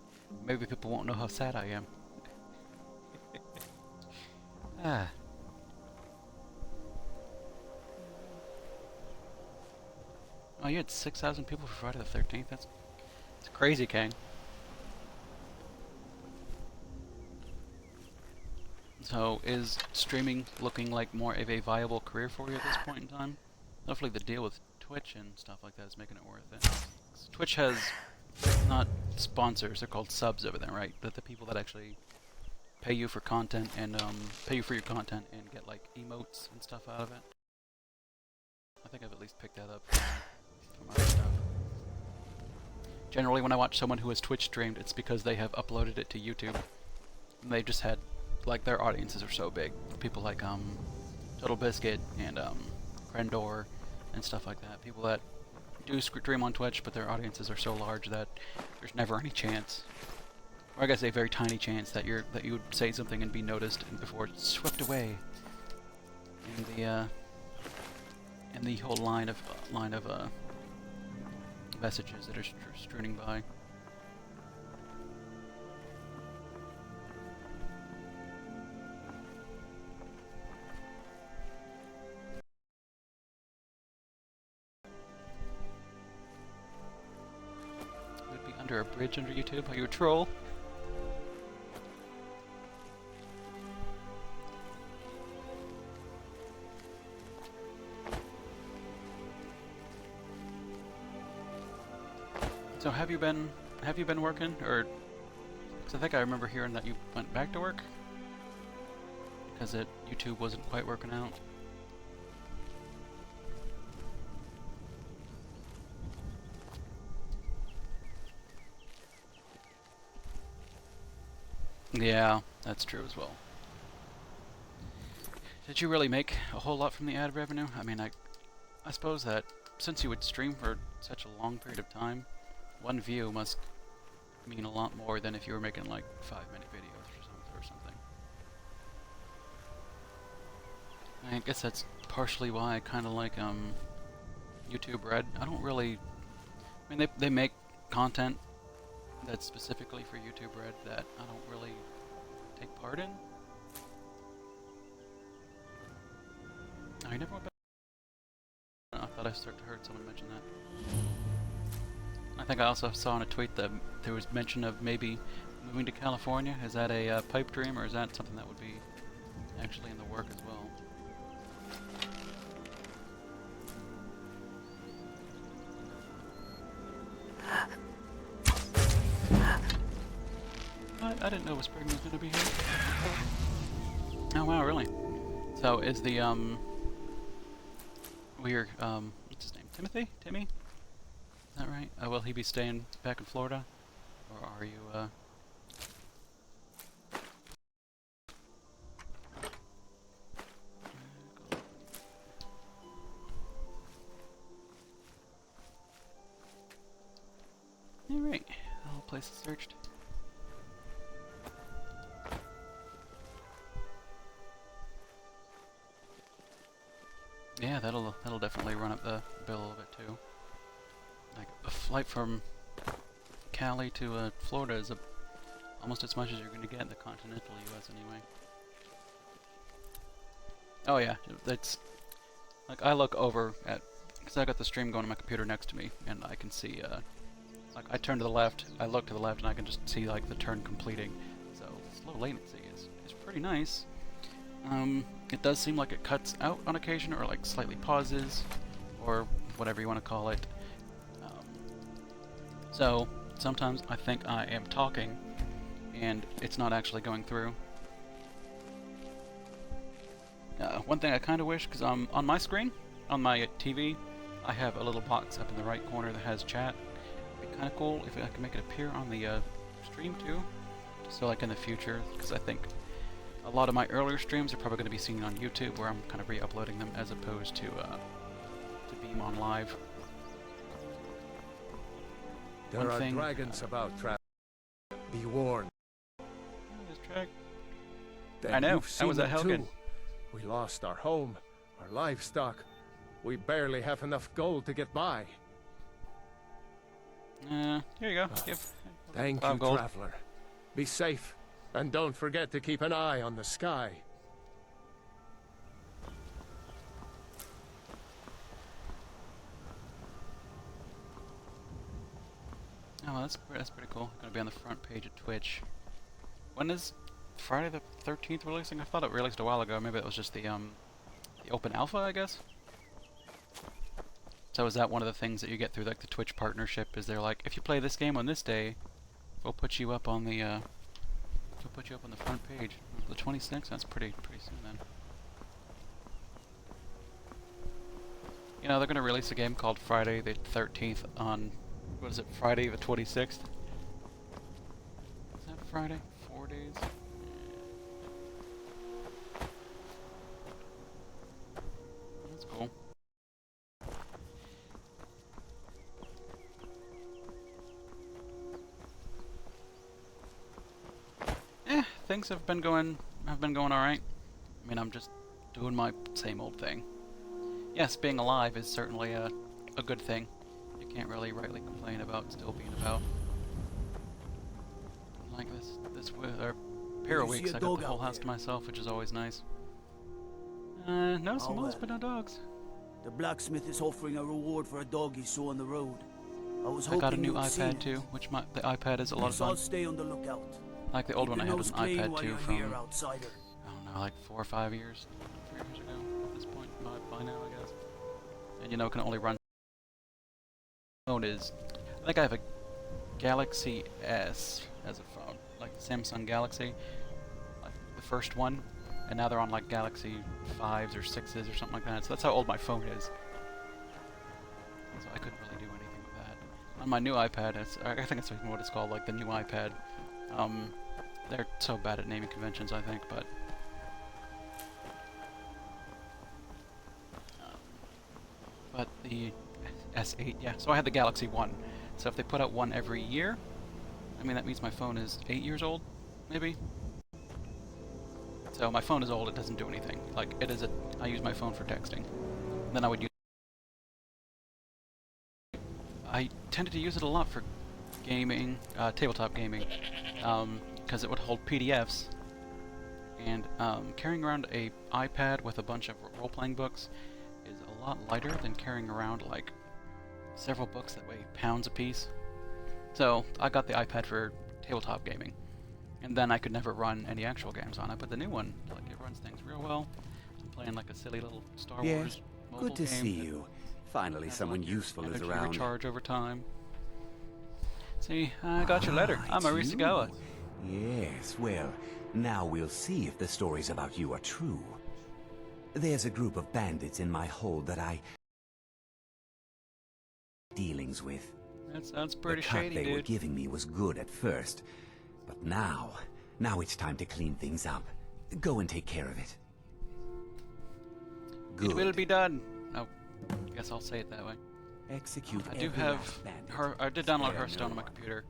maybe people won't know how sad I am. Ah. Oh, you had 6,000 people for Friday the 13th? That's crazy, Kang. So, is streaming looking like more of a viable career for you at this point in time? Hopefully the deal with Twitch and stuff like that is making it worth it. Twitch has not sponsors, they're called subs over there, right? The people that actually pay you for content and pay you for your content and get like emotes and stuff out of it. I think I've at least picked that up from other stuff. Generally when I watch someone who has Twitch streamed, it's because they have uploaded it to YouTube. And they just had, like, their audiences are so big. People like Total Biscuit and Crendor and stuff like that. People that do stream on Twitch, but their audiences are so large that there's never any chance, or I guess a very tiny chance, that you would say something and be noticed and before it's swept away in the whole line of messages that are streaming by. Would be under a bridge under YouTube. Are you a troll? So have you been working, or? Because I think I remember hearing that you went back to work because YouTube wasn't quite working out. Yeah, that's true as well. Did you really make a whole lot from the ad revenue? I mean, I suppose that since you would stream for such a long period of time, one view must mean a lot more than if you were making like 5-minute videos or something. I guess that's partially why I kind of like YouTube Red. I don't really... I mean, they make content that's specifically for YouTube Red that I don't really take part in. I never went back. I thought I heard someone mention that. I think I also saw in a tweet that there was mention of maybe moving to California. Is that a pipe dream, or is that something that would be actually in the work as well? I didn't know Spring was going to be here. Oh wow, really? So is the weird what's his name? Timmy? Is that right? Will he be staying back in Florida, or are you All right, all places searched. Yeah, that'll definitely run up the bill a little bit too. Like a flight from Cali to Florida is almost as much as you're going to get in the continental U.S. anyway. Oh yeah, that's like I look over at, because I got the stream going on my computer next to me, and I can see like I turn to the left, I look to the left, and I can just see like the turn completing. So slow latency is pretty nice. It does seem like it cuts out on occasion, or like slightly pauses, or whatever you want to call it. So sometimes I think I am talking, and it's not actually going through. One thing I kind of wish, because on my screen, on my TV, I have a little box up in the right corner that has chat. It'd be kind of cool if I could make it appear on the stream too. So like in the future, because I think a lot of my earlier streams are probably going to be seen on YouTube, where I'm kind of re-uploading them as opposed to beam on live. There are dragons about, Travis. Be warned. I know. I was a Helgen. We lost our home, our livestock. We barely have enough gold to get by. Here you go. Thank you, traveler. Be safe, and don't forget to keep an eye on the sky. Oh, that's pretty cool. Gonna be on the front page of Twitch. When is Friday the 13th releasing? I thought it released a while ago. Maybe it was just the open alpha, I guess. So is that one of the things that you get through like the Twitch partnership? Is they're like, if you play this game on this day, we'll put you up on the front page. The 26th. That's pretty soon then. You know, they're gonna release a game called Friday the 13th on, what is it, Friday the 26th? Is that Friday? 4 days? That's cool. Things have been going alright. I mean, I'm just doing my same old thing. Yes, being alive is certainly a good thing. You can't really rightly complain about still being about. Like this pair of weeks, I got the whole house to myself, which is always nice. No smokes, but no dogs. The blacksmith is offering a reward for a dog he saw on the road. I got a new iPad too, which the iPad is a lot of fun. I'll stay on the lookout. Like the old one, I had an iPad too from, I don't know, like 4 or 5 years, 3 years ago at this point, by now I guess. And you know, it can only run. Phone is, I think I have a Galaxy S as a phone, like the Samsung Galaxy, like the first one, and now they're on like Galaxy 5s or 6s or something like that, so that's how old my phone is. So I couldn't really do anything with that. On my new iPad, I think it's what it's called, like the new iPad. They're so bad at naming conventions, I think, but the S8, yeah. So I had the Galaxy 1. So if they put out one every year, I mean that means my phone is 8 years old, maybe. So my phone is old. It doesn't do anything. Like I use my phone for texting. And then I would use. I tended to use it a lot for gaming, tabletop gaming. Because it would hold PDFs, and carrying around a iPad with a bunch of role-playing books is a lot lighter than carrying around like several books that weigh pounds apiece. So I got the iPad for tabletop gaming, and then I could never run any actual games on it. But the new one, like, it runs things real well. I'm playing like a silly little Star Wars mobile good to game see you. Finally, someone useful is around. Recharge over time. See, I got your letter. I'm Arisugawa. Yes, well, now we'll see if the stories about you are true. There's a group of bandits in my hold that I dealings with. That sounds pretty shady, dude. The cut they were giving me was good at first, but now it's time to clean things up. Go and take care of it. Good. It will be done. Oh, I guess I'll say it that way. Execute. I do have I did download Hearthstone on my computer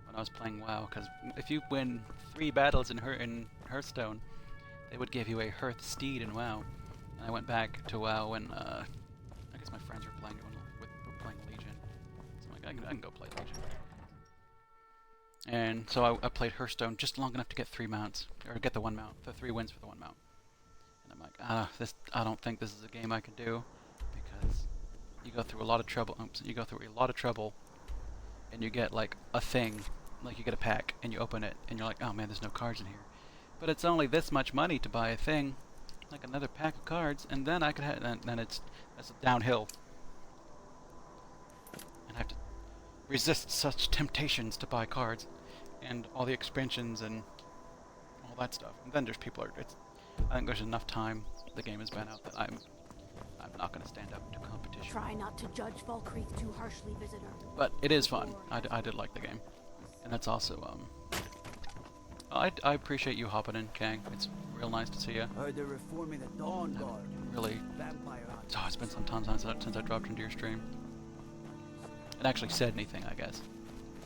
when I was playing WoW, because if you win 3 battles in Hearthstone, they would give you a Hearth steed in WoW. And I went back to WoW when I guess my friends were playing Legion, so I'm like, I can go play Legion. And so I played Hearthstone just long enough to get 3 mounts, or get the 1 mount, the 3 wins for the 1 mount. And I'm like, I don't think this is a game I can do, because you go through a lot of trouble. And you get like a thing, like you get a pack, and you open it, and you're like, oh man, there's no cards in here. But it's only this much money to buy a thing, like another pack of cards, and then I could have, and then that's downhill. And I have to resist such temptations to buy cards, and all the expansions and all that stuff. And then there's I think there's enough time the game has been out that I'm I'm not going to stand up to competition. Try not to judge Falkreath too harshly, visitor. But it is fun. I did like the game. And that's also, I appreciate you hopping in, Kang. It's real nice to see you. Heard they're reforming the Dawn Guard. Really. Vampire hunt. Oh, it's been some time since I dropped into your stream. And actually said anything, I guess.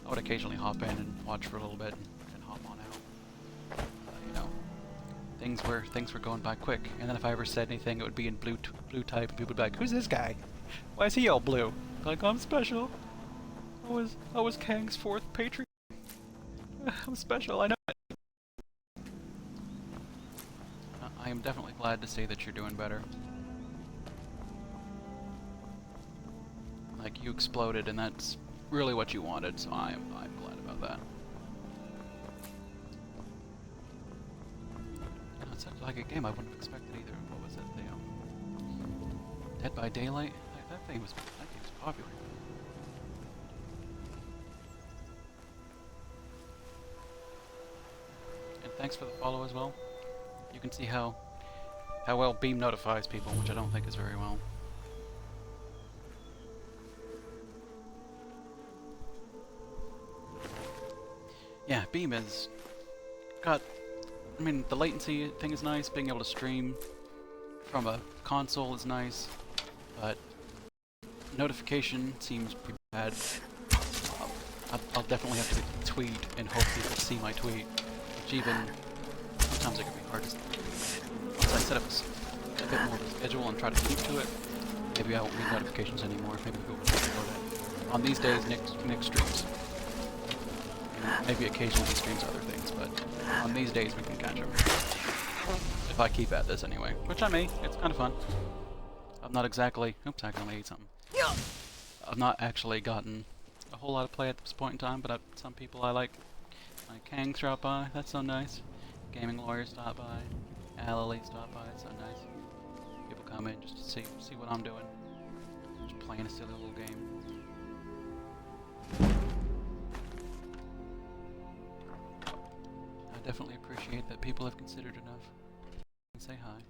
I would occasionally hop in and watch for a little bit and hop on out. You know, things were going by quick. And then if I ever said anything, it would be in blue type, and people would be like, "Who's this guy? Why is he all blue?" Like, I'm special. I was Kang's 4th patron. I'm special. I know it. I am definitely glad to see that you're doing better. Like, you exploded, and that's really what you wanted, so I'm glad about that. You know, it sounds like a game I wouldn't have expected either. What was it? The Dead by Daylight? That game was popular. And thanks for the follow as well. You can see how well Beam notifies people, which I don't think is very well. Yeah, Beam has got, I mean, the latency thing is nice, being able to stream from a console is nice, but notification seems pretty bad. I'll definitely have to tweet and hope people see my tweet, which even, sometimes it can be hard to see. Once I set up a bit more of a schedule and try to keep to it, maybe I won't read notifications anymore, maybe people will download it. On these days, Nick streams. Maybe occasionally he streams other things, but on these days we can catch him. If I keep at this anyway, which I may. It's kind of fun. I've not exactly... Oops, I accidentally ate something. I've not actually gotten a whole lot of play at this point in time, but some people I like. Like Kang stopped by, that's so nice. Gaming Lawyer stopped by. Alley stopped by, it's so nice. People come in just to see what I'm doing. Just playing a silly little game. I definitely appreciate that people have considered enough. And say hi.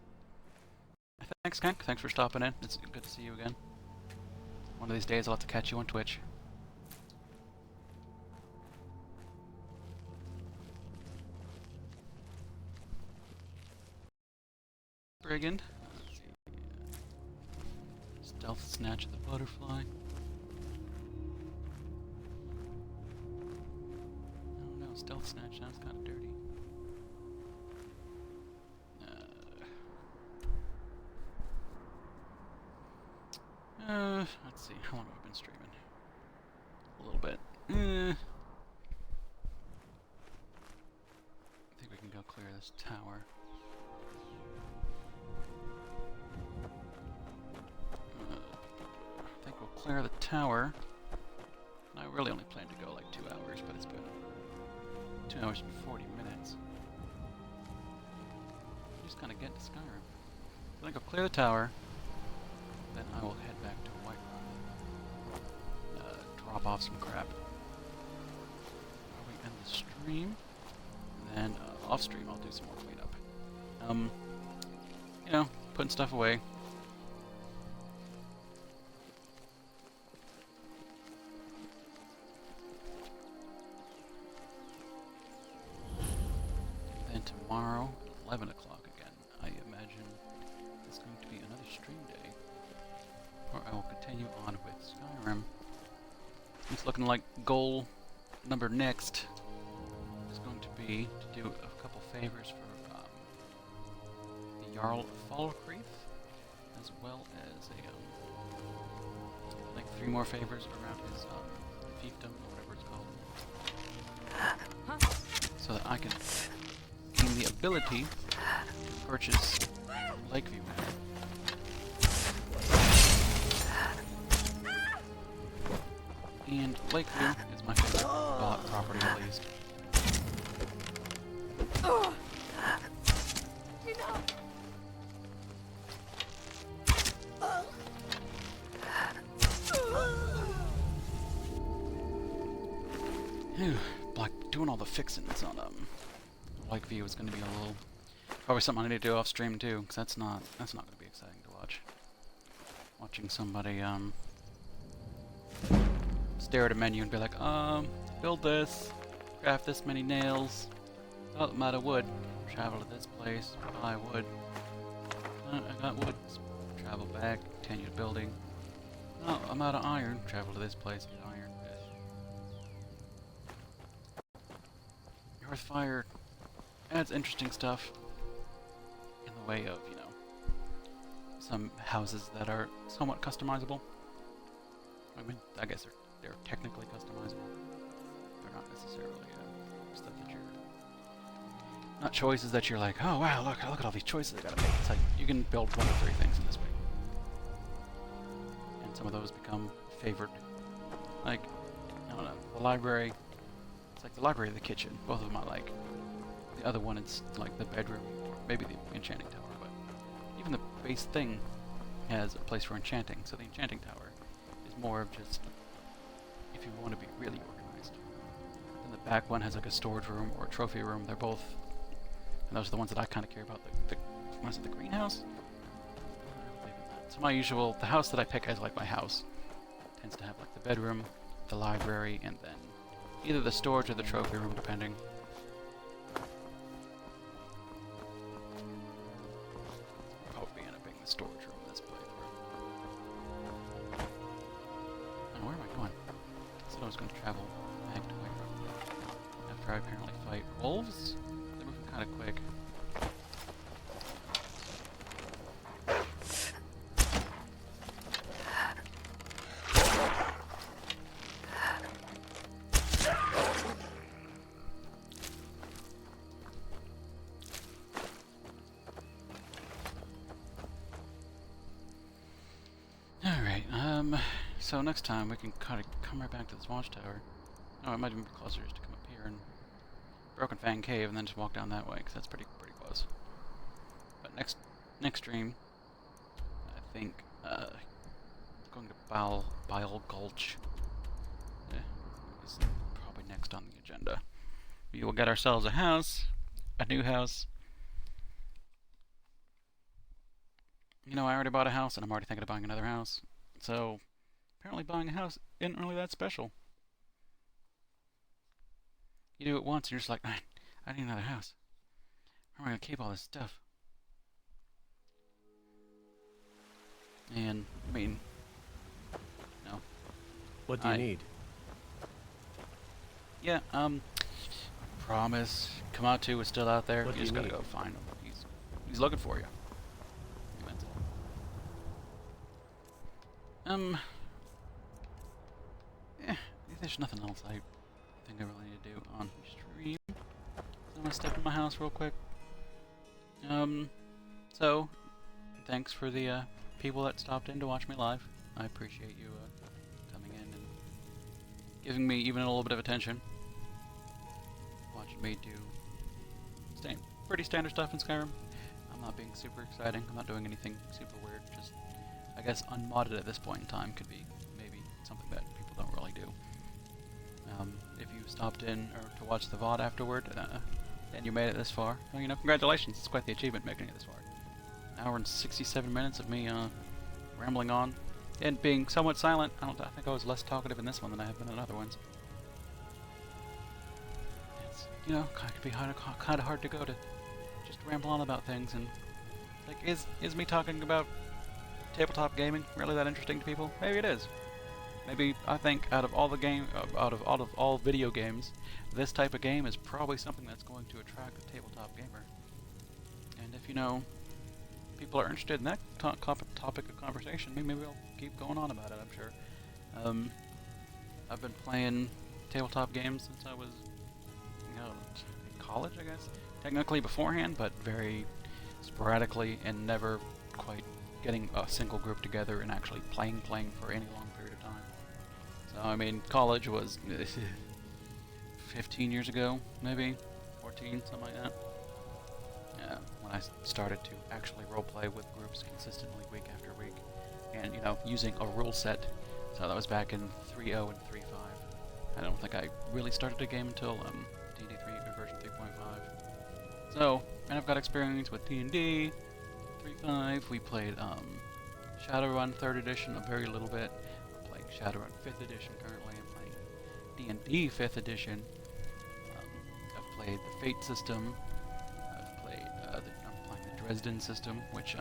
Thanks, Kank. Thanks for stopping in. It's good to see you again. One of these days I'll have to catch you on Twitch. Brigand. Let's see. Stealth snatch of the butterfly. Oh no, stealth snatch sounds kind of dirty. Let's see, how long have I been streaming? A little bit. I think we can go clear this tower. I think we'll clear the tower. I really only plan to go like 2 hours, but it's been 2 hours and 40 minutes. Just kind of get to Skyrim. I think I'll clear the tower. Then I will head back to Whiterun. Drop off some crap. We end the stream. And then off stream I'll do some more cleanup. You know, putting stuff away. Then tomorrow, 11 o'clock again, I imagine it's going to be another stream day. Or I will continue on with Skyrim. It's looking like goal number next is going to be to do a couple favors for the Jarl of Falkreath, as well as like 3 more favors around his fiefdom, or whatever it's called, so that I can gain the ability to purchase Lakeview Manor. And Lakeview is my favorite bought property, at least. Like doing all the fixins on Lakeview is going to be probably something I need to do off stream too, because that's not going to be exciting to watch. watching somebody stare at a menu and be like, build this, craft this many nails. Oh, I'm out of wood. Travel to this place, buy wood. I got wood. Travel back, continue building. Oh, I'm out of iron. Travel to this place, get iron. Hearthfire adds interesting stuff in the way of, you know, some houses that are somewhat customizable. I mean, I guess they're technically customizable. They're not necessarily stuff that you're not choices that you're like, oh wow, look at all these choices I gotta make. It's like you can build 1 to 3 things in this way, and some of those become favored. Like, I don't know, the library. It's like the library and the kitchen. Both of them I like. The other one is like the bedroom, or maybe the enchanting tower. But even the base thing has a place for enchanting. So the enchanting tower is more of just if you want to be really organized. Then the back one has like a storage room or a trophy room. They're both, and those are the ones that I kind of care about. Was it the greenhouse? So the house that I pick as like my house tends to have like the bedroom, the library, and then either the storage or the trophy room, depending. Probably end up being the storage room in this playthrough. And where am I going? I said I was going to travel back to Wayrun after I apparently fight wolves. They're moving kind of quick. So next time we can kind of come right back to this watchtower. Oh, it might even be closer just to come up here and Broken Fang Cave and then just walk down that way, because that's pretty close. But next stream, I think going to Bile Gulch is probably next on the agenda. We will get ourselves a house, a new house. You know, I already bought a house and I'm already thinking of buying another house. So apparently buying a house isn't really that special. You do it once and you're just like, I need another house. Where am I going to keep all this stuff? And, I mean, no. What do you need? Yeah, Promise. Kamatu is still out there. What You just gotta go find him. He's looking for you. There's nothing else I think I really need to do on stream. I'm gonna step in my house real quick. So, thanks for the people that stopped in to watch me live. I appreciate you coming in and giving me even a little bit of attention. Watching me do pretty standard stuff in Skyrim. I'm not being super exciting. I'm not doing anything super weird. Just, I guess, unmodded at this point in time could be maybe something that people don't really do. If you stopped in or to watch the VOD afterward, and you made it this far, well, you know, congratulations. It's quite the achievement making it this far. An hour and 67 minutes of me rambling on and being somewhat silent. I think I was less talkative in this one than I have been in other ones. It's, you know, kind of hard to go to just ramble on about things, and like, is me talking about tabletop gaming really that interesting to people? Maybe it is. Maybe I think out of all video games, this type of game is probably something that's going to attract a tabletop gamer. And if, you know, people are interested in that topic of conversation, maybe we'll keep going on about it, I'm sure. I've been playing tabletop games since I was, you know, in college, I guess. Technically beforehand, but very sporadically and never quite getting a single group together and actually playing for any long period of time. So, I mean, college was 15 years ago, maybe 14, something like that. When I started to actually roleplay with groups consistently week after week, and, you know, using a rule set. So that was back in 3.0 and 3.5. I don't think I really started a game until D&D 3 version 3.5. So, and I've got experience with D&D 3.5. We played Shadowrun 3rd edition a very little bit. I'm playing Shadowrun 5th edition currently. I'm playing D&D 5th edition. I've played the Fate system. I've played I'm playing the Dresden system, which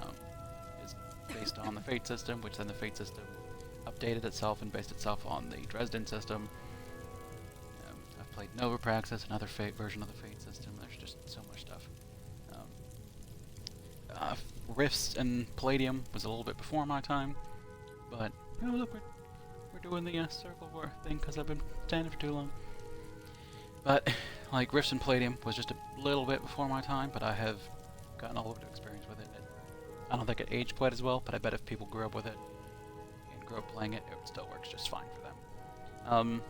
is based on the Fate system, which then the Fate system updated itself and based itself on the Dresden system. I've played Nova Praxis, another Fate version of the Fate system. There's just so much stuff. Rifts and Palladium was a little bit before my time, but oh look, we're doing the circle war thing because I've been standing for too long. But like Rifts and Palladium was just a little bit before my time, but I have gotten all over the experience with it. I don't think it aged quite as well, but I bet if people grew up with it and grew up playing it, it still works just fine for them.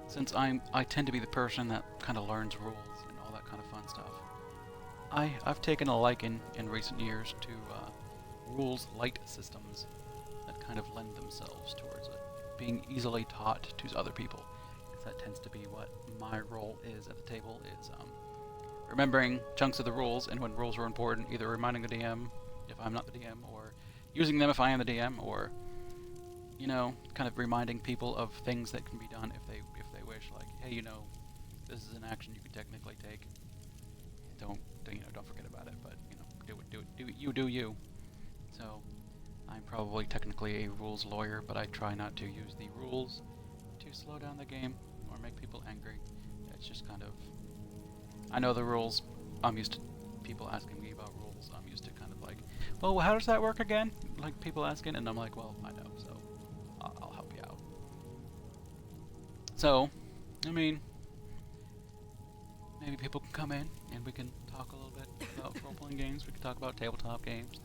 Since I tend to be the person that kind of learns rules and all that kind of fun stuff, I've taken a liking in recent years to rules light systems that kind of lend themselves towards it being easily taught to other people. Because that tends to be what my role is at the table, is remembering chunks of the rules, and when rules are important, either reminding the DM if I'm not the DM, or using them if I am the DM, or you know, kind of reminding people of things that can be done if they wish, like, hey, you know, this is an action you could technically take. Don't forget about it, but you know, do you. So I'm probably technically a rules lawyer, but I try not to use the rules to slow down the game or make people angry. It's just kind of, I know the rules. I'm used to people asking me about rules. I'm used to kind of like, well, how does that work again? Like people asking, and I'm like, well, I know, so I'll help you out. So, I mean, maybe people can come in and we can talk a little bit about role-playing games. We can talk about tabletop games.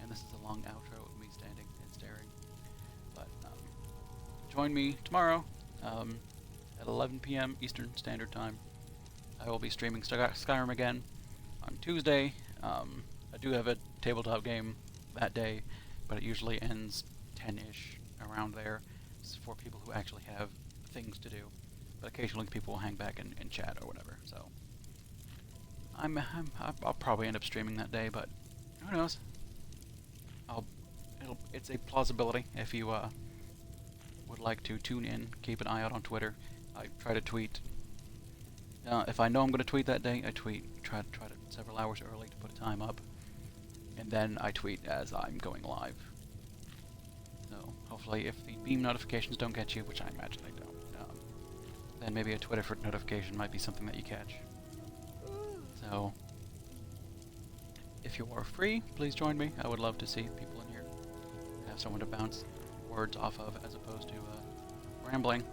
And this is a long outro of me standing and staring. But join me tomorrow at 11 p.m. Eastern Standard Time. I will be streaming Skyrim again on Tuesday. I do have a tabletop game that day, but it usually ends 10-ish, around there. It's for people who actually have things to do. But occasionally people will hang back and chat or whatever. So I'll probably end up streaming that day, but who knows? It's a plausibility. If you would like to tune in, keep an eye out on Twitter. I try to tweet. If I know I'm going to tweet that day, I tweet. Try to several hours early to put a time up, and then I tweet as I'm going live. So hopefully, if the beam notifications don't get you, which I imagine they don't, then maybe a Twitter notification might be something that you catch. So if you are free, please join me. I would love to see people in here. Have someone to bounce words off of as opposed to rambling.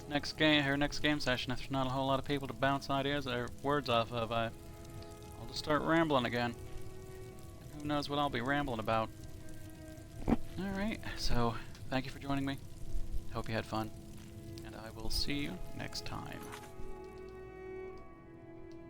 Next game session, if there's not a whole lot of people to bounce ideas or words off of, I'll just start rambling again. And who knows what I'll be rambling about. Alright, so thank you for joining me. Hope you had fun. And I will see you next time.